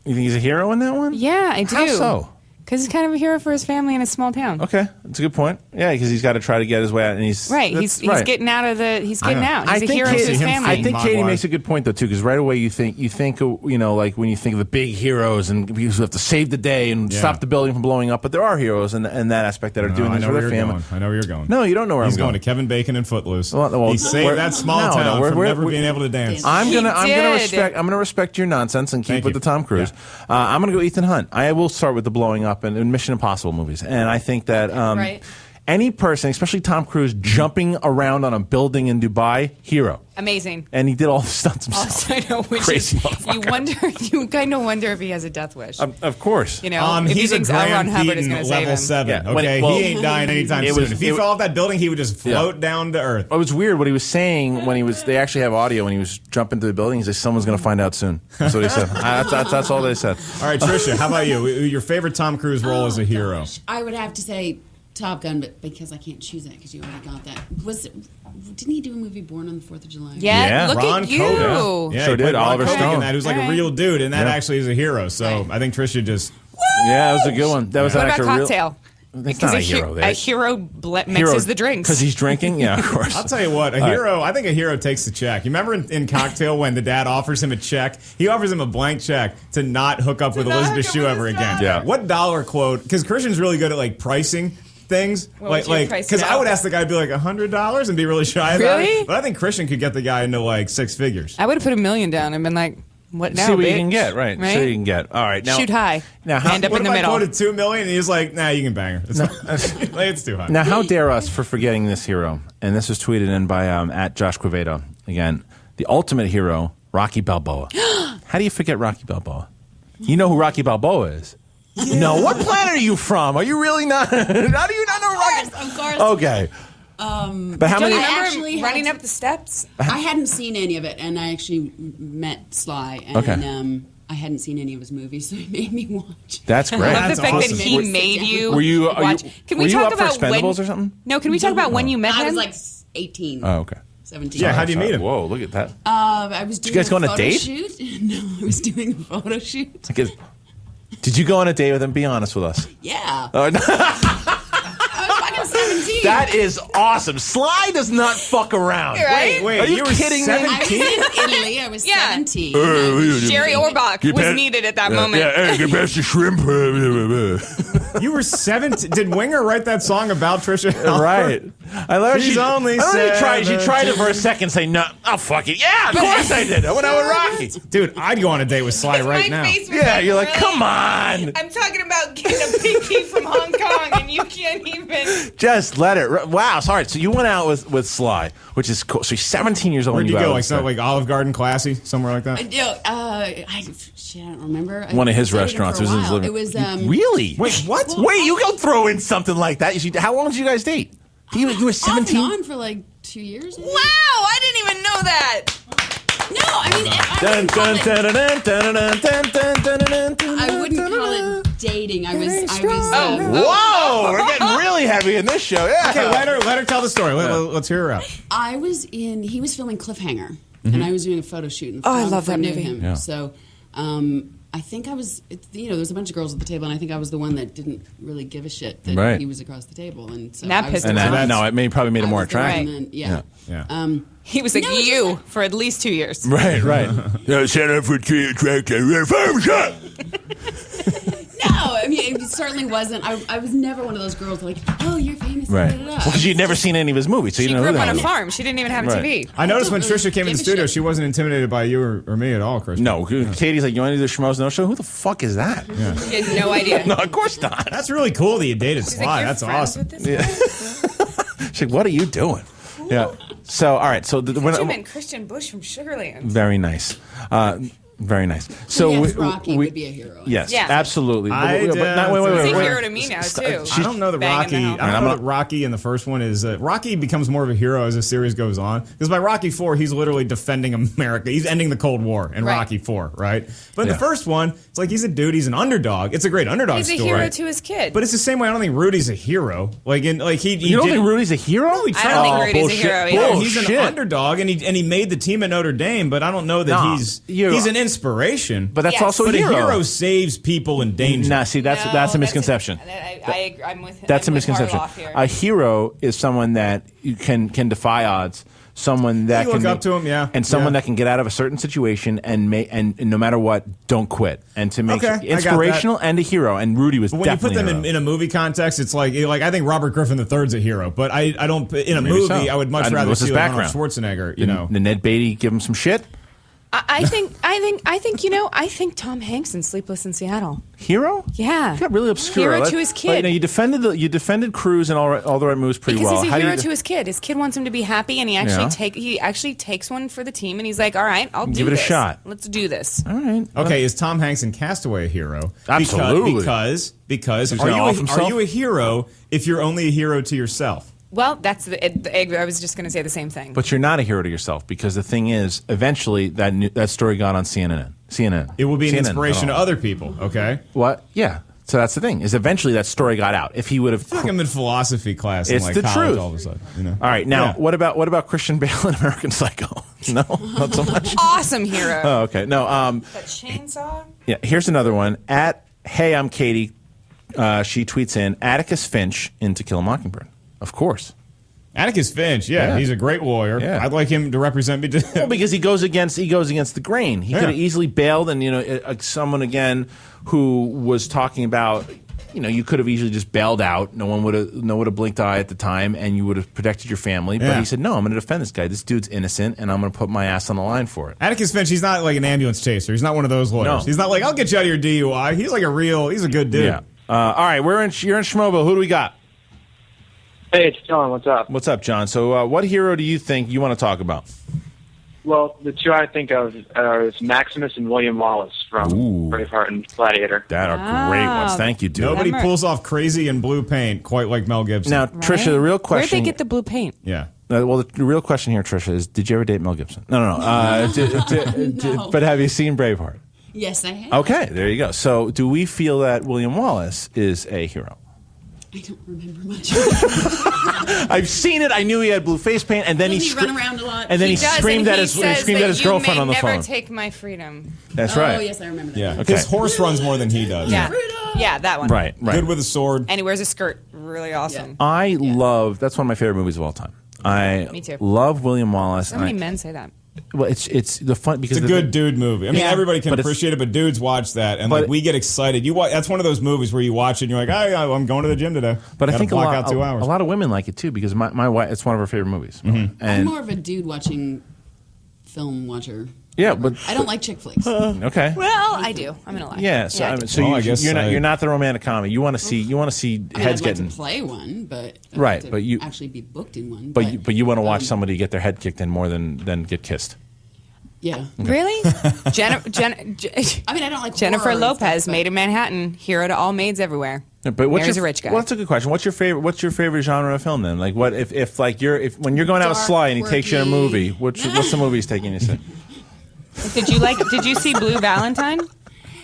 Speaker 5: You think he's a hero in that one?
Speaker 7: Yeah, I do.
Speaker 5: How so?
Speaker 7: Because he's kind of a hero for his family in a small town.
Speaker 5: Okay, that's a good point. Yeah, because he's got to try to get his way out, and he's
Speaker 7: getting out of the. He's getting out. He's a hero to his family.
Speaker 5: I think Katie makes a good point though too, because right away you think like when you think of the big heroes and people who have to save the day and stop the building from blowing up, but there are heroes in that aspect that are doing this for their family.
Speaker 6: I know where you're going.
Speaker 5: No, you don't know where I'm going.
Speaker 6: He's going to Kevin Bacon and Footloose. He saved that small town from never being able to dance.
Speaker 5: I'm gonna respect your nonsense and keep with the Tom Cruise. I'm gonna go Ethan Hunt. I will start with the blowing up and Mission Impossible movies, and I think that any person, especially Tom Cruise, jumping around on a building in Dubai, hero.
Speaker 7: Amazing.
Speaker 5: And he did all the stunts himself.
Speaker 7: Also, I know,
Speaker 5: Crazy motherfucker.
Speaker 7: You kind of wonder if he has a death wish.
Speaker 5: Of course.
Speaker 7: You know, if
Speaker 6: he's
Speaker 7: he thinks
Speaker 6: a
Speaker 7: L. Ron
Speaker 6: Graham
Speaker 7: Hubbard is going to
Speaker 6: Keaton
Speaker 7: save him.
Speaker 6: level 7. Okay, he ain't dying anytime soon. If he fell off that building, he would just float down to earth.
Speaker 5: It was weird what he was saying when they actually have audio when he was jumping through the building. He said, someone's going to find out soon. That's what he said. That's all they said.
Speaker 6: All right, Tricia, how about you? Your favorite Tom Cruise role as a hero?
Speaker 14: I would have to say Top Gun, but because I can't choose that because you already got that. Didn't he do a movie Born on the 4th of July?
Speaker 7: Yeah, look
Speaker 6: Ron
Speaker 7: at you.
Speaker 6: Kogan. Yeah,
Speaker 5: sure did. Oliver Stone.
Speaker 6: Who's like a real dude, and that actually is a hero. So I think Tricia just...
Speaker 5: Yeah, that was a good one. That was
Speaker 7: what
Speaker 5: actually
Speaker 7: about Cocktail?
Speaker 5: That's not a hero.
Speaker 7: A hero mixes the drinks.
Speaker 5: Because he's drinking? Yeah, of course.
Speaker 6: I'll tell you what, I think a hero takes the check. You remember in Cocktail when the dad offers him a check? He offers him a blank check to not hook up with Elizabeth Shue ever again.
Speaker 5: Yeah.
Speaker 6: What dollar quote? Because Christian's really good at like pricing things, because I would ask the guy to be like $100 and be really shy about it. But I think Christian could get the guy into like 6 figures.
Speaker 7: I would have put $1 million down and been like, "What now?
Speaker 5: See what
Speaker 7: bitch?
Speaker 5: you can get, right? See what you can get. All right, now
Speaker 7: shoot high.
Speaker 5: Now,
Speaker 7: end up in the middle.
Speaker 6: I quoted $2 million, and he's like, "Nah, you can bang her. It's too high."
Speaker 5: Now, how dare us for forgetting this hero? And this was tweeted in by at Josh Quevedo. Again, the ultimate hero, Rocky Balboa. How do you forget Rocky Balboa? You know who Rocky Balboa is? Yeah. No, what planet are you from? Are you really not? How do you not know Rocky?
Speaker 14: Of course.
Speaker 5: Okay. But how many?
Speaker 7: Remember running up the steps?
Speaker 14: I hadn't seen any of it, and I actually met Sly, and I hadn't seen any of his movies, so he made me watch.
Speaker 5: That's great.
Speaker 7: I love the fact that he made you watch. Can we
Speaker 5: up
Speaker 7: talk about
Speaker 5: for Expendables or something?
Speaker 7: No, can we talk about when you met him?
Speaker 14: I was like 18.
Speaker 5: Oh, okay.
Speaker 14: 17.
Speaker 6: Yeah, how do you meet him?
Speaker 5: Whoa, look at that.
Speaker 14: I was doing
Speaker 5: Did you guys go on a
Speaker 14: photo
Speaker 5: date?
Speaker 14: shoot. No, I was doing a photo shoot.
Speaker 5: Did you go on a date with him? Be honest with us.
Speaker 14: Yeah.
Speaker 5: Oh, no.
Speaker 14: I was fucking 17.
Speaker 5: That is awesome. Sly does not fuck around.
Speaker 7: Right?
Speaker 6: Wait,
Speaker 5: are you kidding
Speaker 6: 17?
Speaker 5: me?
Speaker 14: I was in Italy. I was 17.
Speaker 7: Jerry Orbach was needed at that moment.
Speaker 5: Yeah, get past the shrimp.
Speaker 6: You were 17. Did Winger write that song about Tricia Helfer?
Speaker 5: Right. I love
Speaker 6: She's only
Speaker 5: She tried it for a second, say no. Oh, fuck it. Yeah, of course I did. I went out with Rocky.
Speaker 6: Dude, I'd go on a date with Sly right now.
Speaker 5: Yeah, you're like, come on.
Speaker 7: I'm talking about getting a pinky from Hong Kong, and you can't even.
Speaker 5: Just let it. Wow. Sorry. So you went out with Sly, which is cool. So you're 17 years old.
Speaker 6: Where'd you go? Like Olive Garden, Classy, somewhere like that.
Speaker 14: I don't remember.
Speaker 5: One of his restaurants.
Speaker 14: It
Speaker 5: was
Speaker 14: was
Speaker 5: really.
Speaker 6: Wait, what?
Speaker 5: Wait, you go throw in something like that? How long did you guys date? You were 17.
Speaker 14: Off and on for like 2 years.
Speaker 7: Wow, I didn't even know that.
Speaker 14: No, I wouldn't call it dating. I was.
Speaker 5: Whoa, we're getting really heavy in this show. Yeah.
Speaker 6: Okay, let her tell the story. Let's hear her out.
Speaker 14: He was filming Cliffhanger, and I was doing a photo shoot. And
Speaker 7: I love that movie.
Speaker 14: Him. Yeah. So, I think I was, there was a bunch of girls at the table, and I think I was the one that didn't really give a shit that he was across the table, and so
Speaker 7: that pissed him off.
Speaker 5: No, it probably made it more attractive.
Speaker 14: Right. Yeah.
Speaker 7: He was like you for at least 2 years.
Speaker 5: Right. No, set up for tree attractive.
Speaker 14: No, I mean, it certainly wasn't. I was never one of those girls like, oh, you're famous.
Speaker 5: Right. Well, because you'd never seen any of his movies, so you didn't know who
Speaker 7: grew
Speaker 5: that
Speaker 7: up on
Speaker 5: was.
Speaker 7: a farm. She didn't even have a TV.
Speaker 6: I noticed when Tricia came in the studio, she wasn't intimidated by you or me at all, Kristian.
Speaker 5: No, Katie's like, you want to do the Schmoes Know Show? Who the fuck is that?
Speaker 6: Yeah.
Speaker 7: She had no idea.
Speaker 5: No, of course not.
Speaker 6: That's really cool that you dated
Speaker 7: She's
Speaker 6: Sly.
Speaker 7: like,
Speaker 6: That's awesome.
Speaker 5: Yeah. She's like, what are you doing? Yeah. So, all right. So,
Speaker 7: Christian Bush from Sugarland.
Speaker 5: Very nice. Very nice. So
Speaker 14: yes, Rocky would be a hero.
Speaker 5: Yes, absolutely.
Speaker 6: Wait.
Speaker 7: He's a hero to me now too.
Speaker 6: I don't know that Rocky. I don't know that Rocky in the first one is. Rocky becomes more of a hero as the series goes on. Because by Rocky 4, he's literally defending America. He's ending the Cold War in Rocky 4, right? But in the first one, it's like he's a dude. He's an underdog. It's a great underdog story.
Speaker 7: He's a hero to his kid.
Speaker 6: But it's the same way. I don't think Rudy's a hero.
Speaker 5: You don't think Rudy's a hero?
Speaker 6: No,
Speaker 7: I don't think Rudy's a hero either.
Speaker 6: He's an underdog, and he made the team at Notre Dame. But I don't know that he's an inspiration,
Speaker 5: but that's also
Speaker 6: but
Speaker 5: a hero.
Speaker 6: A hero saves people in danger.
Speaker 5: Nah, see, that's a misconception.
Speaker 7: I'm with him.
Speaker 5: That's a misconception. A hero is someone that you can defy odds. Someone that
Speaker 6: you
Speaker 5: can
Speaker 6: look up to him,
Speaker 5: and someone that can get out of a certain situation and no matter what, don't quit. And to make inspirational and a hero. And Rudy was
Speaker 6: when
Speaker 5: definitely
Speaker 6: you put them in a movie context, it's like I think Robert Griffin III's a hero, but I don't in a movie. I would much rather see Arnold Schwarzenegger. You know,
Speaker 5: the Ned Beatty give him some shit.
Speaker 7: I think Tom Hanks in Sleepless in Seattle.
Speaker 5: Hero?
Speaker 7: Yeah.
Speaker 5: You got really obscure.
Speaker 7: Hero to his kid.
Speaker 5: You defended Cruz and all the right moves pretty
Speaker 7: because
Speaker 5: well.
Speaker 7: He's a hero to his kid. His kid wants him to be happy, and he actually takes one for the team, and he's like, all right, I'll
Speaker 5: give it a shot.
Speaker 7: Let's do this.
Speaker 5: All right.
Speaker 6: Okay, is Tom Hanks in Castaway a hero?
Speaker 5: Absolutely.
Speaker 6: Because are you a hero if you're only a hero to yourself?
Speaker 7: Well, I was just going to say the same thing.
Speaker 5: But you're not a hero to yourself because the thing is, eventually that story got on CNN.
Speaker 6: It will be an inspiration to other people. Okay.
Speaker 5: What? Yeah. So that's the thing is, eventually that story got out. If he would have,
Speaker 6: I'm in philosophy class.
Speaker 5: It's
Speaker 6: in
Speaker 5: the
Speaker 6: college
Speaker 5: truth.
Speaker 6: All of a sudden, you know.
Speaker 5: All right. Now, what about Christian Bale in American Psycho? No, not so much.
Speaker 7: Awesome hero.
Speaker 5: Oh, okay. No.
Speaker 7: That chainsaw.
Speaker 5: Yeah. Here's another one. Hey, I'm Katie. She tweets in Atticus Finch in To Kill a Mockingbird. Of course.
Speaker 6: Atticus Finch, he's a great warrior. Yeah. I'd like him to represent me.
Speaker 5: Well, because he goes against the grain. He could have easily bailed, and someone again who was talking about, you could have easily just bailed out. No one would have blinked eye at the time, and you would have protected your family. But he said, no, I'm going to defend this guy. This dude's innocent, and I'm going to put my ass on the line for it.
Speaker 6: Atticus Finch, he's not like an ambulance chaser. He's not one of those lawyers. No. He's not like, I'll get you out of your DUI. He's like he's a good dude.
Speaker 5: Yeah. All right, you're in Schmoeville. Who do we got?
Speaker 19: Hey, it's John. What's up?
Speaker 5: What's up, John? So what hero do you think you want to talk about?
Speaker 19: Well, the two I think of are Maximus and William Wallace from Braveheart and Gladiator.
Speaker 5: That are great ones. Thank you, dude.
Speaker 6: Nobody pulls off crazy and blue paint quite like Mel Gibson.
Speaker 5: Now, Tricia, the real question...
Speaker 7: Where'd they get the blue paint?
Speaker 6: Yeah.
Speaker 5: Well, the real question here, Tricia, is did you ever date Mel Gibson? No. No. But have you seen Braveheart?
Speaker 14: Yes, I have.
Speaker 5: Okay, there you go. So do we feel that William Wallace is a hero?
Speaker 14: I don't remember much.
Speaker 5: I've seen it. I knew he had blue face paint, and then he
Speaker 14: run around a lot.
Speaker 5: And then he screamed at his girlfriend on the phone.
Speaker 7: You may never take my freedom.
Speaker 5: That's right.
Speaker 14: Oh yes, I remember that.
Speaker 6: Yeah, okay. His horse runs more than he does.
Speaker 7: Yeah, that one.
Speaker 5: Right.
Speaker 6: Good with a sword,
Speaker 7: and he wears a skirt. Really awesome.
Speaker 5: I love. That's one of my favorite movies of all time.
Speaker 7: Me too.
Speaker 5: Love William Wallace.
Speaker 7: So many men say that.
Speaker 5: Well, it's the fun because
Speaker 6: it's a good dude movie. I mean, everybody can appreciate it, but dudes watch that, and we get excited. That's one of those movies where you watch it and you're like, I'm going to the gym today.
Speaker 5: But I think a
Speaker 6: lot
Speaker 5: of women like it too because my wife, it's one of her favorite movies.
Speaker 6: Mm-hmm.
Speaker 14: I'm more of a dude watching film watcher.
Speaker 5: Yeah, but
Speaker 14: I don't like chick flicks.
Speaker 5: Okay.
Speaker 7: Well, I do. I'm gonna lie.
Speaker 5: Yeah, so
Speaker 6: I guess
Speaker 5: you're not the romantic comedy. You want to see heads
Speaker 14: I'd
Speaker 5: getting
Speaker 14: like to play one, but
Speaker 5: right,
Speaker 14: to
Speaker 5: but you
Speaker 14: actually be booked in one.
Speaker 5: But you want to watch somebody get their head kicked in more than get kissed.
Speaker 14: Yeah.
Speaker 5: Okay.
Speaker 7: Really?
Speaker 14: I mean, I don't like
Speaker 7: Jennifer
Speaker 14: horror
Speaker 7: Lopez,
Speaker 14: stuff,
Speaker 7: Maid in Manhattan, hero to all maids everywhere.
Speaker 5: Yeah, but
Speaker 7: Marries a rich guy.
Speaker 5: Well, that's a good question. What's your favorite genre of film then? Like what if when you're going out with Sly and he takes you in a movie, what's the movie he's taking you to?
Speaker 7: Did you see Blue Valentine?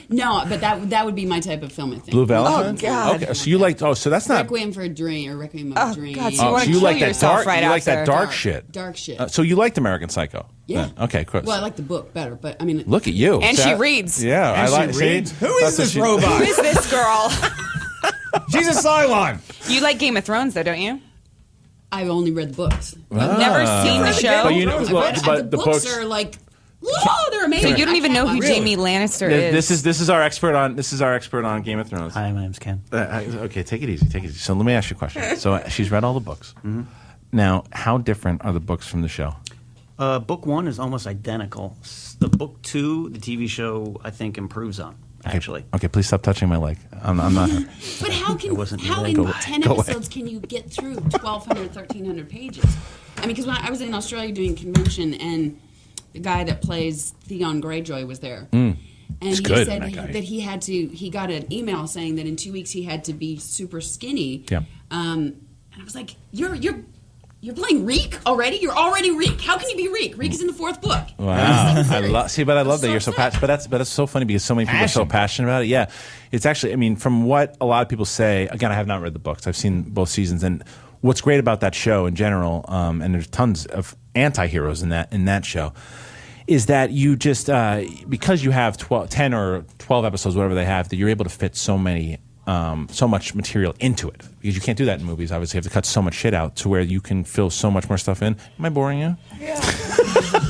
Speaker 14: No, but that would be my type of film, I think.
Speaker 5: Blue Valentine?
Speaker 7: Oh, God.
Speaker 5: Okay, so you like, so that's not...
Speaker 14: Requiem for a Dream or Requiem of a Dream.
Speaker 7: God, so you want to kill yourself right after.
Speaker 5: You like that dark shit.
Speaker 14: Dark shit.
Speaker 5: So you liked American Psycho?
Speaker 14: Yeah.
Speaker 5: Then. Okay, Chris.
Speaker 14: Well, I like the book better, but I mean...
Speaker 5: Look at you.
Speaker 7: And she reads.
Speaker 5: Yeah,
Speaker 6: and
Speaker 5: I like...
Speaker 6: She reads? Who is this robot?
Speaker 7: Who is this girl?
Speaker 6: She's a Cylon.
Speaker 7: You like Game of Thrones, though, don't you?
Speaker 14: I've only read the books.
Speaker 7: I've never seen the show.
Speaker 5: But
Speaker 14: the books are like... Oh, they're amazing.
Speaker 7: So you don't even know who Jamie Lannister is.
Speaker 5: This is our expert on Game of Thrones.
Speaker 20: Hi, my name's Ken.
Speaker 5: Okay, take it easy. So let me ask you a question. So she's read all the books. Mm-hmm. Now, how different are the books from the show?
Speaker 20: Book 1 is almost identical. The book 2, the TV show, I think improves on. Actually.
Speaker 5: Okay, please stop touching my leg. I'm not her.
Speaker 14: But how in 10 episodes can you get through 1,200, 1,300 pages? I mean, because when I was in Australia doing convention and the guy that plays Theon Greyjoy was there. And he said that he got an email saying that in 2 weeks he had to be super skinny.
Speaker 5: Yeah.
Speaker 14: And I was like, you're playing Reek already? You're already Reek. How can you be Reek? Reek is in the 4th book.
Speaker 5: Wow. I love that you're so passionate. But it's so funny because so many people are so passionate about it. Yeah. It's actually, I mean, from what a lot of people say, again, I have not read the books. I've seen both seasons. And what's great about that show in general, and there's tons of anti-heroes in that show, is that you just because you have 10 or 12 episodes, whatever they have, that you're able to fit so much material into it, because you can't do that in movies. Obviously, you have to cut so much shit out to where you can fill so much more stuff in. Am I boring you?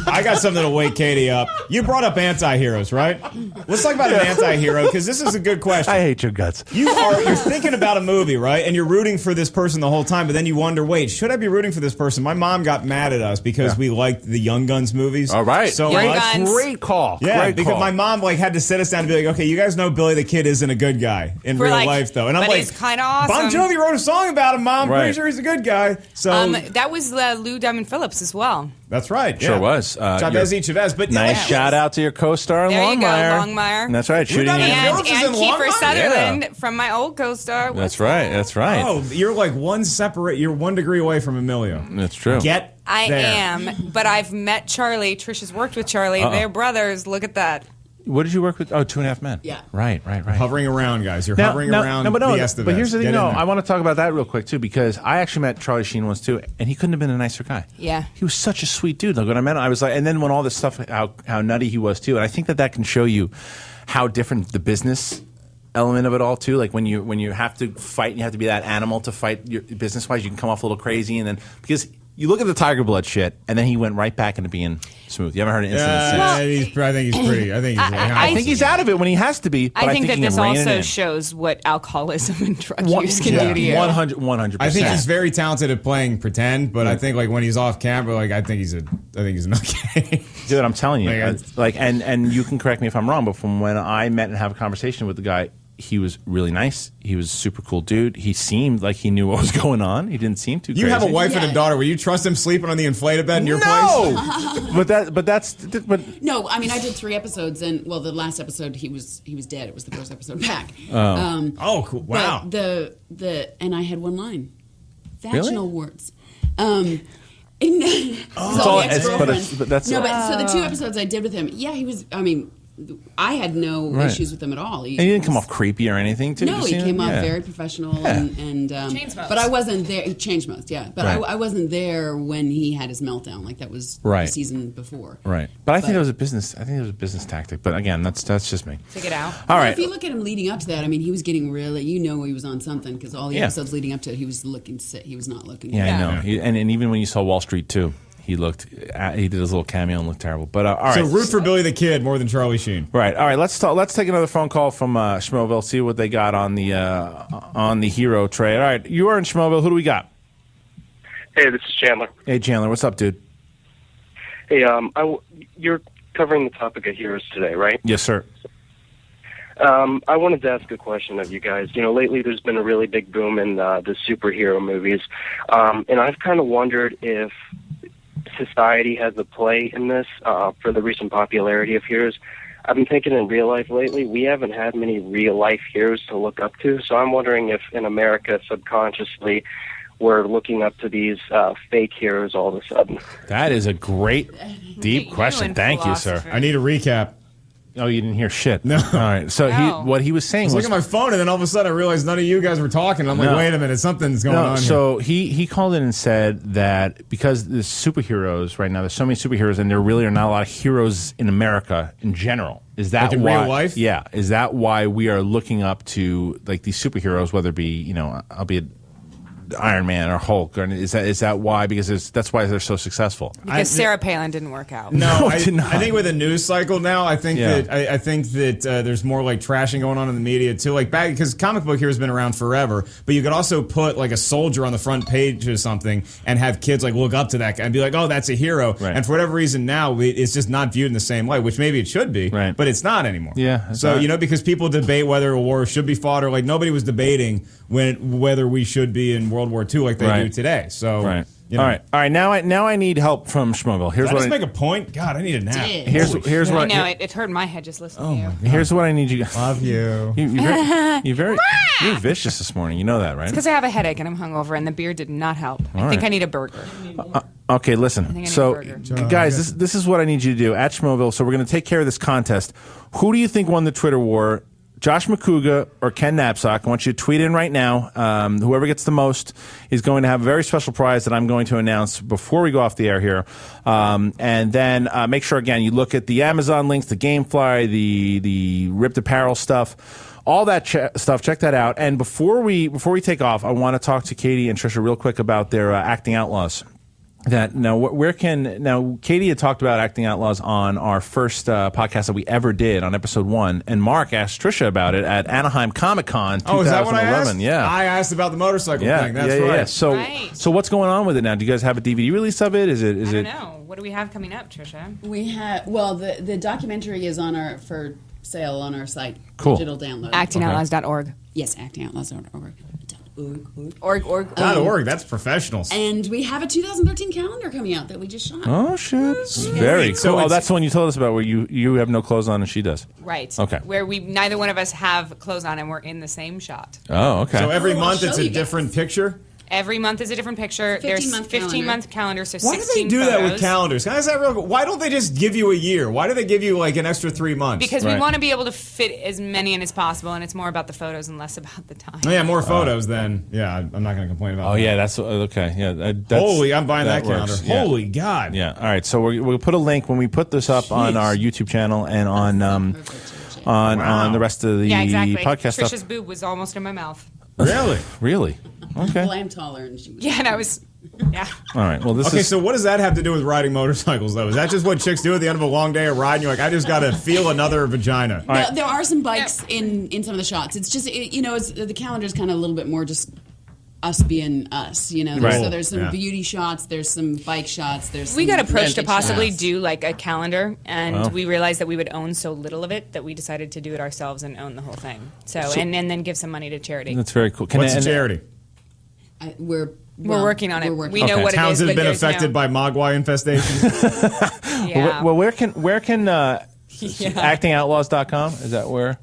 Speaker 6: I got something to wake Katie up. You brought up anti-heroes, right? Let's talk about an anti-hero, because this is a good question.
Speaker 5: I hate your guts.
Speaker 6: You're thinking about a movie, right? And you're rooting for this person the whole time, but then you wonder, wait, should I be rooting for this person? My mom got mad at us because we liked the Young Guns movies.
Speaker 5: All right.
Speaker 6: So
Speaker 7: Young
Speaker 6: much.
Speaker 7: Guns.
Speaker 5: Great call.
Speaker 6: Yeah,
Speaker 5: Great
Speaker 6: because
Speaker 5: call.
Speaker 6: my mom had to sit us down and be like, okay, you guys know Billy the Kid isn't a good guy in real life, though. And I'm
Speaker 7: but
Speaker 6: like,
Speaker 7: he's kind of awesome.
Speaker 6: Bon Jovi wrote a song about him, Mom.
Speaker 5: Right.
Speaker 6: Pretty sure he's a good guy. So
Speaker 7: that was Lou Diamond Phillips as well.
Speaker 6: that's right.
Speaker 5: Sure
Speaker 6: yeah.
Speaker 5: was.
Speaker 6: Chavez. But
Speaker 5: Nice shout out to your co-star,
Speaker 7: There you go,
Speaker 5: Longmire.
Speaker 7: Longmire.
Speaker 5: That's right. Shooting
Speaker 6: Diamond
Speaker 5: in.
Speaker 6: Phillips is in
Speaker 7: And Kiefer
Speaker 6: Longmire?
Speaker 7: Sutherland from my old co-star.
Speaker 5: That's right. That's right.
Speaker 6: Oh, you're like you're 1 degree away from Emilio.
Speaker 5: That's true.
Speaker 6: Get
Speaker 7: I
Speaker 6: there.
Speaker 7: am, but I've met Charlie. Tricia's worked with Charlie. They're brothers. Look at that.
Speaker 5: What did you work with? Oh, 2.5 Men.
Speaker 14: Yeah.
Speaker 5: Right.
Speaker 6: Hovering around, guys. You're hovering around
Speaker 5: but
Speaker 6: the Estevez.
Speaker 5: But here's the thing,
Speaker 6: Get in there.
Speaker 5: I want to talk about that real quick, too, because I actually met Charlie Sheen once, too, and he couldn't have been a nicer guy.
Speaker 7: Yeah.
Speaker 5: He was such a sweet dude. Like, when I met him, I was like, and then when all this stuff, how nutty he was, too, and I think that can show you how different the business element of it all, too. Like, when you have to fight, and you have to be that animal to fight your business-wise, you can come off a little crazy, and then, because you look at the Tiger Blood shit, and then he went right back into being smooth. You haven't heard an incident since.
Speaker 6: I think he's pretty.
Speaker 5: I think he's out of it when he has to be. But
Speaker 7: I think that
Speaker 5: he
Speaker 7: this
Speaker 5: can rein it
Speaker 7: also
Speaker 5: in.
Speaker 7: shows what alcoholism and drug use can do to you.
Speaker 5: 100%.
Speaker 6: I think he's very talented at playing pretend, but I think like when he's off camera, like I think he's a nutcase.
Speaker 5: Dude, I'm telling you,
Speaker 6: Like,
Speaker 5: and you can correct me if I'm wrong, but from when I met and have a conversation with the guy, he was really nice. He was a super cool dude. He seemed like he knew what was going on. He didn't seem too crazy.
Speaker 6: You have a wife and a daughter. Will you trust him sleeping on the inflated bed in your place?
Speaker 5: but
Speaker 14: No, I mean I did 3 episodes, and the last episode he was dead. It was the first episode back.
Speaker 6: Cool! Wow.
Speaker 14: But and I had one line, vaginal
Speaker 5: Really?
Speaker 14: warts. But so the 2 episodes I did with him, he was. I mean, I had no issues with him at all.
Speaker 5: And he didn't come off creepy or anything, too.
Speaker 14: No, he came off very professional and but I wasn't there. He changed most, but I wasn't there when he had his meltdown. Like that was the season before.
Speaker 5: Right, but I think it was a business. I think it was a business tactic. But again, that's just me.
Speaker 7: Take it out.
Speaker 5: All right.
Speaker 14: If you look at him leading up to that, I mean, he was getting really. He was on something because all the episodes leading up to it, he was looking sick. He was not looking.
Speaker 5: Yeah,
Speaker 14: good.
Speaker 5: I know. And even when you saw Wall Street too. He did his little cameo and looked terrible. But all right.
Speaker 6: So root for Billy the Kid more than Charlie Sheen.
Speaker 5: Right. All right. Let's take another phone call from Schmoeville. See what they got on the hero tray. All right. You are in Schmoeville. Who do we got?
Speaker 21: Hey, this is Chandler.
Speaker 5: Hey, Chandler. What's up, dude?
Speaker 21: Hey, you're covering the topic of heroes today, right?
Speaker 5: Yes, sir.
Speaker 21: I wanted to ask a question of you guys. Lately there's been a really big boom in the superhero movies, and I've kind of wondered if society has a play in this for the recent popularity of heroes. I've been thinking in real life lately, we haven't had many real life heroes to look up to, so I'm wondering if in America subconsciously we're looking up to these fake heroes all of a sudden.
Speaker 5: That is a great, deep question. Thank you, sir.
Speaker 6: I need a recap.
Speaker 5: Oh, you didn't hear shit.
Speaker 6: No.
Speaker 5: All right. So what he was saying
Speaker 6: I was
Speaker 5: was
Speaker 6: looking at my phone, and then all of a sudden I realized none of you guys were talking. I'm like, wait a minute, something's going on here.
Speaker 5: So he called in and said that because the superheroes right now, there's so many superheroes, and there really are not a lot of heroes in America in general. Is that
Speaker 6: like in
Speaker 5: why?
Speaker 6: real life?
Speaker 5: Yeah. Is that why we are looking up to like these superheroes, whether it be albeit Iron Man or Hulk? Or is that why? Because that's why they're so successful.
Speaker 7: Because Sarah Palin didn't work out.
Speaker 6: No, I think with the news cycle now, I think that there's more like trashing going on in the media too. Like back because comic book heroes been around forever, but you could also put like a soldier on the front page or something and have kids like look up to that guy and be like, oh, that's a hero. Right. And for whatever reason now, it's just not viewed in the same light, which maybe it should be, but it's not anymore.
Speaker 5: Yeah.
Speaker 6: So because people debate whether a war should be fought or like nobody was debating whether we should be in World War II like they do today. So
Speaker 5: all right. Now I need help from Schmoeville. Here's
Speaker 6: Did I
Speaker 5: what
Speaker 6: just make a point. God, I need a nap.
Speaker 5: Here's what
Speaker 7: I know it hurt my head just listening to you.
Speaker 5: Here's what I need you.
Speaker 6: Love you.
Speaker 5: You're vicious this morning. You know that, right?
Speaker 7: It's because I have a headache and I'm hungover, and the beer did not help. I think I need a burger.
Speaker 5: Okay, listen. So, guys, this is what I need you to do at Schmoeville. So we're going to take care of this contest. Who do you think won the Twitter war Josh McCouga or Ken Napzok. I want you to tweet in right now. Whoever gets the most is going to have a very special prize that I'm going to announce before we go off the air here. And then make sure, again, you look at the Amazon links, the Gamefly, the Ripped Apparel stuff. All that stuff, check that out. And before we take off, I want to talk to Katee and Tricia real quick about their Acting Outlaws. Katee had talked about Acting Outlaws on our first podcast that we ever did on episode 1, and Mark asked Tricia about it at Anaheim Comic-Con 2011.
Speaker 6: Oh, is that what I asked?
Speaker 5: Yeah,
Speaker 6: I asked about the motorcycle thing. That's right.
Speaker 5: So what's going on with it now? Do you guys have a DVD release of it?
Speaker 7: I don't know. What do we have coming up, Tricia?
Speaker 14: We have the documentary is on for sale on our site.
Speaker 5: Cool.
Speaker 14: Digital download.
Speaker 7: Actingoutlaws.org.
Speaker 14: Yes, actingoutlaws.org.
Speaker 7: Org.
Speaker 6: That's professionals.
Speaker 14: And we have a 2013 calendar coming out that we just shot.
Speaker 5: Oh shit! Very cool. So that's the one you told us about, where you have no clothes on and she does.
Speaker 7: Right.
Speaker 5: Okay.
Speaker 7: Where neither one of us have clothes on and we're in the same shot.
Speaker 5: Oh, okay.
Speaker 6: So every month it's a different picture.
Speaker 7: Every month is a different picture. There's 15-month calendar, so 16
Speaker 6: Why do they do that with calendars? Why don't they just give you a year? Why do they give you like an extra 3 months?
Speaker 7: Because we want to be able to fit as many in as possible, and it's more about the photos and less about the time.
Speaker 6: Oh, yeah, more photos then. Yeah, I'm not going to complain about that.
Speaker 5: Oh, yeah, that's okay. Yeah,
Speaker 6: holy, I'm buying that calendar.
Speaker 5: Yeah.
Speaker 6: Holy God.
Speaker 5: Yeah, all right, so we'll put a link when we put this up on our YouTube channel and on the rest of the podcast stuff.
Speaker 7: Tricia's boob was almost in my mouth.
Speaker 5: Really? Really? Okay.
Speaker 14: Well, I'm taller, and she was.
Speaker 7: Yeah, and I was. Yeah.
Speaker 5: All right. Well,
Speaker 6: so what does that have to do with riding motorcycles, though? Is that just what chicks do at the end of a long day of riding? You're like, I just got to feel another vagina.
Speaker 14: There are some bikes in some of the shots. It's just the calendar's kind of a little bit more just us being us,
Speaker 5: Right.
Speaker 14: So there's some beauty shots, there's some bike shots,
Speaker 7: we got approached to possibly do like a calendar, and we realized that we would own so little of it that we decided to do it ourselves and own the whole thing. So and then give some money to charity.
Speaker 5: That's very cool.
Speaker 6: What's the charity?
Speaker 14: We're
Speaker 7: working on it. We know what
Speaker 6: Towns
Speaker 7: it is.
Speaker 6: Have been affected by mogwai infestations.
Speaker 7: Yeah.
Speaker 5: Well, where can actingoutlaws.com? Is that where?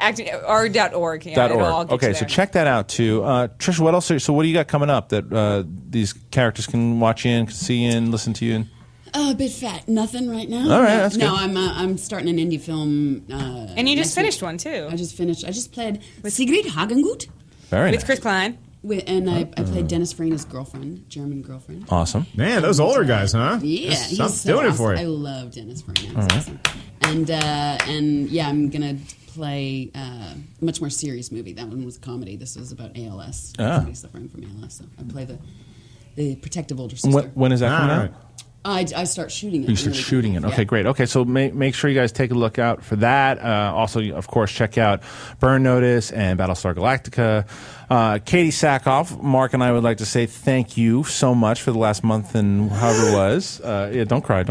Speaker 7: .org. Yeah,
Speaker 5: .org. Okay, so check that out too. Tricia, what else? What do you got coming up that these characters can watch in, see in, listen to you in?
Speaker 14: A bit fat. Nothing right now.
Speaker 5: All right, that's good.
Speaker 14: I'm starting an indie film.
Speaker 7: And you just finished one too.
Speaker 14: I just finished. I just played with Sigrid Hagengut.
Speaker 5: Very
Speaker 7: with
Speaker 5: nice.
Speaker 7: Chris Klein.
Speaker 14: And I played Dennis Farina's girlfriend, German girlfriend.
Speaker 5: Awesome.
Speaker 6: Man, those older guys, huh?
Speaker 14: Yeah,
Speaker 6: he's doing it for you.
Speaker 14: I love Dennis Farina. He's awesome. And yeah, I'm gonna play a much more serious movie. That one was comedy. This was about ALS. Somebody suffering from ALS. So I play the protective older sister.
Speaker 5: When is that coming out?
Speaker 14: I start shooting it.
Speaker 5: You start shooting it. Okay, great. Okay, so make sure you guys take a look out for that. Also, of course, check out Burn Notice and Battlestar Galactica. Katee Sackhoff, Mark and I would like to say thank you so much for the last month and however it was. Yeah, don't cry.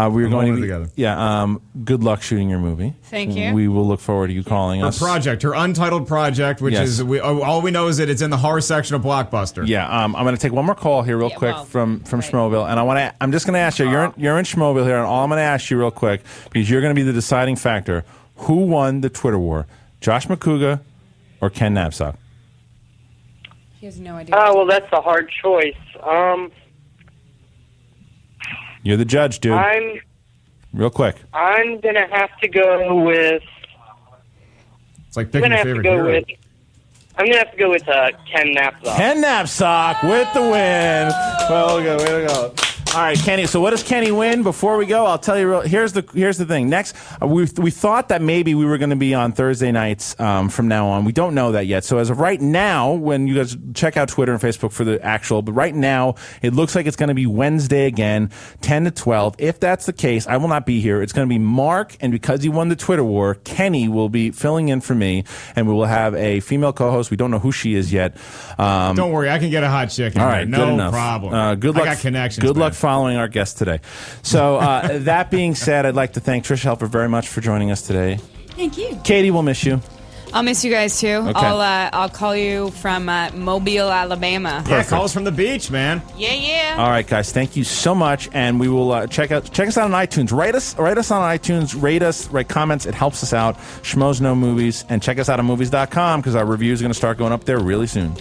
Speaker 5: We were going
Speaker 6: together.
Speaker 5: Yeah, good luck shooting your movie.
Speaker 7: Thank you.
Speaker 5: We will look forward to you calling us.
Speaker 6: Her untitled project, which is all we know is that it's in the horror section of Blockbuster.
Speaker 5: Yeah, I'm going to take one more call here real quick from Schmoeville, and I'm just going to ask you. You're in Schmoeville here, and all I'm going to ask you real quick, because you're going to be the deciding factor. Who won the Twitter war, Josh McCouga or Ken Napzok?
Speaker 7: He has no idea.
Speaker 1: Well, that's a hard choice.
Speaker 5: You're the judge, dude. Real quick.
Speaker 1: I'm gonna have to go with.
Speaker 6: It's like picking your favorite hero.
Speaker 1: I'm gonna have to go with Ken Napzok.
Speaker 5: Ken Napzok with the win. Well, good. Way to go. All right, Kenny. So what does Kenny win? Before we go, I'll tell you. Here's the thing. Next, we thought that maybe we were going to be on Thursday nights from now on. We don't know that yet. So as of right now, when you guys check out Twitter and Facebook for the actual, but right now it looks like it's going to be Wednesday again, 10 to 12. If that's the case, I will not be here. It's going to be Mark, and because he won the Twitter war, Kenny will be filling in for me, and we will have a female co-host. We don't know who she is yet.
Speaker 6: Don't worry, I can get a hot chick in
Speaker 5: all right,
Speaker 6: there. No
Speaker 5: good enough.
Speaker 6: problem.
Speaker 5: Good luck.
Speaker 6: I got connections.
Speaker 5: Good luck following our guest today. So that being said, I'd like to thank Tricia Helfer very much for joining us today.
Speaker 14: Thank you.
Speaker 5: Katee, we'll miss you.
Speaker 7: I'll miss you guys too.
Speaker 5: Okay.
Speaker 7: I'll call you from Mobile, Alabama.
Speaker 6: Yeah, call us from the beach, man.
Speaker 7: Yeah.
Speaker 5: All right, guys, thank you so much, and we will check us out on iTunes. Write us on iTunes. Rate us. Write comments. It helps us out. Schmoes Know Movies, and check us out on movies.com because our reviews are going to start going up there really soon.